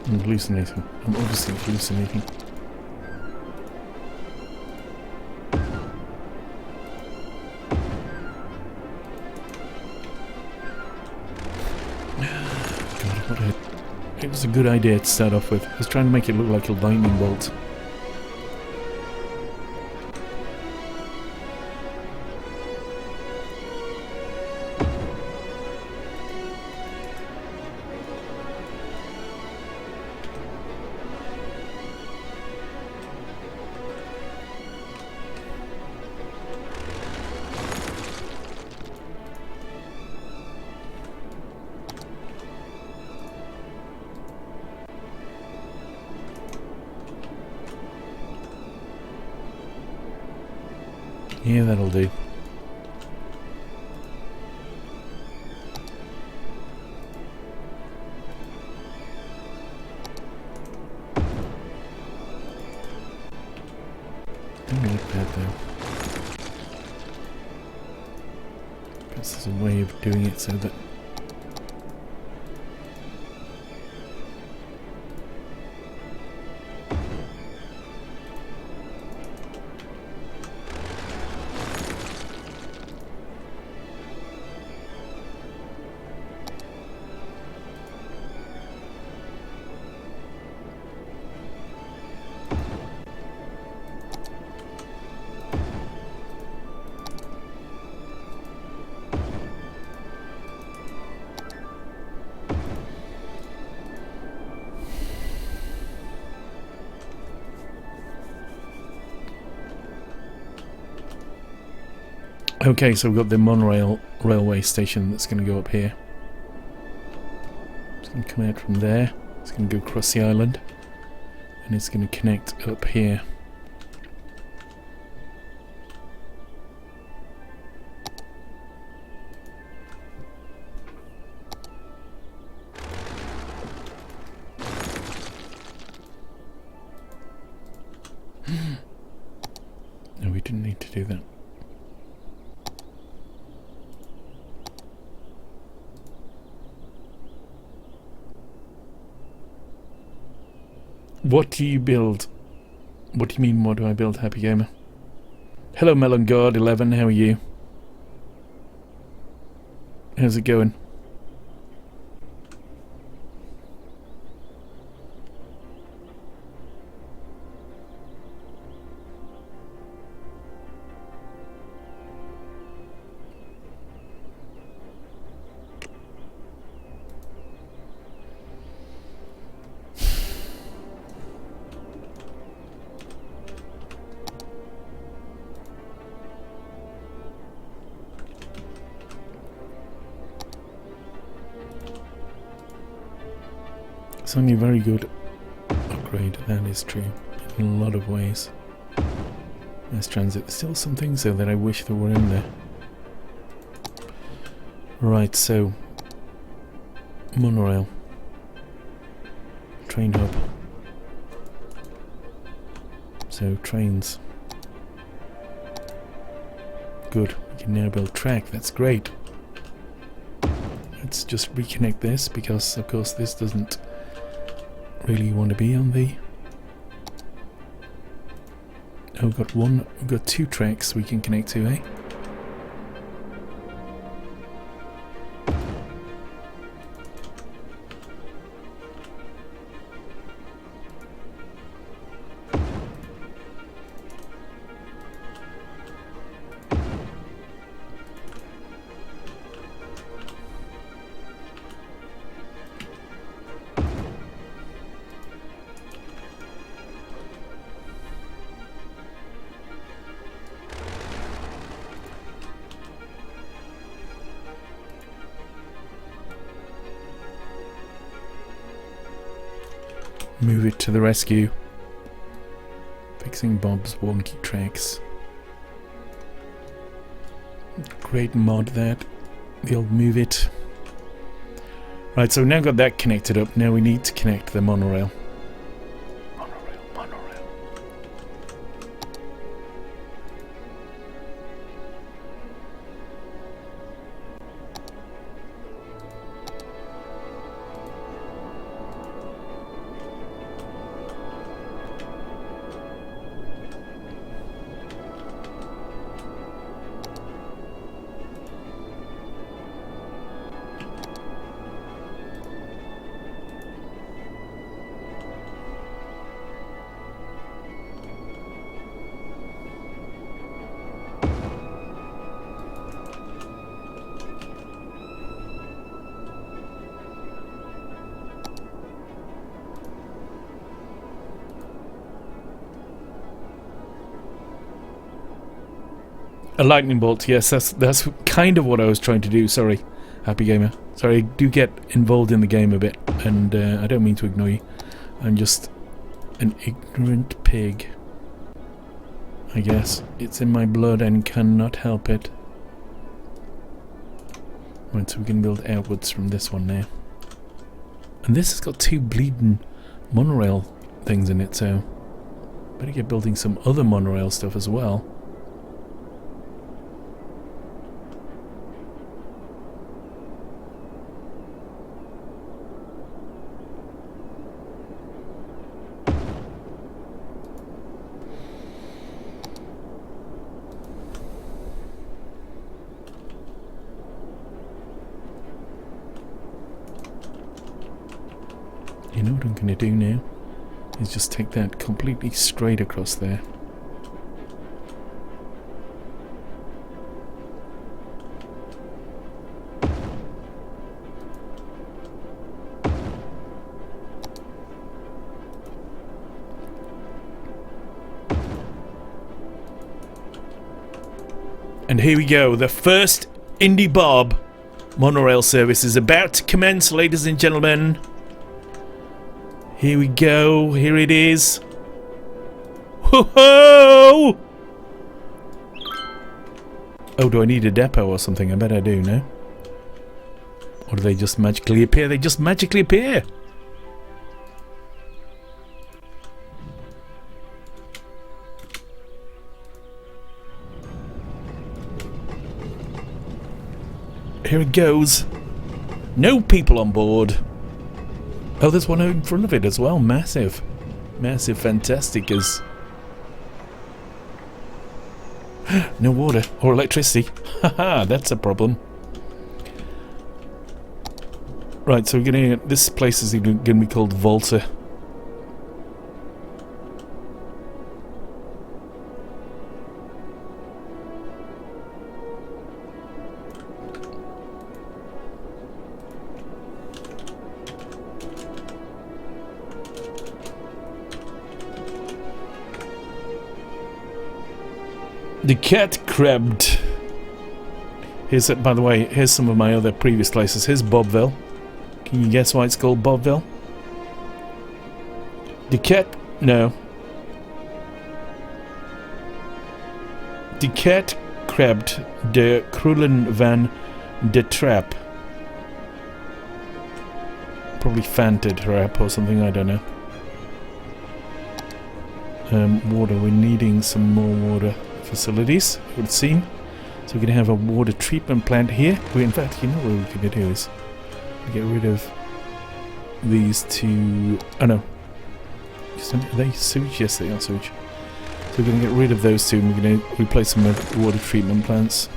I'm hallucinating. I'm obviously hallucinating. God, it was a good idea to start off with. I was trying to make it look like a lightning bolt. Yeah, that'll do. Don't like that though. Guess there's a way of doing it so that okay, so we've got the Monorail railway station that's going to go up here. It's going to come out from there. It's going to go across the island. And it's going to connect up here. No, we didn't need to do that. What do you build? What do you mean, what do I build, Happy Gamer? Hello, Melon God 11, how are you? How's it going? It's only a very good upgrade, that is true, in a lot of ways. Mass transit, there's still some things though that I wish that were in there. Right, so Monorail. Train hub. So trains. Good, we can now build track, that's great. Let's just reconnect this because of course this doesn't really want to be on the... Oh, we've got two tracks we can connect to, eh? Move it to the rescue. Fixing Bob's wonky tracks. Great mod that. The old move it. Right, so we've now got that connected up. Now we need to connect the monorail. Monorail. A lightning bolt, yes, that's kind of what I was trying to do. Sorry, Happy Gamer. Sorry, I do get involved in the game a bit, and I don't mean to ignore you. I'm just an ignorant pig. I guess it's in my blood and cannot help it. Right, so we can build outwards from this one now. And this has got 2 bleeding monorail things in it, so better get building some other monorail stuff as well. You know what I'm going to do now? Is just take that completely straight across there. And here we go. The first Indie Bob monorail service is about to commence, ladies and gentlemen. Here we go. Here it is. Ho-ho! Oh, do I need a depot or something? I bet I do, no? Or do they just magically appear? They just magically appear! Here it goes. No people on board. Oh, there's one in front of it as well. Massive. Massive, fantastic as... No water or electricity. Haha, that's a problem. Right, so we're gonna... This place is gonna be called Volta. The cat crabbed. Here's it, by the way, here's some of my other previous places. Here's Bobville. Can you guess why it's called Bobville? The cat... No. The cat crabbed de Krulen van de Trap. Probably Fanted Trap or something, I don't know. Water, we're needing some more water facilities, it would seem. So we're going to have a water treatment plant here. In fact, you know what we're going to do is get rid of these two... Oh no. Are they sewage? Yes, they are sewage. So we're going to get rid of those two and we're going to replace them with water treatment plants.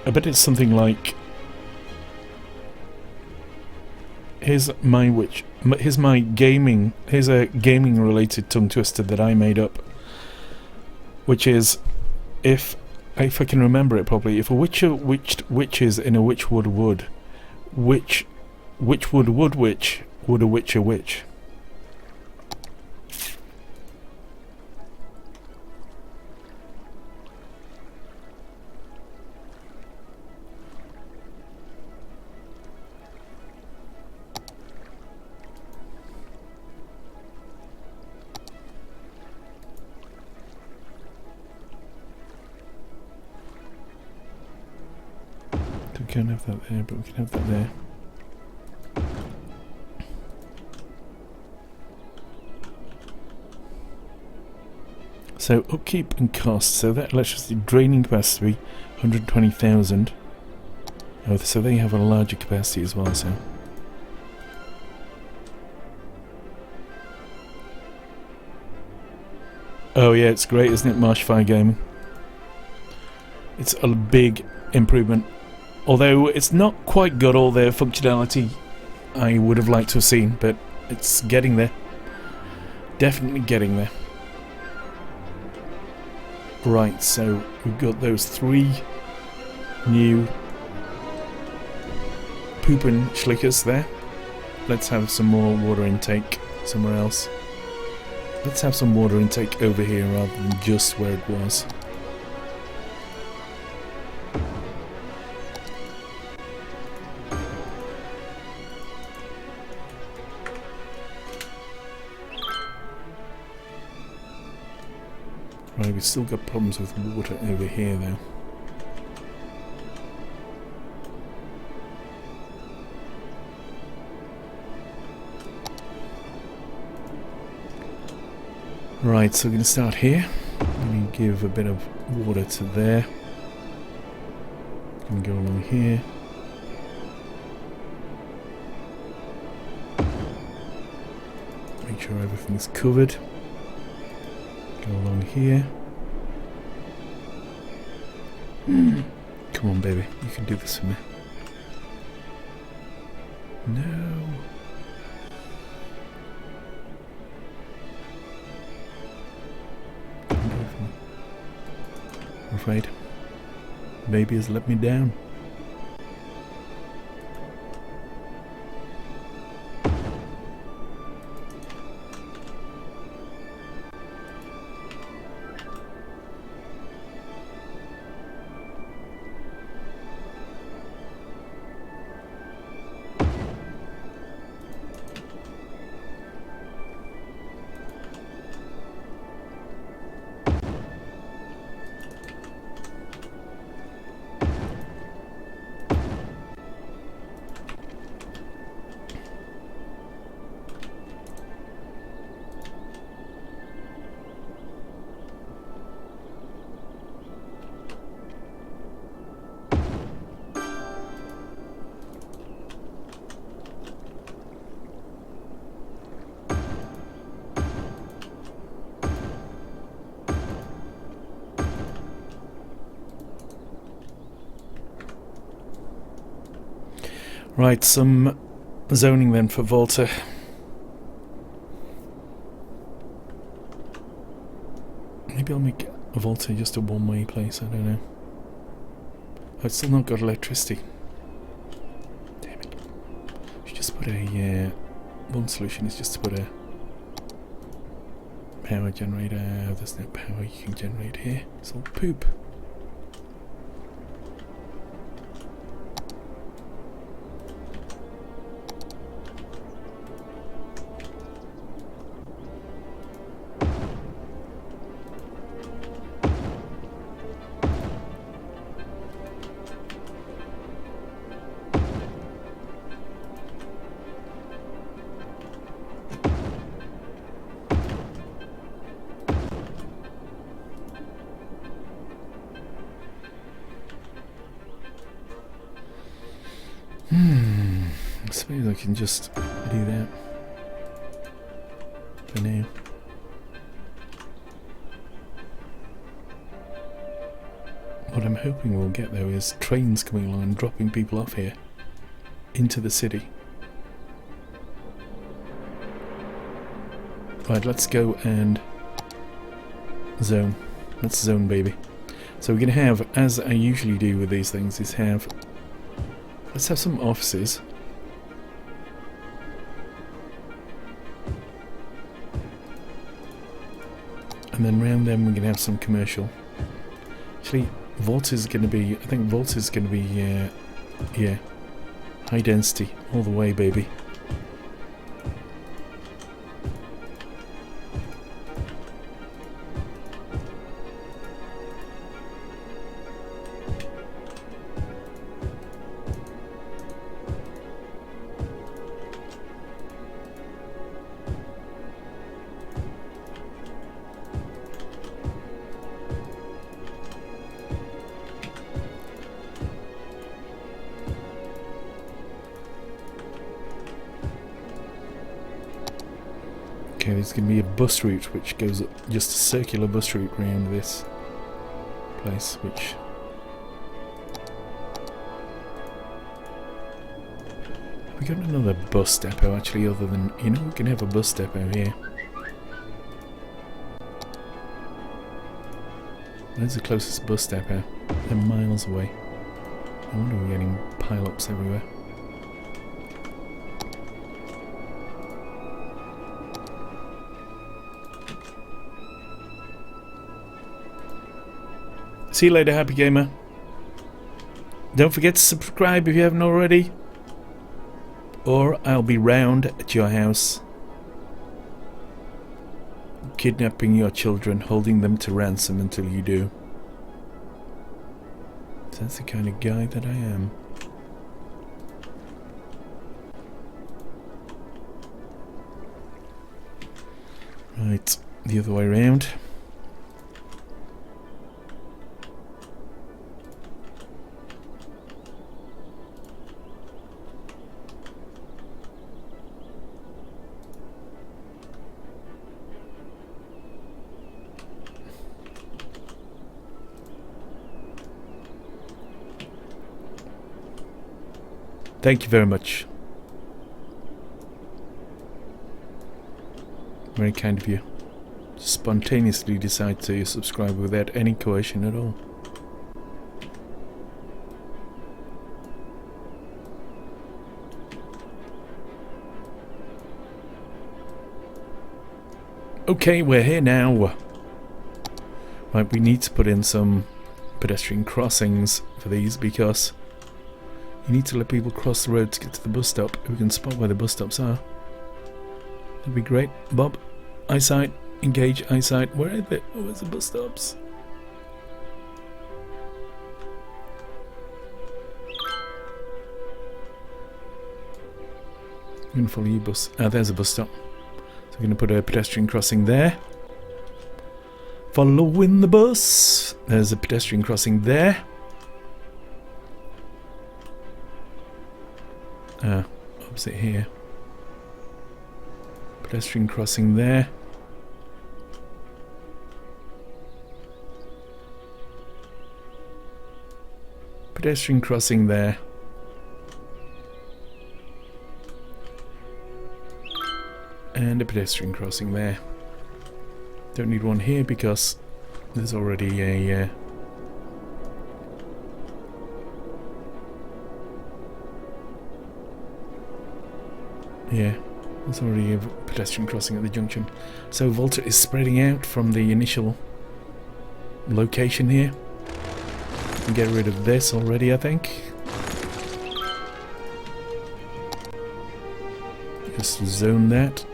I bet it's something like... Here's a gaming related tongue twister that I made up, which is, if I can remember it properly, if a witcher witched witches in a witch would wood, which would witch would a witcher witch? We can't have that there, but we can have that there. So upkeep and cost. So that electricity draining capacity 120,000. Oh, so they have a larger capacity as well. So oh yeah, it's great, isn't it? Marshfire Gaming. It's a big improvement. Although it's not quite got all their functionality I would have liked to have seen, but it's getting there. Definitely getting there. Right, so we've got those 3 new pooping schlickers there. Let's have some more water intake somewhere else. Let's have some water intake over here rather than just where it was. Right, we've still got problems with water over here though. Right, so we're going to start here. I'm going to give a bit of water to there. And go along here. Make sure everything's covered. Go along here. Come on, baby. You can do this for me. No. I'm afraid baby has let me down. Right, some zoning then for Volta. Maybe I'll make Volta just a one-way place, I don't know. I've still not got electricity. Damn it. Should just put a... one solution is just to put a power generator. There's no power you can generate here. It's all poop. I suppose I can just do that for now. What I'm hoping we'll get though is trains coming along and dropping people off here into the city. Right, let's go and zone. Let's zone, baby. So we're going to have, as I usually do with these things, is have... Let's have some offices. And then round them we're going to have some commercial. Actually, Volta's going to be... I think Volta's going to be... yeah. High density. All the way, baby. Okay, there's going to be a bus route which goes just a circular bus route around this place, which... We got another bus depot actually, other than... You know, we can have a bus depot here. Where's the closest bus depot? They're miles away. I wonder we're getting pile-ups everywhere. See you later, Happy Gamer. Don't forget to subscribe if you haven't already. Or I'll be round at your house, kidnapping your children, holding them to ransom until you do. That's the kind of guy that I am. Right, the other way around. Thank you very much. Very kind of you. Spontaneously decide to subscribe without any coercion at all. Okay, we're here now. Right, we need to put in some pedestrian crossings for these because you need to let people cross the road to get to the bus stop. If we can spot where the bus stops are, that'd be great. Bob, eyesight, engage eyesight. Where are they? Oh, where's the bus stops? I'm going to follow you, bus. Ah, there's a bus stop. So I'm going to put a pedestrian crossing there. Following the bus. There's a pedestrian crossing there. Opposite here. Pedestrian crossing there. Pedestrian crossing there. And a pedestrian crossing there. Don't need one here because there's already a yeah, there's already a pedestrian crossing at the junction. So Volta is spreading out from the initial location here. We can get rid of this already, I think. Just zone that.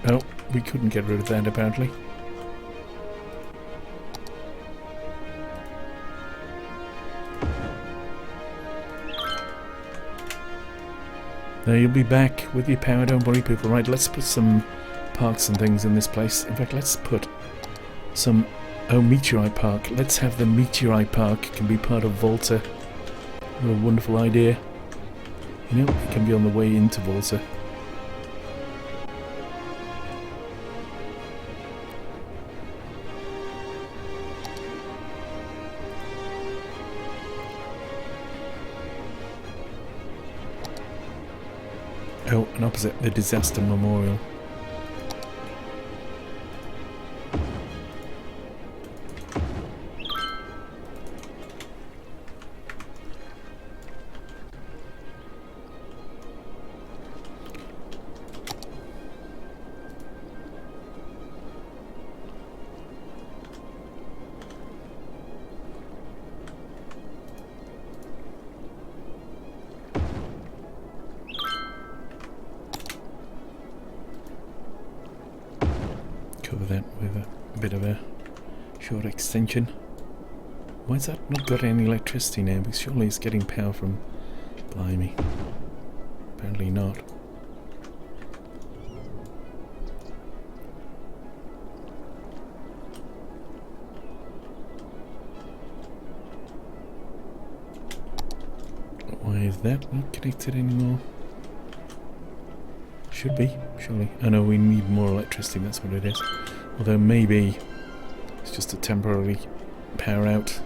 Oh, we couldn't get rid of that apparently. Now you'll be back with your power, don't worry people. Right, let's put some parks and things in this place. In fact, let's put some... Oh, Meteorite Park. Let's have the Meteorite Park can be part of Volta. What a wonderful idea. You know, it can be on the way into Volta. Oh, and opposite the disaster memorial. Cover that with a bit of a short extension. Why's that not got any electricity now? Because surely it's getting power from... Blimey. Apparently not. Why is that not connected anymore? Should be, surely. I know we need more electricity, that's what it is. Although maybe it's just a temporary power out.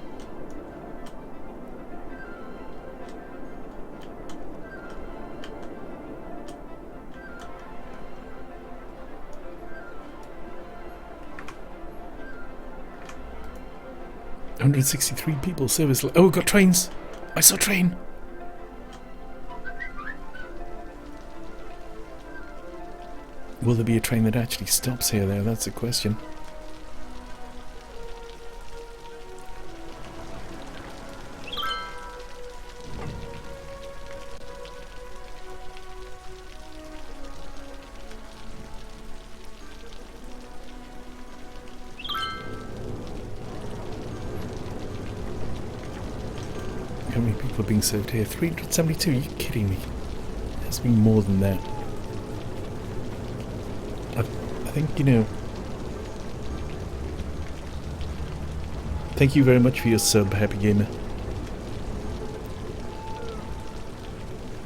$163 people service. Oh, we've got trains! I saw a train! Will there be a train that actually stops here though? That's a question. How many people are being served here? 372? Are you kidding me? There's been more than that. I think, you know... Thank you very much for your sub, Happy Gamer.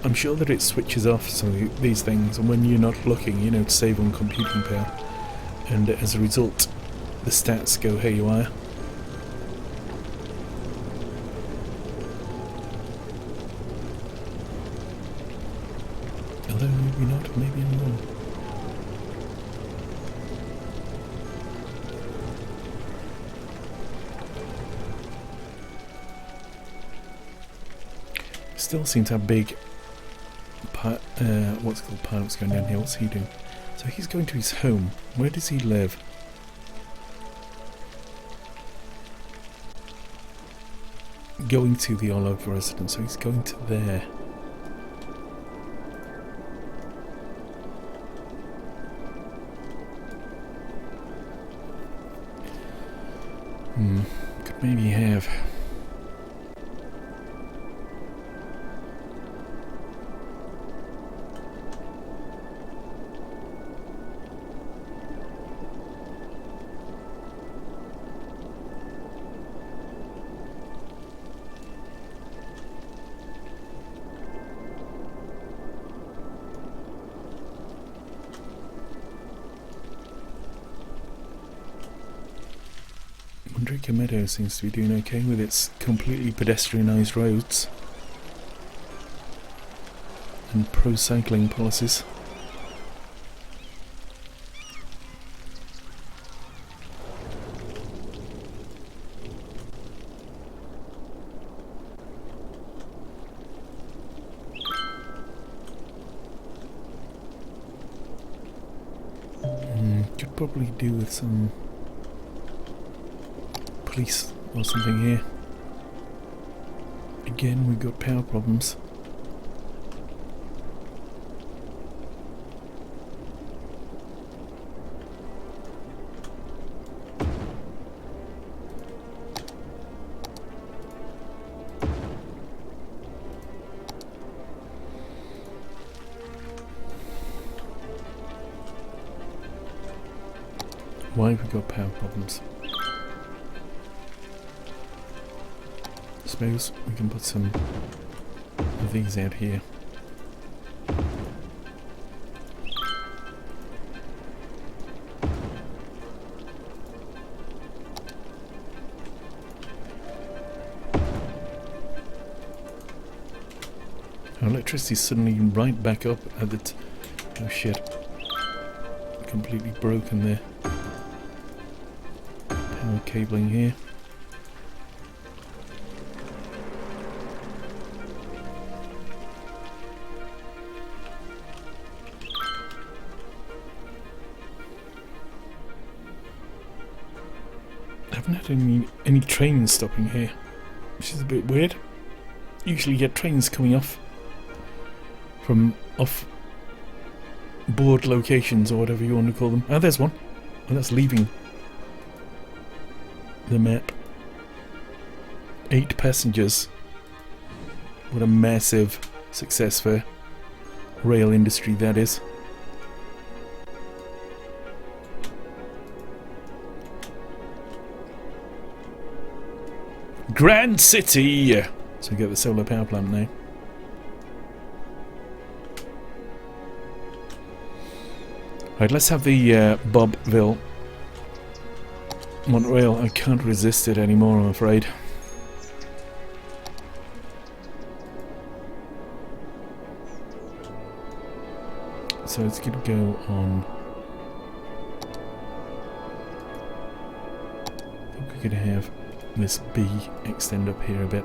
I'm sure that it switches off some of these things, and when you're not looking, you know, to save on computing power. And as a result, the stats go haywire. Although maybe not, maybe I'm wrong. Still seem to have big what's it called, pilots going down here. What's he doing? So he's going to his home. Where does he live? Going to the Olive residence, so he's going to there. Could maybe have... Mondrica Meadow seems to be doing okay with its completely pedestrianised roads and pro-cycling policies. Could probably do with some police or something here. Again, we've got power problems. Why have we got power problems? I suppose we can put some of these out here. Our electricity's suddenly right back up at the oh shit. Completely broken there. Power cabling here. I haven't had any trains stopping here, which is a bit weird. Usually you get trains coming off from off-board locations or whatever you want to call them. Oh, there's one. And that's leaving the map. 8 passengers. What a massive success for rail industry that is. Grand City! So we get the solar power plant now. Right, let's have the Bobville Monorail. I can't resist it anymore, I'm afraid. So it's going to go on... I think we're going to have this B extend up here a bit.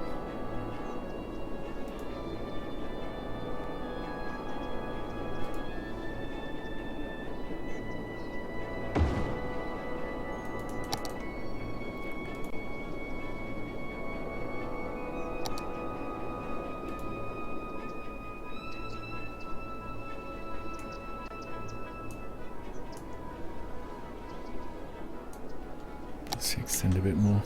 Extend a bit more.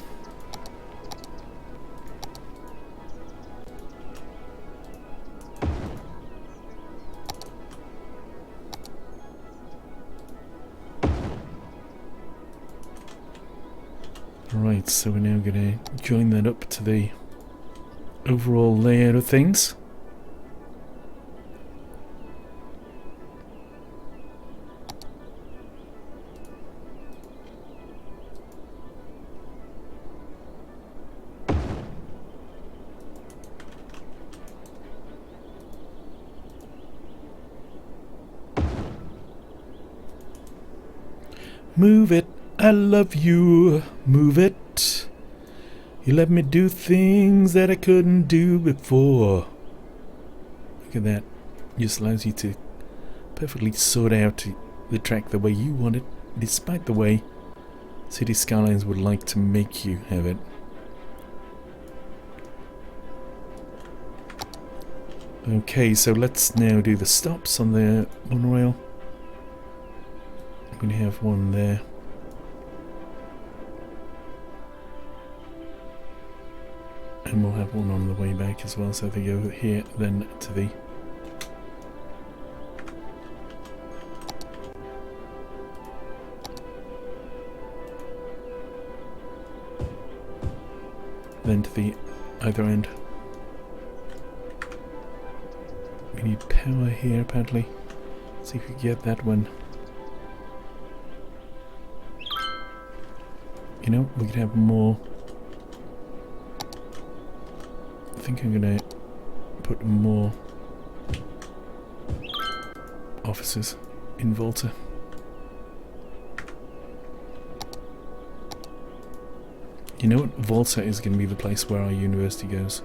Right, so we're now going to join that up to the overall layout of things. Move it, I love you, move it. You let me do things that I couldn't do before. Look at that. Just allows you to perfectly sort out the track the way you want it, despite the way City Skylines would like to make you have it. Okay, so let's now do the stops on the monorail. I'm going to have one there. And we'll have one on the way back as well, so they go here, then to the... then to the other end. We need power here, apparently. See if we can get that one. You know, we could have more. I think I'm gonna put more officers in Volta. You know what? Volta is going to be the place where our university goes.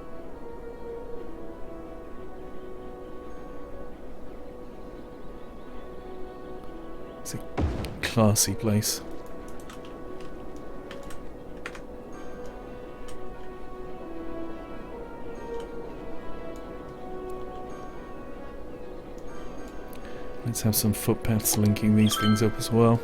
It's a classy place. Let's have some footpaths linking these things up as well.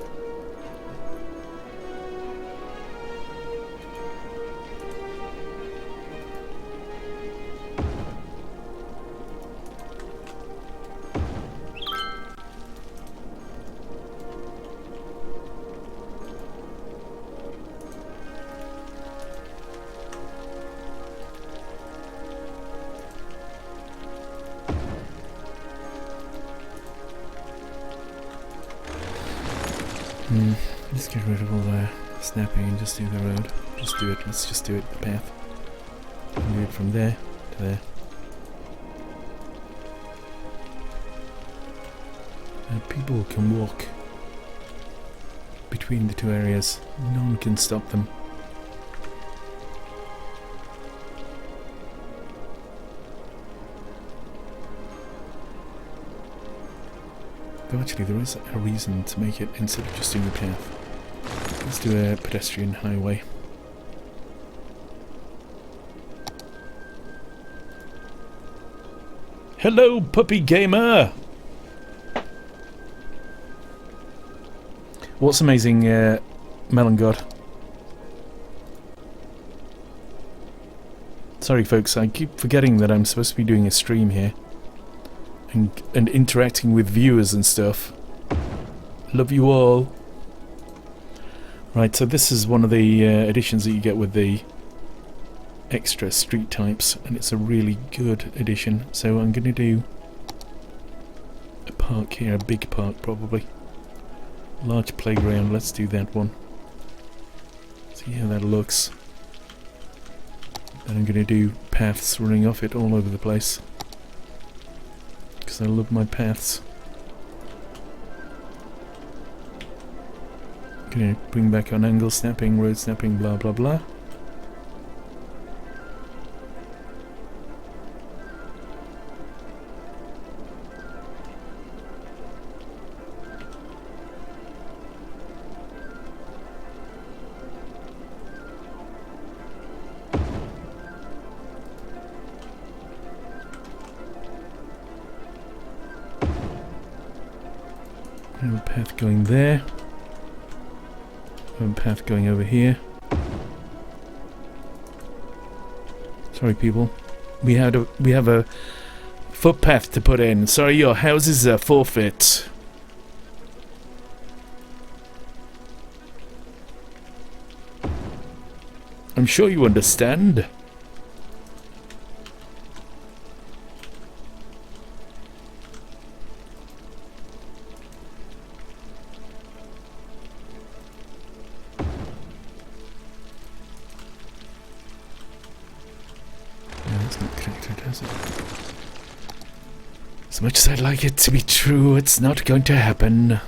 Let's get rid of all the snapping and just do the road. Just do it. Let's just do it the path. And do it from there to there. And people can walk between the two areas. No one can stop them. Though actually there is a reason to make it instead of just doing the path. Let's do a pedestrian highway. Hello, puppy gamer! What's amazing, Melon God? Sorry folks, I keep forgetting that I'm supposed to be doing a stream here. And interacting with viewers and stuff. Love you all. Right, so this is one of the additions that you get with the extra street types, and it's a really good addition. So I'm going to do a park here, a big park probably. Large playground, let's do that one. See how that looks. Then I'm going to do paths running off it all over the place. Because I love my paths. Gonna bring back on angle snapping, road snapping, blah blah blah. And a path going there. One path going over here. Sorry, people. We have a footpath to put in. Sorry, your houses are forfeit. I'm sure you understand. As much as I'd like it to be true, it's not going to happen.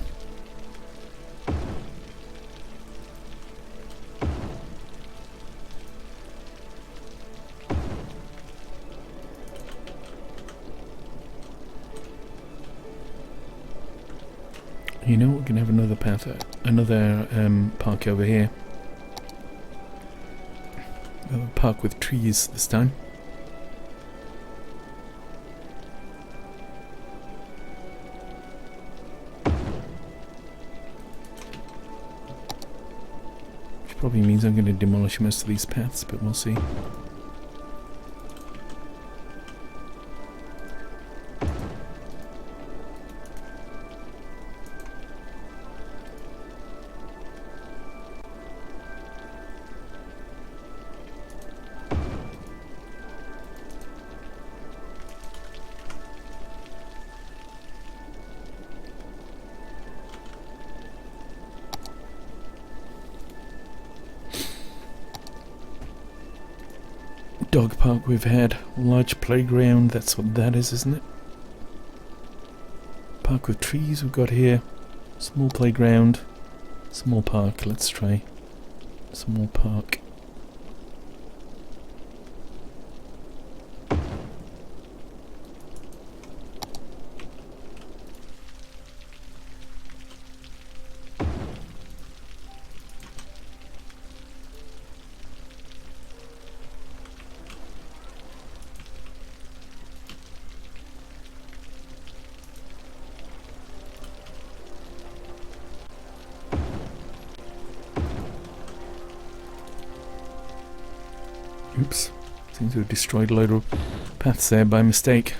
You know, we can have another path, another park over here. Another park with trees this time. Probably means I'm going to demolish most of these paths, but we'll see. Dog park we've had, large playground, that's what that is, isn't it? Park with trees we've got here, small playground, small park, let's try small park. Oops, seems to have destroyed a load of paths there by mistake.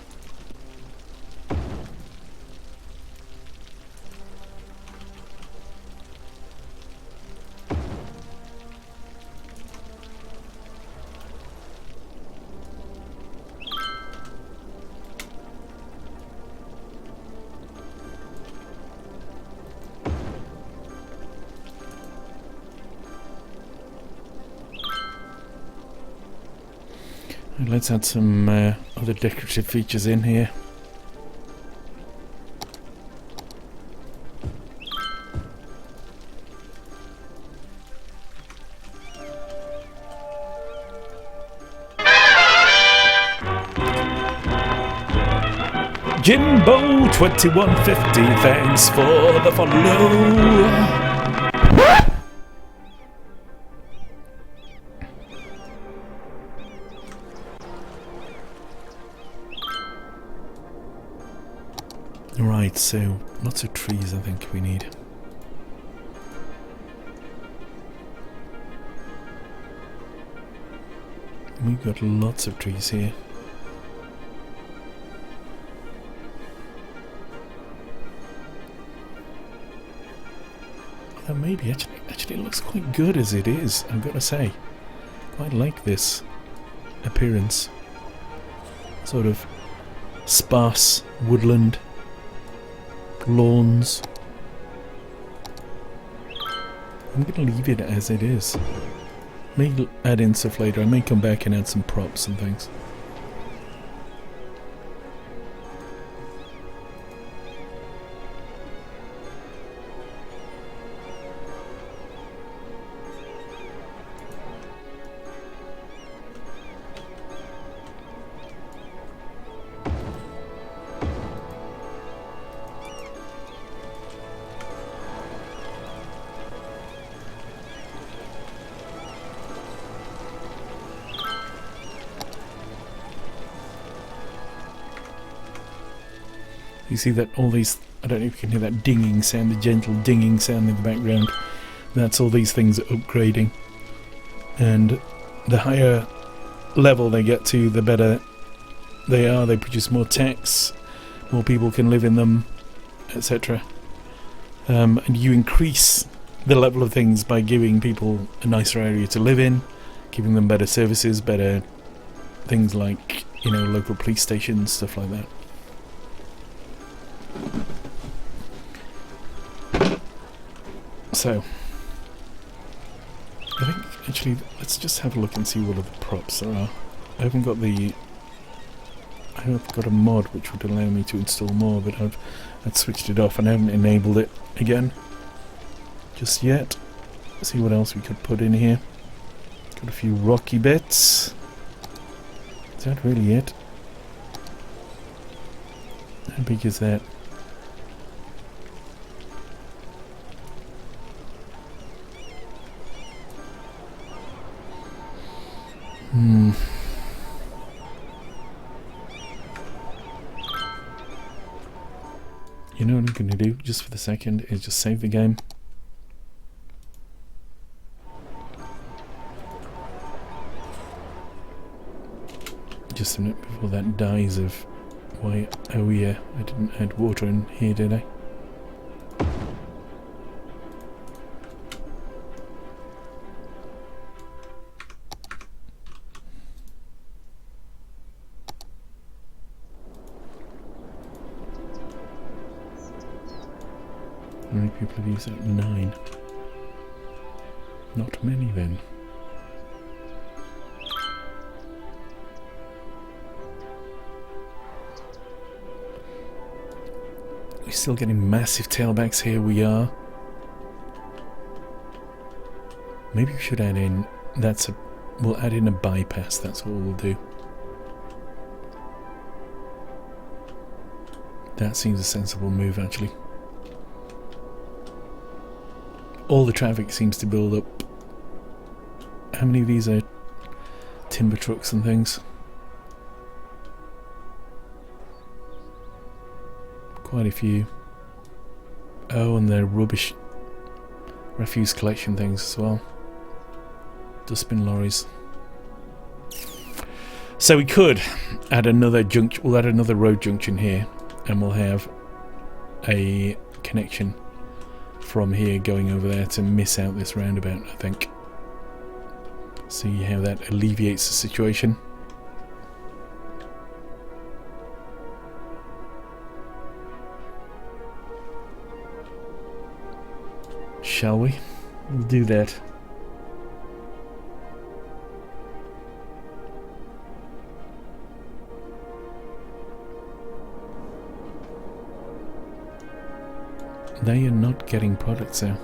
Let's add some other decorative features in here. Jimbo 2150, thanks for the follow. Right, so lots of trees I think we need. We've got lots of trees here. Although maybe actually it looks quite good as it is, I've got to say. Quite like this appearance. Sort of sparse woodland. Lawns. I'm going to leave it as it is. May add in stuff later. I may come back and add some props and things. You see that all these, I don't know if you can hear that dinging sound, the gentle dinging sound in the background. That's all these things upgrading. And the higher level they get to, the better they are. They produce more techs, more people can live in them, etc. And you increase the level of things by giving people a nicer area to live in, giving them better services, better things like, you know, local police stations, stuff like that. So, I think, actually, let's just have a look and see what other props there are. I haven't got a mod which would allow me to install more, but I'd switched it off and I haven't enabled it again just yet. Let's see what else we could put in here. Got a few rocky bits. Is that really it? How big is that? You know what I'm going to do, just for the second, is just save the game. Just a minute before that dies of why, oh yeah, I didn't add water in here, did I? How many people have used that? 9. Not many then. We're still getting massive tailbacks here, we are. Maybe we should add in, we'll add in a bypass, that's what we'll do. That seems a sensible move actually. All the traffic seems to build up. How many of these are timber trucks and things? Quite a few. Oh, and they're rubbish refuse collection things as well. Dustbin lorries. So we could add another we'll add another road junction here, and we'll have a connection from here going over there to miss out this roundabout, I think. See how that alleviates the situation. Shall we? We'll do that. They are not getting products now.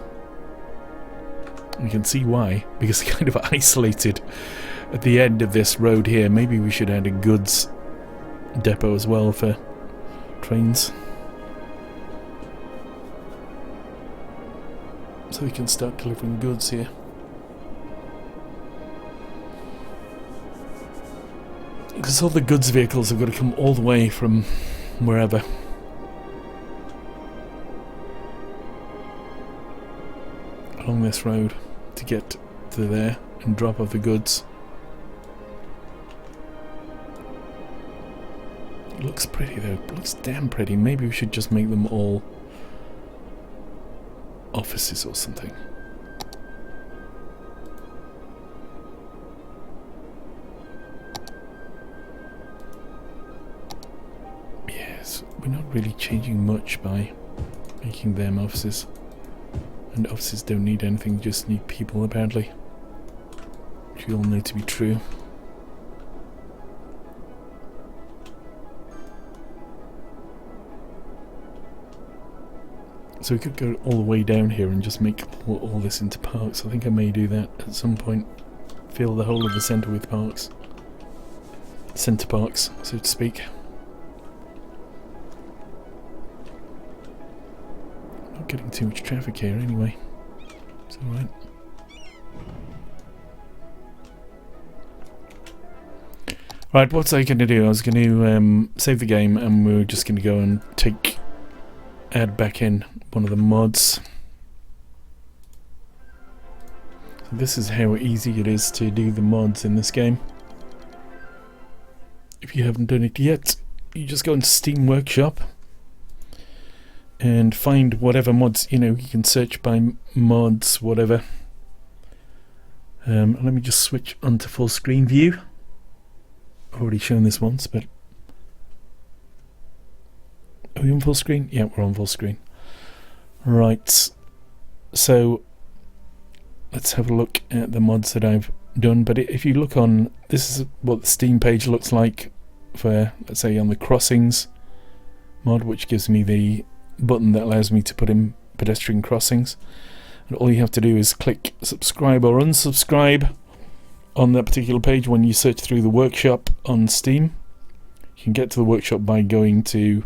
We can see why, because they're kind of isolated at the end of this road here. Maybe we should add a goods depot as well for trains, so we can start delivering goods here. Because all the goods vehicles have got to come all the way from wherever. Along this road to get to there and drop off the goods. It looks pretty though, it looks damn pretty. Maybe we should just make them all offices or something. Yes, we're not really changing much by making them offices. And offices don't need anything, just need people apparently. Which we all know to be true. So we could go all the way down here and just make all this into parks. I think I may do that at some point. Fill the whole of the centre with parks. Centre parks, so to speak. Not getting too much traffic here anyway. It's alright. Right, what's I going to do? I was going to save the game and we were just going to go and add back in one of the mods. So this is how easy it is to do the mods in this game. if you haven't done it yet, you just go into Steam Workshop and find whatever mods, you know, you can search by mods, whatever. Let me just switch onto full screen view. I've already shown this once, but are we on full screen? Yeah, we're on full screen. Right, so let's have a look at the mods that I've done. But if you look on, this is what the Steam page looks like for, let's say, on the crossings mod, which gives me the button that allows me to put in pedestrian crossings. And all you have to do is click subscribe or unsubscribe on that particular page when you search through the workshop on Steam. You can get to the workshop by going to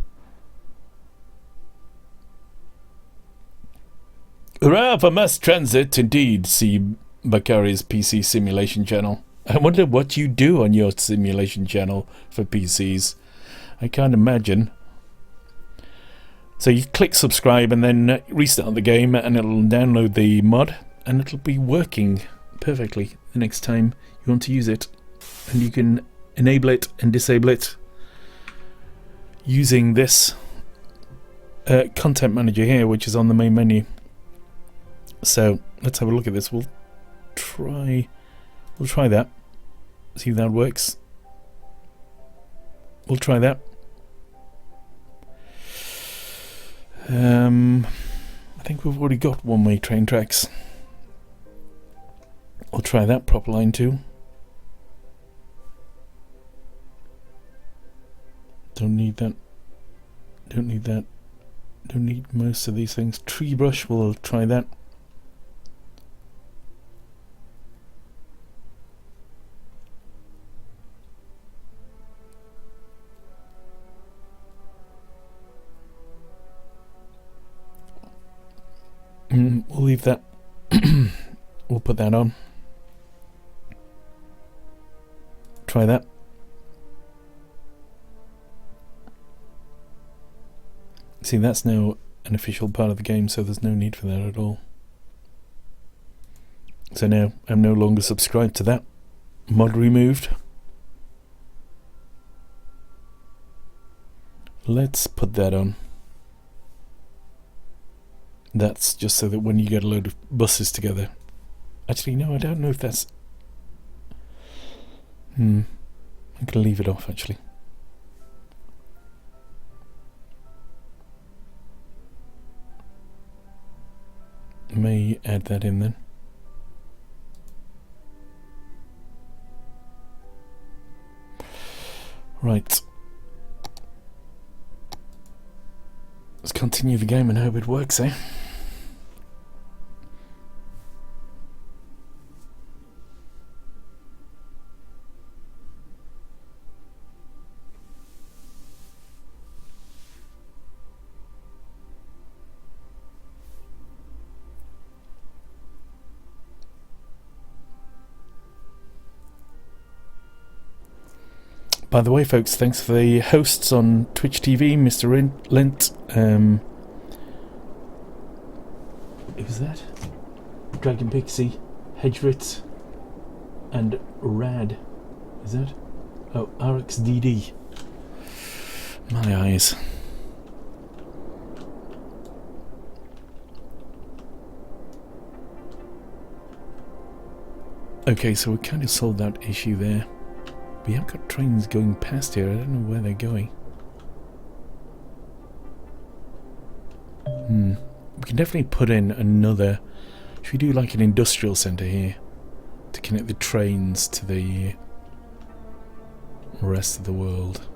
hurrah for mass transit, indeed. See Bakari's PC simulation channel. I wonder what you do on your simulation channel for PCs. I can't imagine. So you click subscribe and then restart the game and it'll download the mod and it'll be working perfectly the next time you want to use it. And you can enable it and disable it using this content manager here, which is on the main menu. So let's have a look at this. We'll try that. See if that works. We'll try that. I think we've already got one-way train tracks. We'll try that proper line too. Don't need that. Don't need that. Don't need most of these things. Tree brush, we'll try that. We'll leave that. We'll put that on. Try that. See, that's now an official part of the game, so there's no need for that at all. So now I'm no longer subscribed to that. Mod removed. Let's put that on. That's just so that when you get a load of buses together. Actually, no, I don't know if that's... I'm going to leave it off, actually. May add that in then. Right. Let's continue the game and hope it works, eh? By the way, folks, thanks for the hosts on Twitch TV, Mr. Lint. Who's that? Dragon Pixie, Hedgerit, and Rad. Is that? Oh, RXDD. My eyes. Okay, so we kind of solved that issue there. We have got trains going past here. I don't know where they're going. We can definitely put in another... Should we do like an industrial centre here to connect the trains to the rest of the world?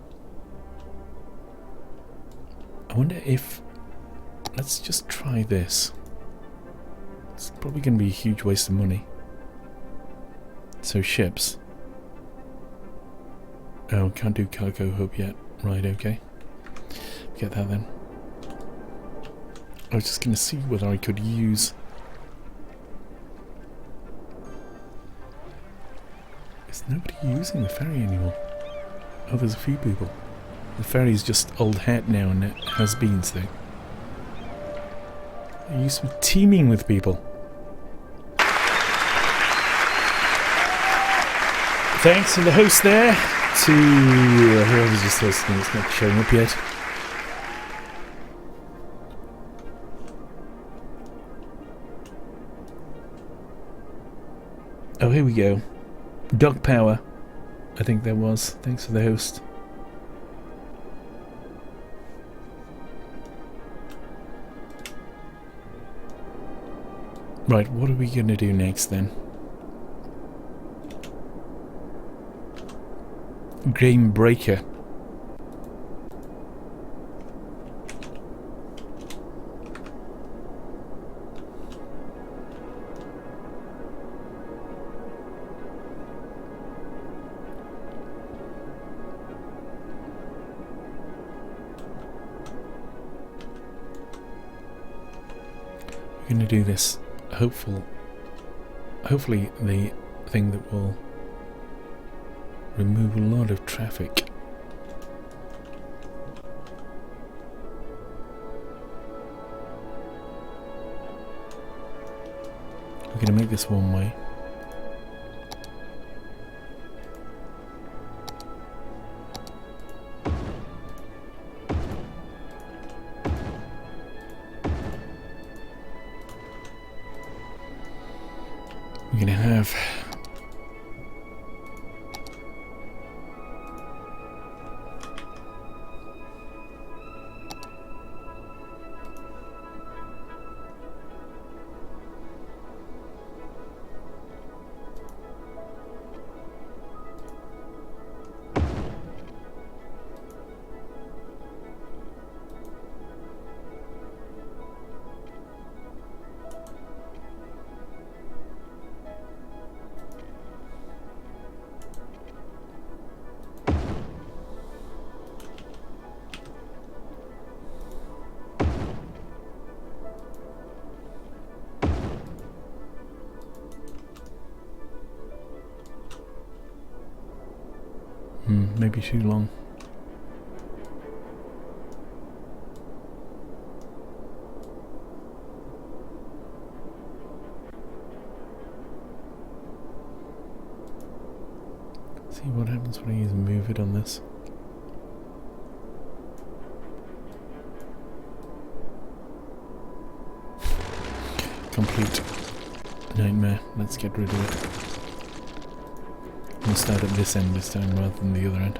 I wonder if... Let's just try this. It's probably going to be a huge waste of money. So ships. Oh, can't do cargo hub yet. Right, okay. Get that then. I was just going to see whether I could use... Is nobody using the ferry anymore? Oh, there's a few people. The ferry's just old hat now and it has been so. I used to be teeming with people. Thanks to the host there. to whoever's just listening. It's not showing up yet. Oh, here we go. Dog Power. I think there was. Thanks for the host. Right, what are we going to do next then? Game Breaker. We're going to do this. Hopefully the thing that will remove a lot of traffic. We're going to make this one way. We're going to have maybe too long. See what happens when I use move it on this. Complete nightmare. Let's get rid of it. We'll start at this end this time rather than the other end.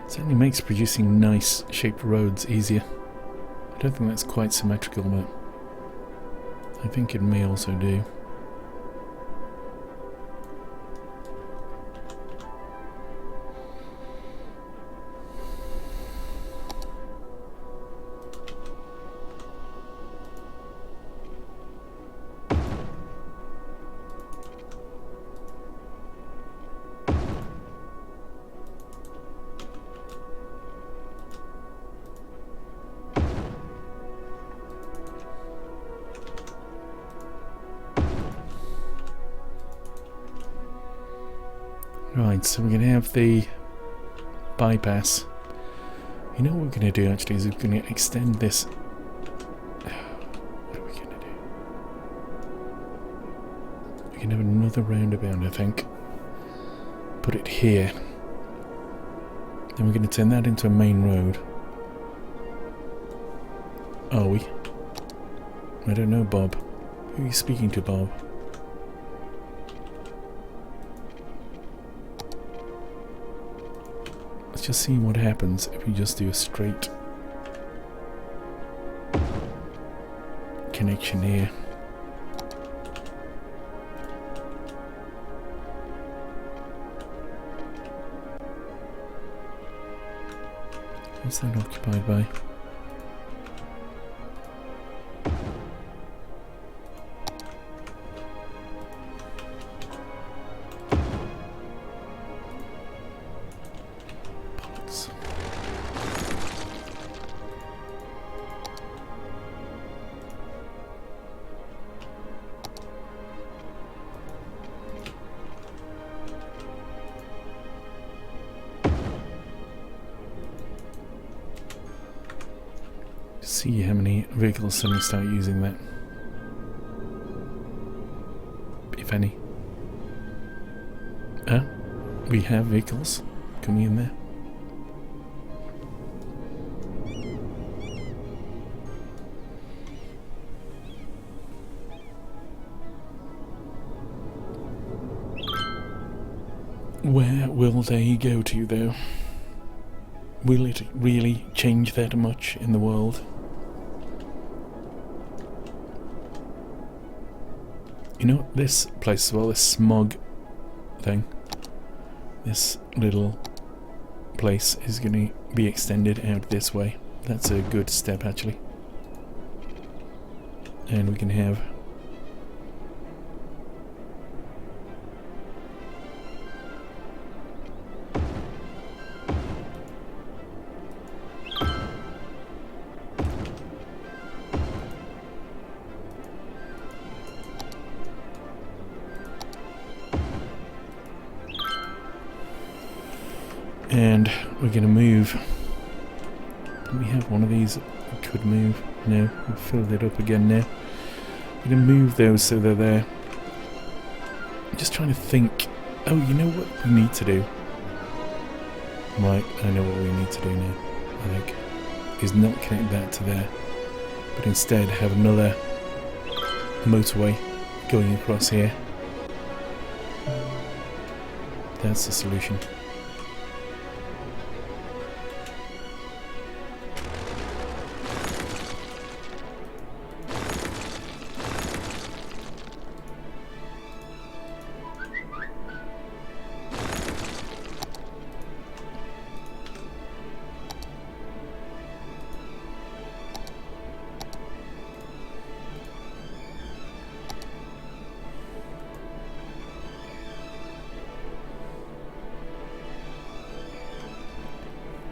Certainly makes producing nice shaped roads easier. I don't think that's quite symmetrical, but I think it may also do. Right, so we're going to have the bypass. You know what we're going to do actually is we're going to extend this. What are we going to do? We can have another roundabout, I think. Put it here. Then we're going to turn that into a main road. Are we? I don't know, Bob. Who are you speaking to, Bob? Let's just see what happens if we just do a straight connection here. What's that occupied by? See how many vehicles suddenly start using that. If any. Ah, we have vehicles coming in there. Where will they go to, though? Will it really change that much in the world? You know, this place as well, this smog thing, this little place is going to be extended out this way. That's a good step, actually. And we can have and we're going to move. Do we have one of these we could move? No, we've filled it up again now. We're going to move those so they're there. I'm just trying to think. Oh, you know what we need to do? Right, I know what we need to do now, I think. Is not connect that to there, but instead have another motorway going across here. That's the solution.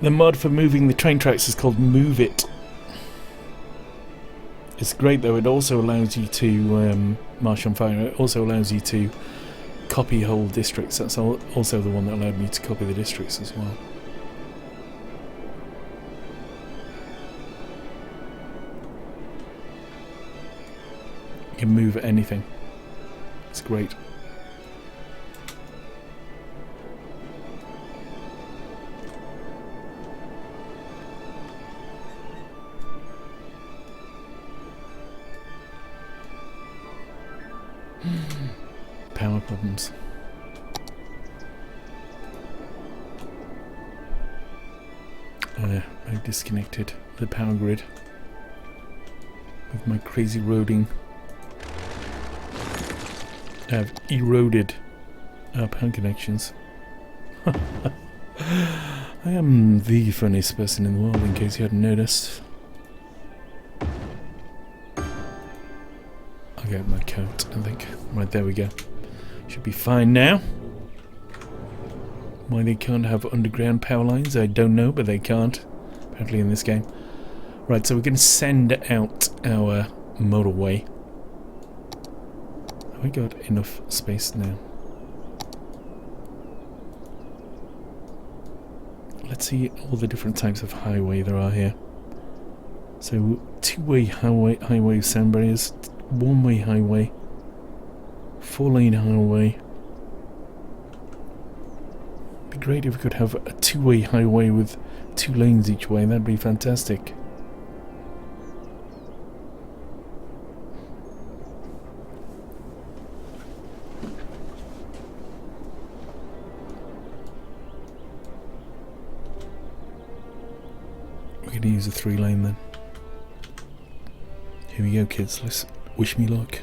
The mod for moving the train tracks is called Move It. It's great though, it also allows you to march on fire. It also allows you to copy whole districts. That's also the one that allowed me to copy the districts as well. You can move anything. It's great. Power problems. I disconnected the power grid with my crazy roading. I've eroded our power connections. I am the funniest person in the world, in case you hadn't noticed. I'll get my coat, I think. Right, there we go. Should be fine now. Why they can't have underground power lines, I don't know, but they can't. Apparently in this game. Right, so we're going to send out our motorway. Have we got enough space now? Let's see all the different types of highway there are here. So, two-way highway sound barriers, one-way highway, four-lane highway. It'd be great if we could have a two-way highway with 2 lanes each way. That'd be fantastic. We're going to use a 3-lane then. Here we go, kids. Let's wish me luck.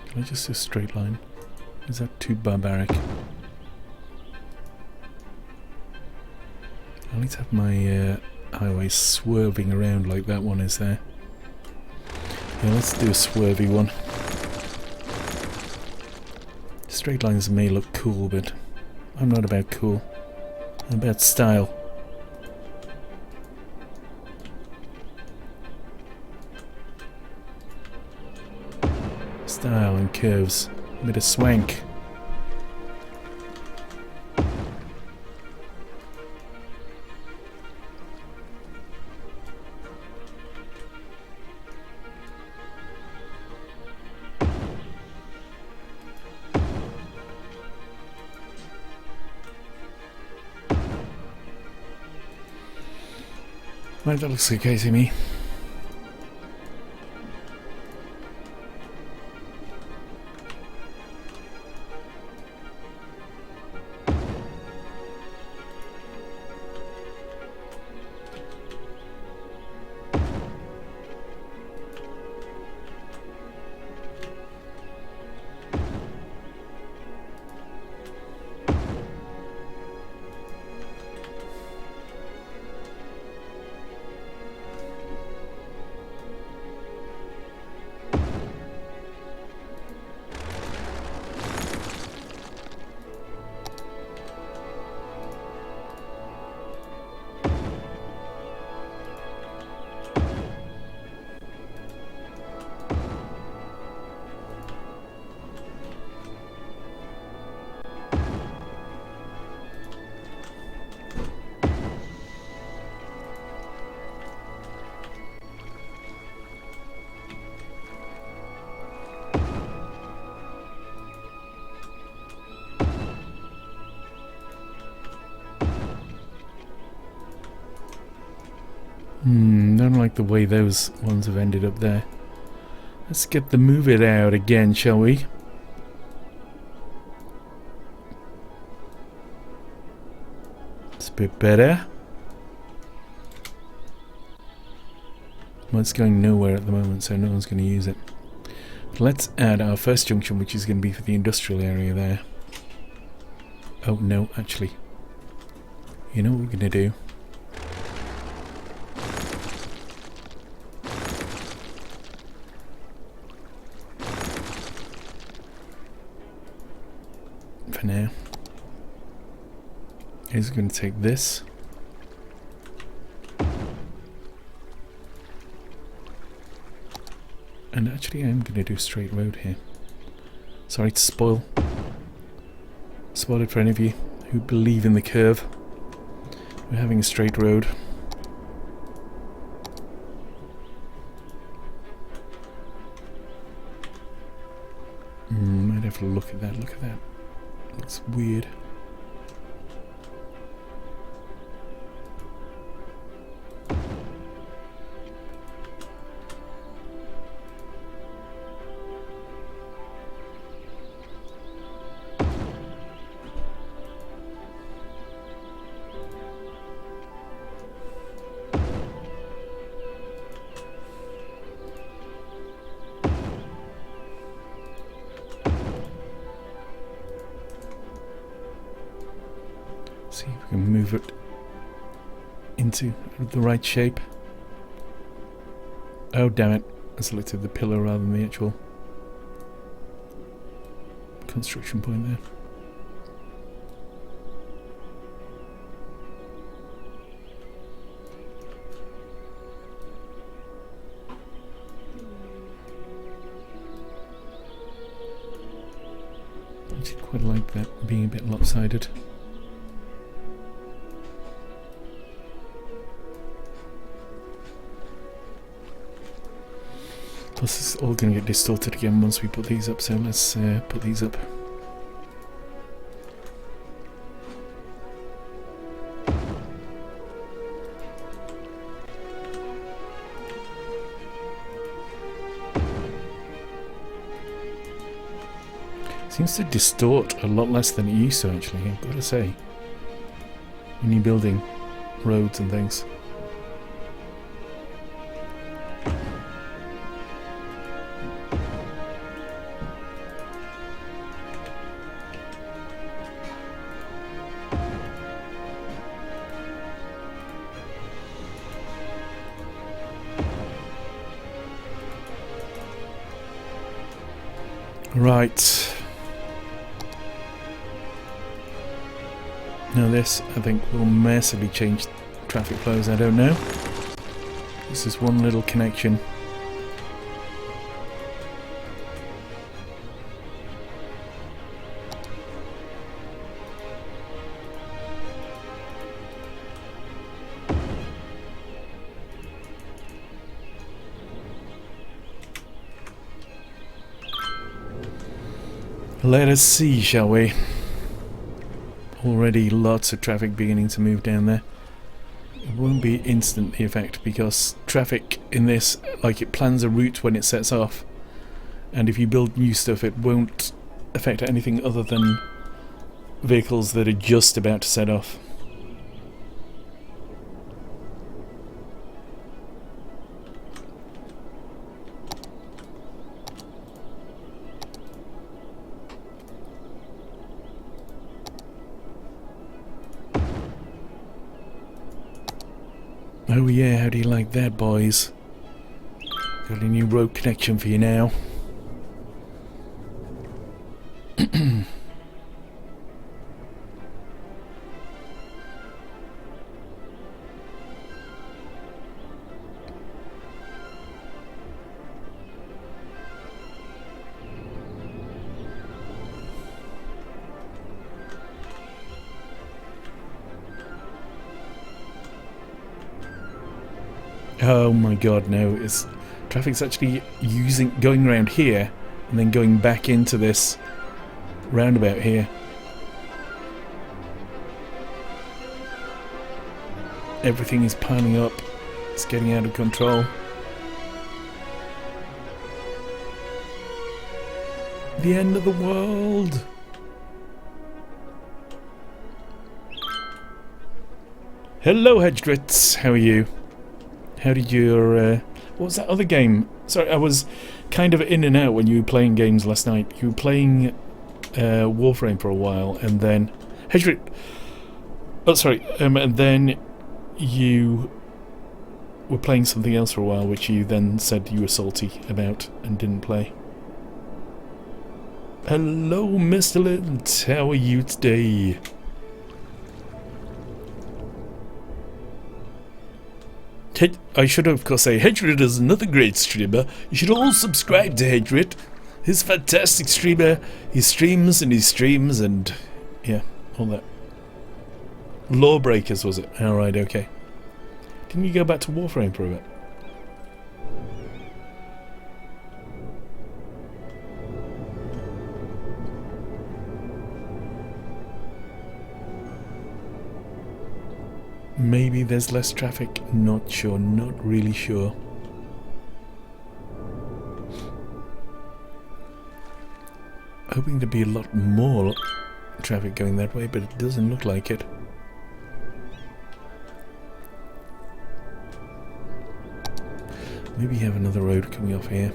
Can I just do a straight line? Is that too barbaric? I need to have my highway swerving around like that one is there. Yeah, let's do a swervy one. Straight lines may look cool, but I'm not about cool. I'm about style. Style and curves. A bit of swank. Right, that looks okay to me. Don't like the way those ones have ended up there. Let's get the move it out again, shall we? It's a bit better. Well, it's going nowhere at the moment, so no one's going to use it. But let's add our first junction, which is going to be for the industrial area there. Oh no, actually. You know what we're going to do? For now, is going to take this, and actually I'm going to do a straight road here. Sorry to spoil it for any of you who believe in the curve. We're having a straight road. Might have to look at that. Look at that. Looks weird. See if we can move it into the right shape. Oh damn it, I selected the pillar rather than the actual construction point there. I actually quite like that being a bit lopsided. Plus it's all going to get distorted again once we put these up, so let's put these up. Seems to distort a lot less than it used to actually, I've got to say, when you're building roads and things. Right. Now this, I think, will massively change traffic flows, I don't know. This is one little connection. Let us see, shall we? Already lots of traffic beginning to move down there. It won't be instant the effect because traffic in this, like, it plans a route when it sets off, and if you build new stuff it won't affect anything other than vehicles that are just about to set off. Oh yeah, how do you like that, boys? Got a new road connection for you now. Oh my god, no, it's traffic's actually going around here and then going back into this roundabout here. Everything is piling up. It's getting out of control. The end of the world. Hello, Hedgedrits. How are you? How did your... what was that other game? Sorry, I was kind of in and out when you were playing games last night. You were playing Warframe for a while, and then... Hedgedrit... Oh, sorry. And then you were playing something else for a while, which you then said you were salty about and didn't play. Hello, Mr. Lint. How are you today? I should of course say Hedgrid is another great streamer. You should all subscribe to Hedgrid. He's a fantastic streamer. He streams and he streams and yeah, all that. Lawbreakers was it? Alright, okay. Didn't you go back to Warframe for a bit? Maybe there's less traffic, not sure, not really sure. Hoping to be a lot more traffic going that way, but it doesn't look like it. Maybe you have another road coming off here.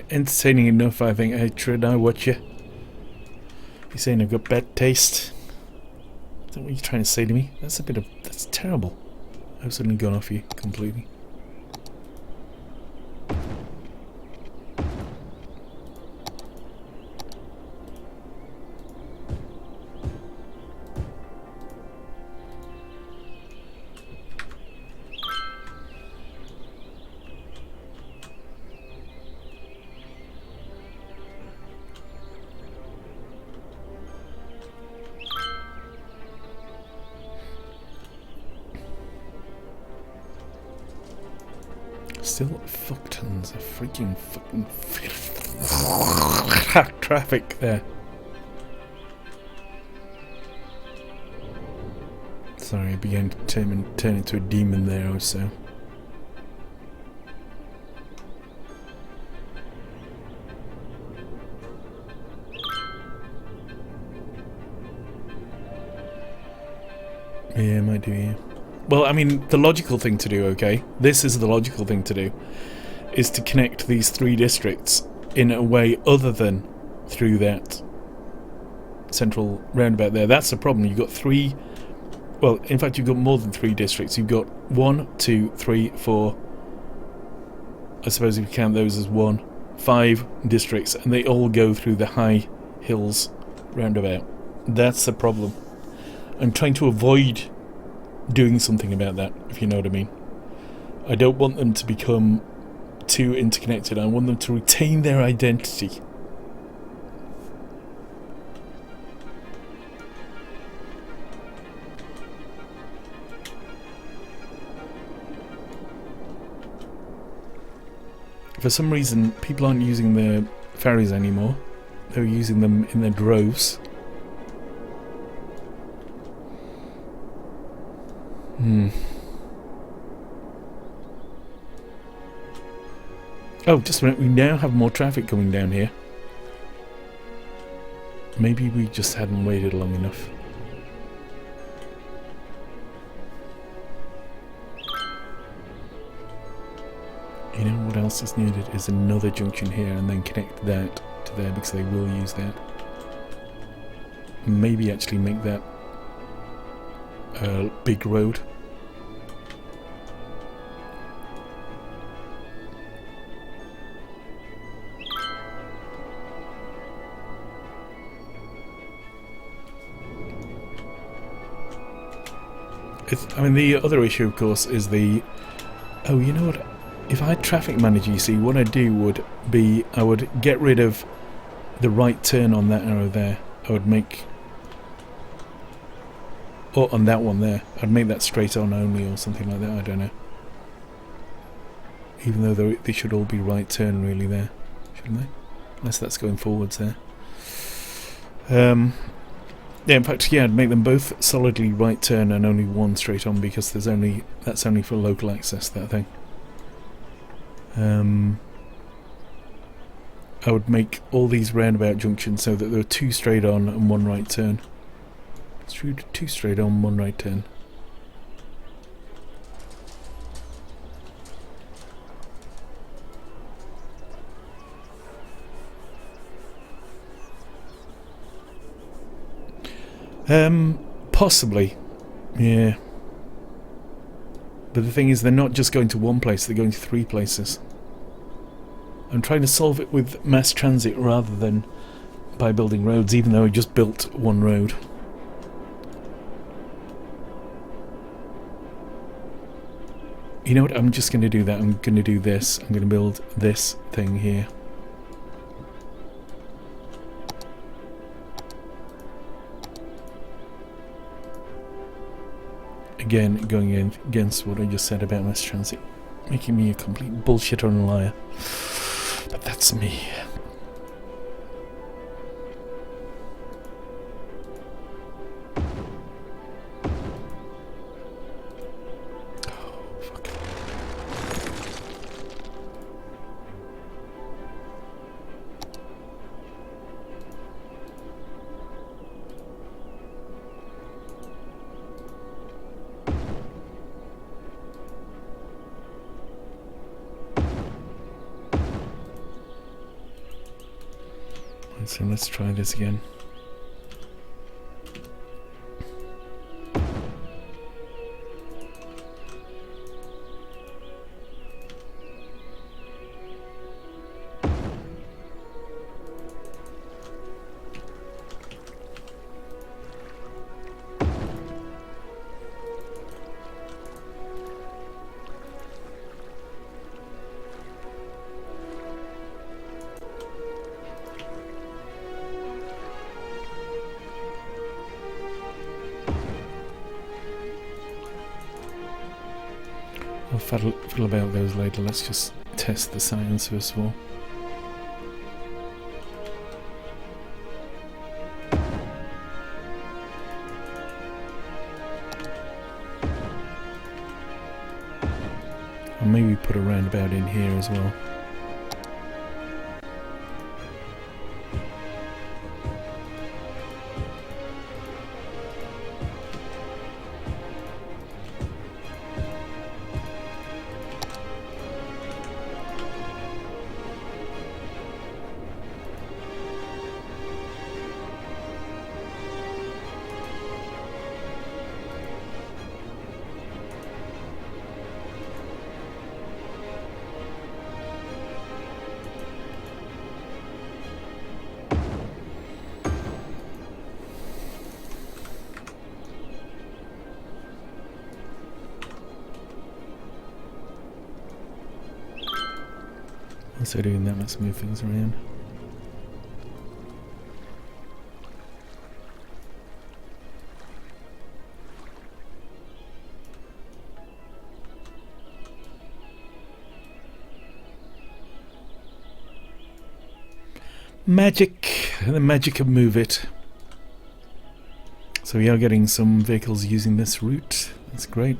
Entertaining enough, I think. Hey, Trid, I watch you. You're saying I've got bad taste. Is that what you're trying to say to me? That's a bit of... that's terrible. I've suddenly gone off you completely. Still fuck tons of freaking fucking traffic there. Sorry, I began to turn into a demon there or so. Yeah, might do, yeah. Well, I mean, the logical thing to do, okay? This is the logical thing to do, is to connect these three districts in a way other than through that central roundabout there. That's the problem. You've got three... well, in fact, you've got more than three districts. You've got 1, 2, 3, 4, I suppose if you count those as one. 5 districts, and they all go through the high hills roundabout. That's the problem. I'm trying to avoid doing something about that, if you know what I mean. I don't want them to become too interconnected. I want them to retain their identity. For some reason, people aren't using their ferries anymore. They're using them in their droves. Oh, just a minute. We now have more traffic coming down here. Maybe we just hadn't waited long enough. You know what else is needed is another junction here and then connect that to there because they will use that. Maybe actually make that a big road. I mean, the other issue, of course, is the... Oh, you know what? If I had traffic manager, you see, what I'd do would be... I would get rid of the right turn on that arrow there. I would make... Or on that one there. I'd make that straight on only or something like that, I don't know. Even though they should all be right turn really there. Shouldn't they? Unless that's going forwards there. Yeah, in fact, yeah, I'd make them both solidly right turn and only one straight on because that's only for local access, that thing. I would make all these roundabout junctions so that there were 2 straight on and 1 right turn. 2 straight on, 1 right turn. Possibly. Yeah. But the thing is, they're not just going to one place, they're going to 3 places. I'm trying to solve it with mass transit rather than by building roads, even though I just built 1 road. You know what, I'm just going to do that. I'm going to do this. I'm going to build this thing here. Again, going against what I just said about mass transit, making me a complete bullshitter and a liar. But that's me. Oh, fuck. So let's try this again. I'll fiddle about those later. Let's just test the science first of all. I'll maybe put a roundabout in here as well. Also doing that, let's move things around. Magic! The magic of Move It. So we are getting some vehicles using this route. That's great.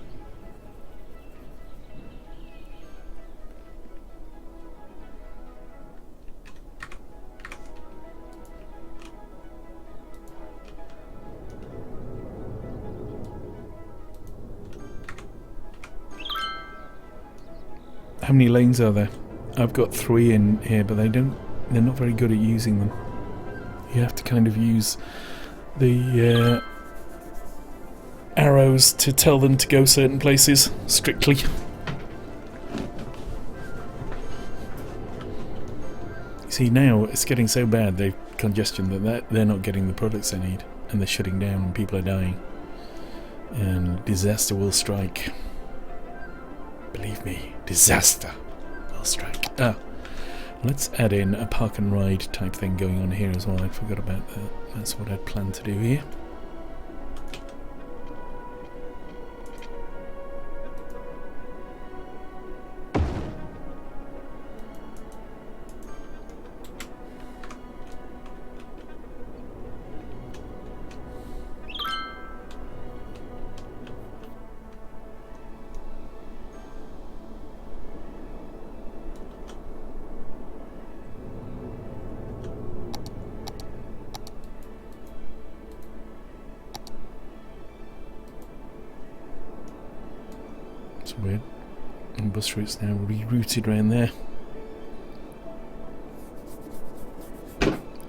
How many lanes are there? I've got 3 in here, but they're not very good at using them. You have to kind of use the arrows to tell them to go certain places, strictly. You see, now it's getting so bad, the congestion, that they're not getting the products they need, and they're shutting down and people are dying. And disaster will strike. Believe me, disaster will strike. Let's add in a park and ride type thing going on here as well. I forgot about that. That's what I'd planned to do here. It's weird. And bus routes now rerouted around there.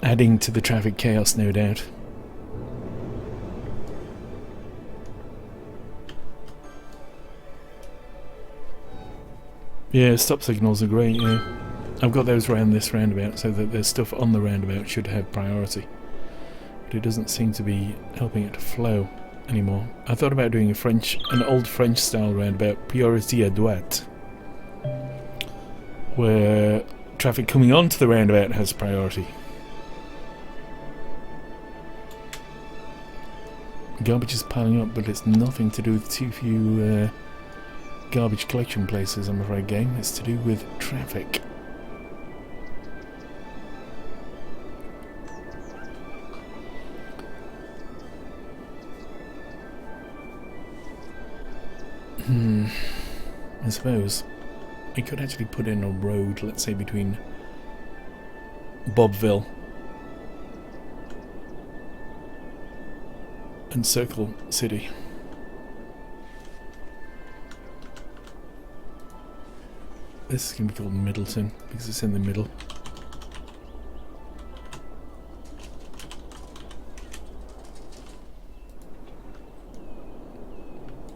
Adding to the traffic chaos, no doubt. Yeah, stop signals are great, yeah. I've got those around this roundabout so that there's stuff on the roundabout should have priority. But it doesn't seem to be helping it to flow anymore. I thought about doing an old French style roundabout, priorité à droite, where traffic coming onto the roundabout has priority. Garbage is piling up, but it's nothing to do with too few garbage collection places, I'm afraid, game. It's to do with traffic. I suppose I could actually put in a road, let's say between Bobville and Circle City. This is going to be called Middleton because it's in the middle.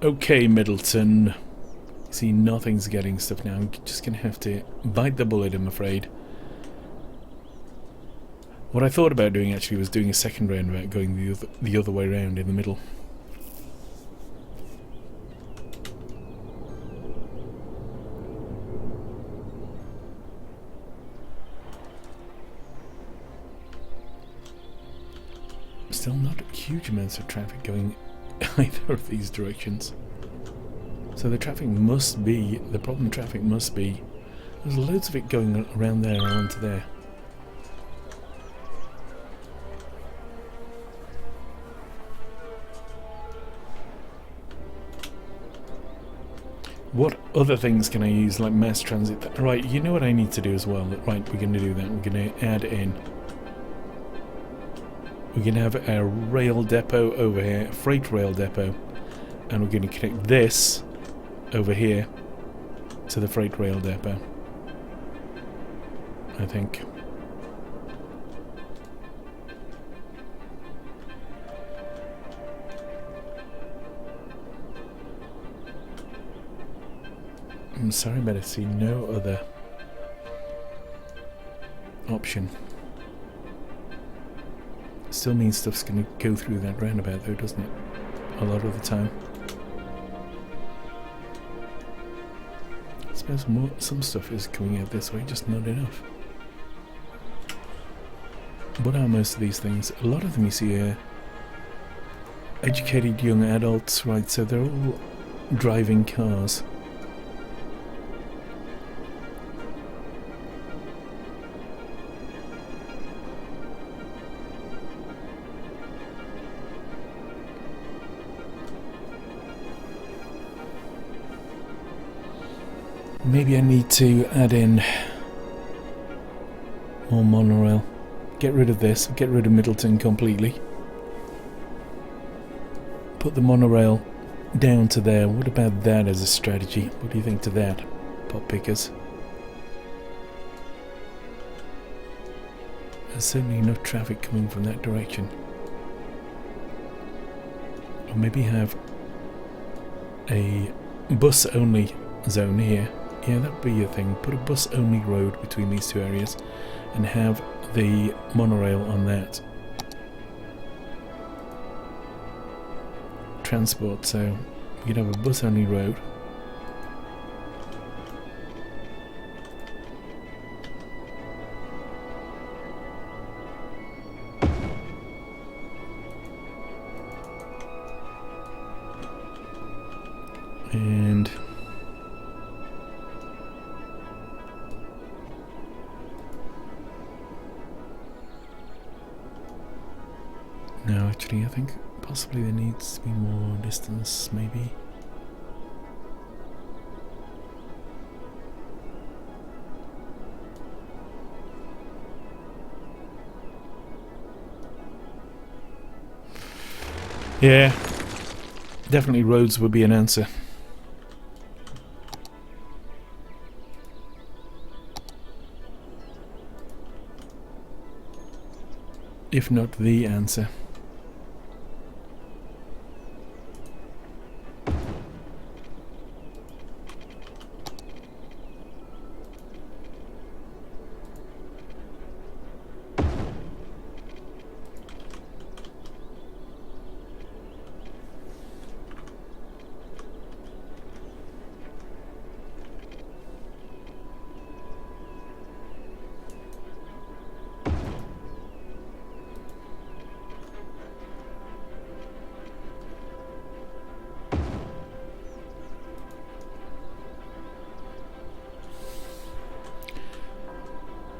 Okay, Middleton. See, nothing's getting stuff now. I'm just going to have to bite the bullet, I'm afraid. What I thought about doing actually was doing a second roundabout, going the other way around in the middle. Still not huge amounts of traffic going either of these directions. So the traffic must be, the problem traffic must be, there's loads of it going around there and onto there. What other things can I use, like mass transit? Right, you know what I need to do as well. Right, we're going to do that. We're going to add in. We're going to have a rail depot over here, a freight rail depot, and we're going to connect this over here to the freight rail depot, I think. I'm sorry, but I see no other option. Still means stuff's going to go through that roundabout though, doesn't it? A lot of the time. Let's suppose some stuff is coming out this way, just not enough. What are most of these things? A lot of them you see are educated young adults, right? So they're all driving cars. Maybe I need to add in more monorail. Get rid of this, get rid of Middleton completely. Put the monorail down to there. What about that as a strategy? What do you think to that, pot pickers? There's certainly enough traffic coming from that direction. Or maybe have a bus-only zone here. Yeah, that would be a thing. Put a bus-only road between these two areas and have the monorail on that. Transport, so you'd have a bus-only road. And no, actually I think possibly there needs to be more distance, maybe. Yeah, definitely roads would be an answer. If not the answer.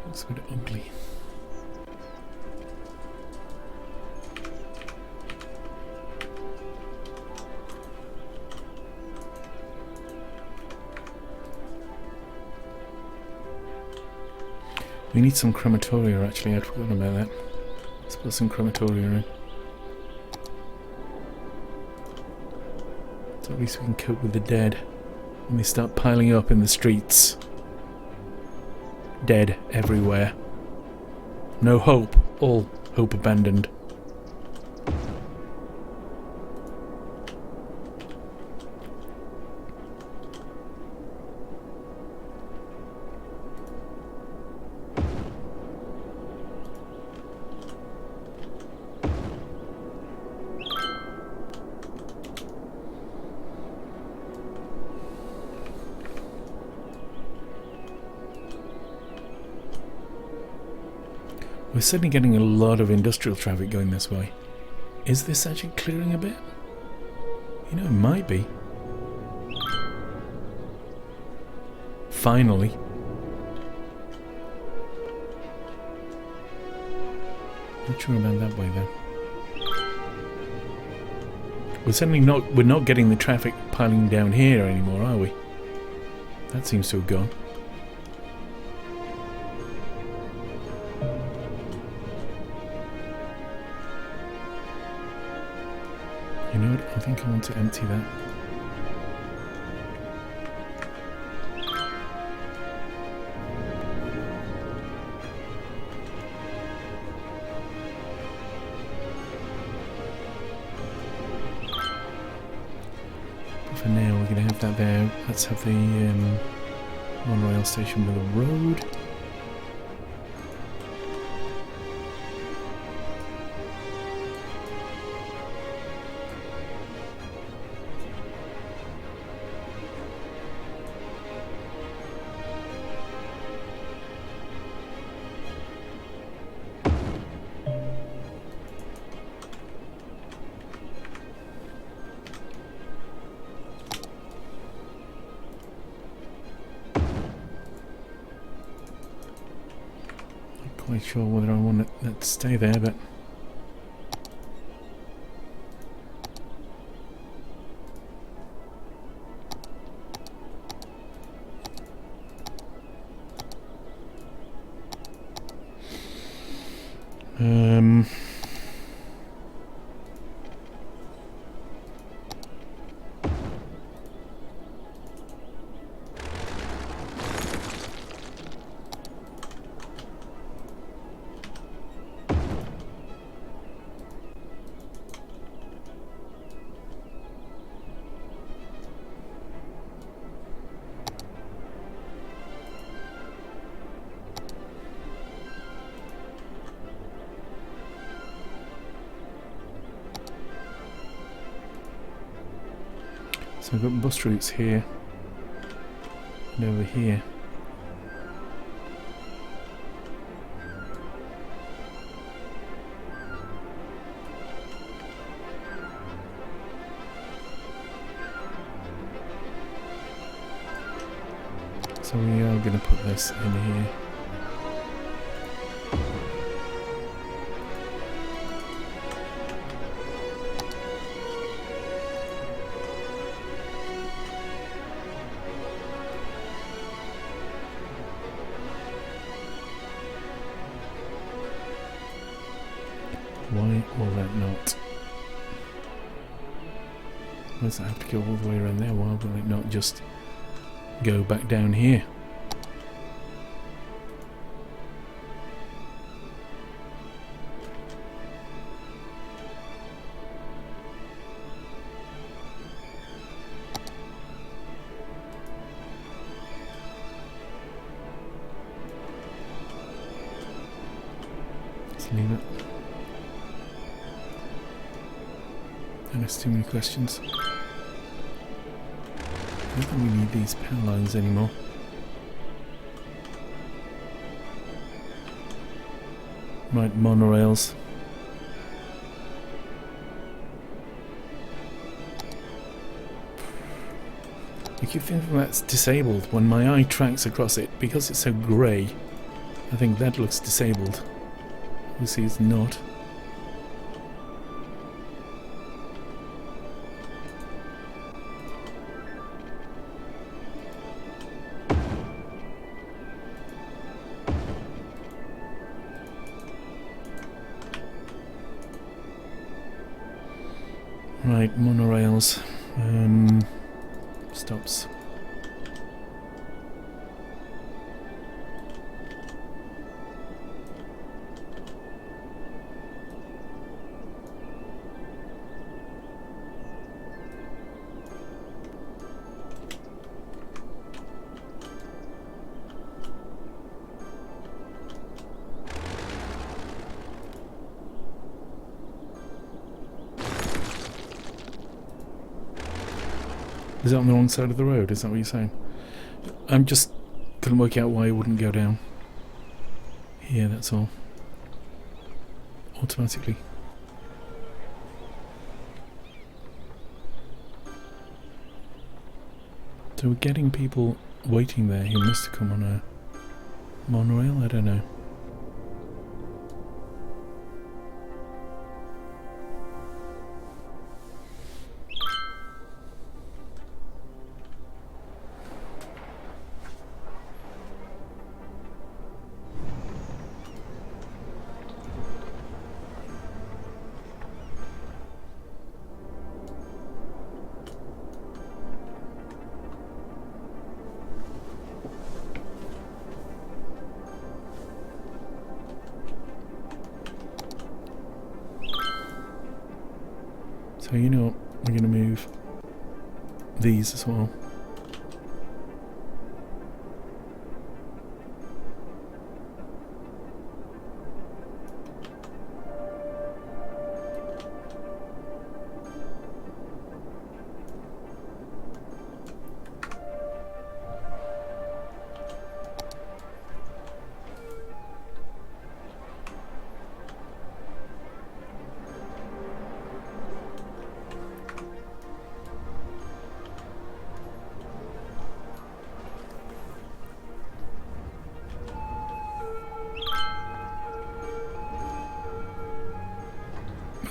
Looks a bit ugly. We need some crematoria, actually. I'd forgotten about that. Let's put some crematoria in. So at least we can cope with the dead when they start piling up in the streets. Dead everywhere. No hope. All hope abandoned. We're certainly getting a lot of industrial traffic going this way. Is this actually clearing a bit? You know, it might be. Finally. Not sure about that way though. We're not getting the traffic piling down here anymore, are we? That seems to have gone. You know what? I think I want to empty that. But for now, we're going to have that there. Let's have the monorail station with a road. quite sure whether I want that to stay there, but so I've got bus routes here and over here. So we are going to put this in here. Why will that not? Why does it have to go all the way around there? Why will it not just go back down here? Let's leave it. Don't ask too many questions. I don't think we need these power lines anymore. Right, monorails. I keep thinking that's disabled when my eye tracks across it. Because it's so grey, I think that looks disabled. Obviously it's not. Right, monorails. Stops. Is that on the wrong side of the road? Is that what you're saying? I'm just couldn't work out why it wouldn't go down here, that's all. Automatically. So we're getting people waiting there who must have come on a monorail? I don't know. So you know what, we're going to move these as well.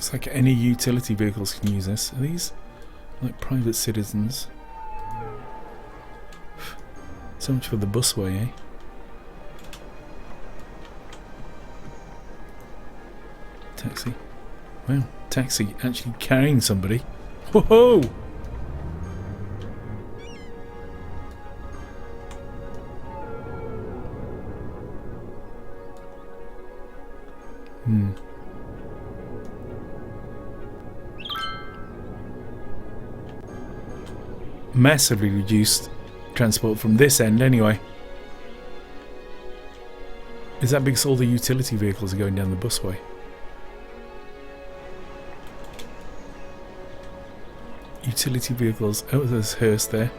Looks like any utility vehicles can use this. Are these like private citizens? So much for the busway, eh? Taxi. Wow, taxi actually carrying somebody. Whoa! Massively reduced transport from this end anyway. Is that because all the utility vehicles are going down the busway? Utility vehicles. Oh, there's Heuse there.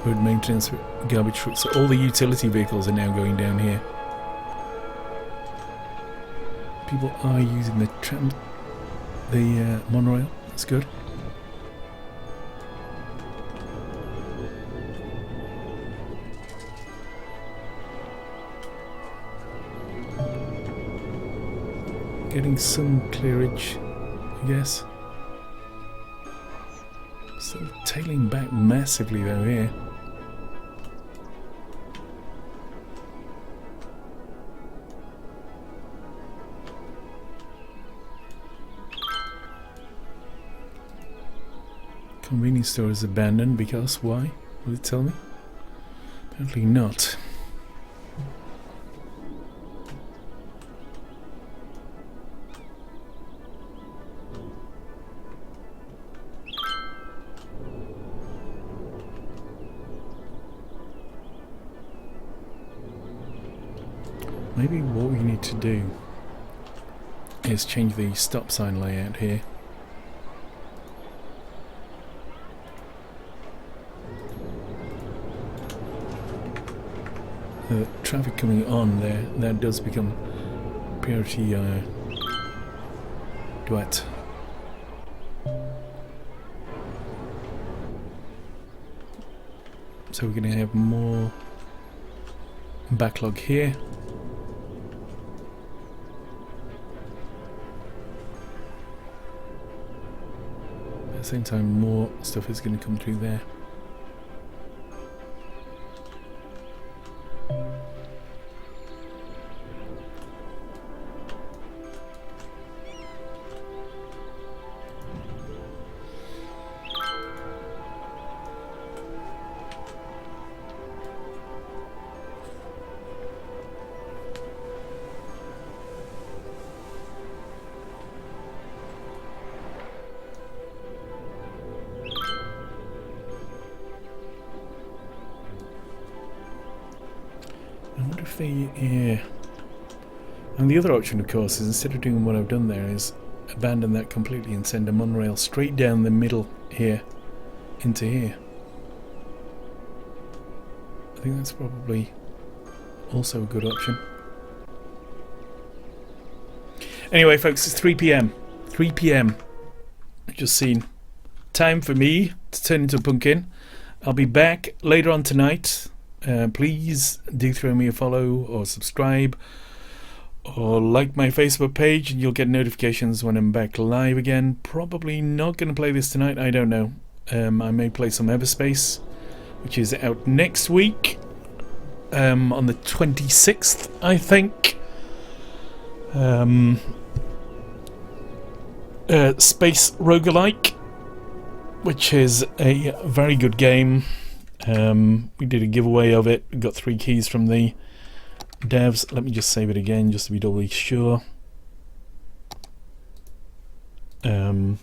Road maintenance, garbage trucks. So all the utility vehicles are now going down here. People are using the monorail. That's good. Getting some clearage, I guess. Still tailing back massively though here. Convenience store is abandoned because why? Will it tell me? Apparently not. Maybe what we need to do is change the stop sign layout here. The traffic coming on there, that does become priority duet. So we're going to have more backlog here. At the same time, more stuff is going to come through there. Yeah. And the other option, of course, is instead of doing what I've done there, is abandon that completely and send a monorail straight down the middle here into here. I think that's probably also a good option. Anyway, folks, it's 3 p.m. 3 p.m. I've just seen. Time for me to turn into a pumpkin. I'll be back later on tonight. Please do throw me a follow or subscribe or like my Facebook page and you'll get notifications when I'm back live again. Probably not going to play this tonight, I don't know. I may play some Everspace, which is out next week on the 26th, I think. Space Roguelike, which is a very good game. We did a giveaway of it. We got 3 keys from the devs. Let me just save it again just to be doubly sure. Yeah,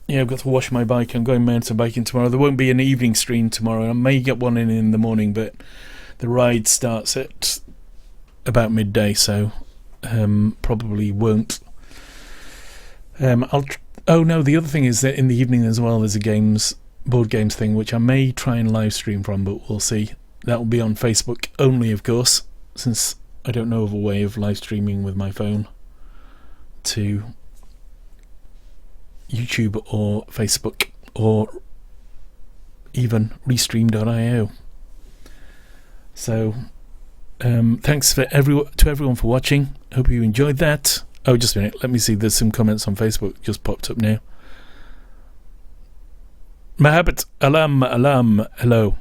I've got to wash my bike. I'm going mountain biking tomorrow. There won't be an evening stream tomorrow. I may get one in the morning, but the ride starts at about midday, so probably won't. Oh no, the other thing is that in the evening as well there's a board games thing which I may try and live stream from, but we'll see. That will be on Facebook only, of course, since I don't know of a way of live streaming with my phone to YouTube or Facebook or even Restream.io. So Thanks to everyone for watching. Hope you enjoyed that. Oh, just a minute. Let me see. There's some comments on Facebook just popped up now. Mahabat alam, hello.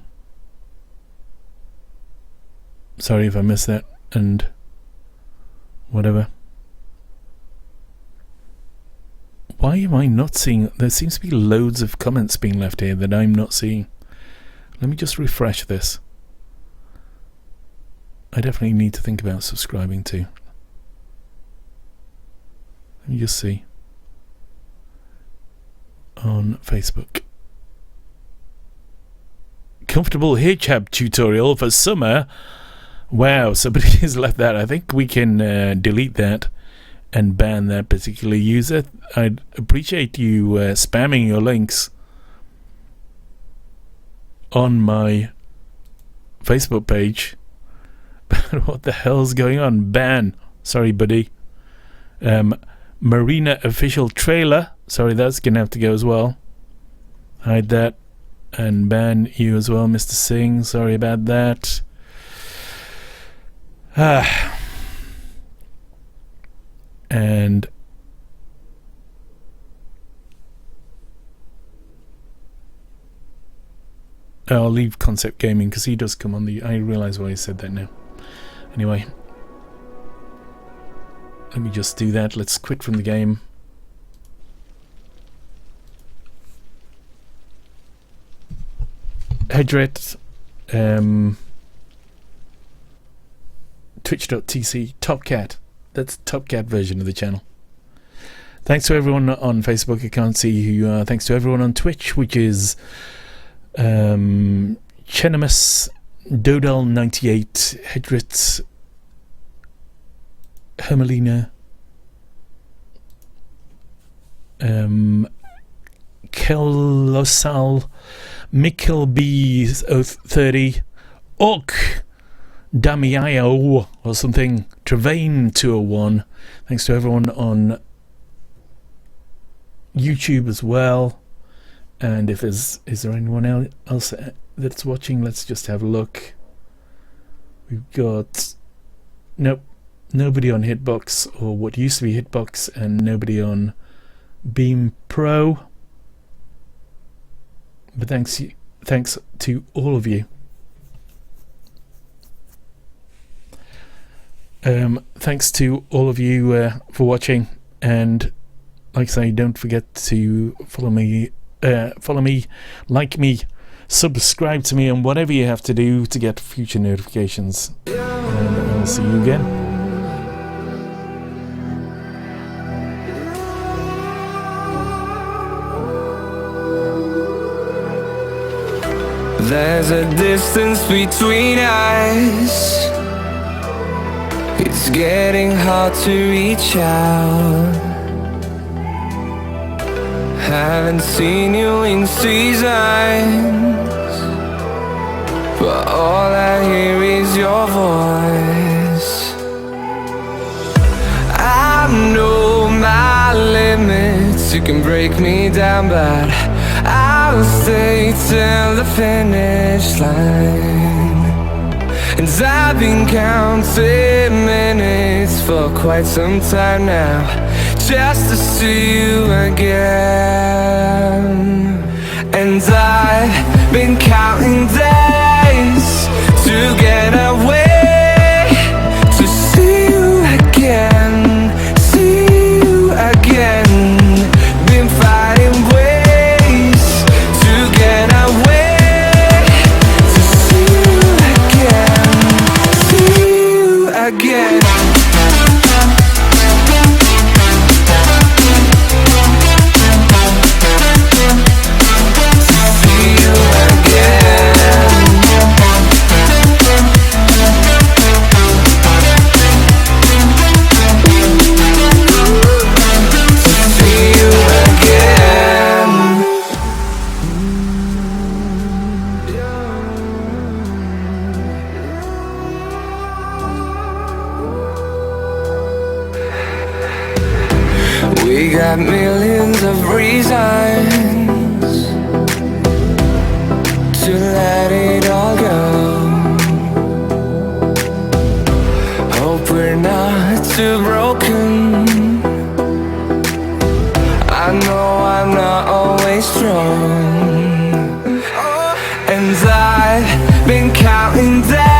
Sorry if I missed that and whatever. Why am I not seeing? There seems to be loads of comments being left here that I'm not seeing. Let me just refresh this. I definitely need to think about subscribing too. Let me just see. On Facebook. Comfortable hijab tutorial for summer. Wow, somebody has left that. I think we can delete that and ban that particular user. I'd appreciate you spamming your links on my Facebook page. But what the hell's going on? Ban. Sorry, buddy. Marina official trailer. Sorry, that's going to have to go as well. Hide that. And ban you as well, Mr. Singh. Sorry about that. And I'll leave Concept Gaming because he does come on the... I realise why he said that now. Anyway. Let me just do that. Let's quit from the game. Hedret. Twitch.tc. Topcat. That's the Topcat version of the channel. Thanks to everyone on Facebook. I can't see who you are. Thanks to everyone on Twitch, which is Chenimus, Dodel98, Hedrit, Hermelina, Kelosal, Mikkel B 30, Orc, Damiao or something, Travaine 201. Thanks to everyone on YouTube as well. And if is there anyone else that's watching? Let's just have a look. We've got nobody on Hitbox or what used to be Hitbox, and nobody on Beam Pro. But thanks to all of you. Thanks to all of you for watching, and like I say, don't forget to follow me, like me, subscribe to me, and whatever you have to do to get future notifications. And I'll see you again.
There's a distance between us. It's getting hard to reach out. Haven't seen you in seasons, but all I hear is your voice. I know my limits, you can break me down, but I'll stay till the finish line. And I've been counting minutes for quite some time now, just to see you again. And I've been counting days to get away, to see you again, see you again. Been fighting ways to get away, to see you again, see you again. We got millions of reasons to let it all go. falling down.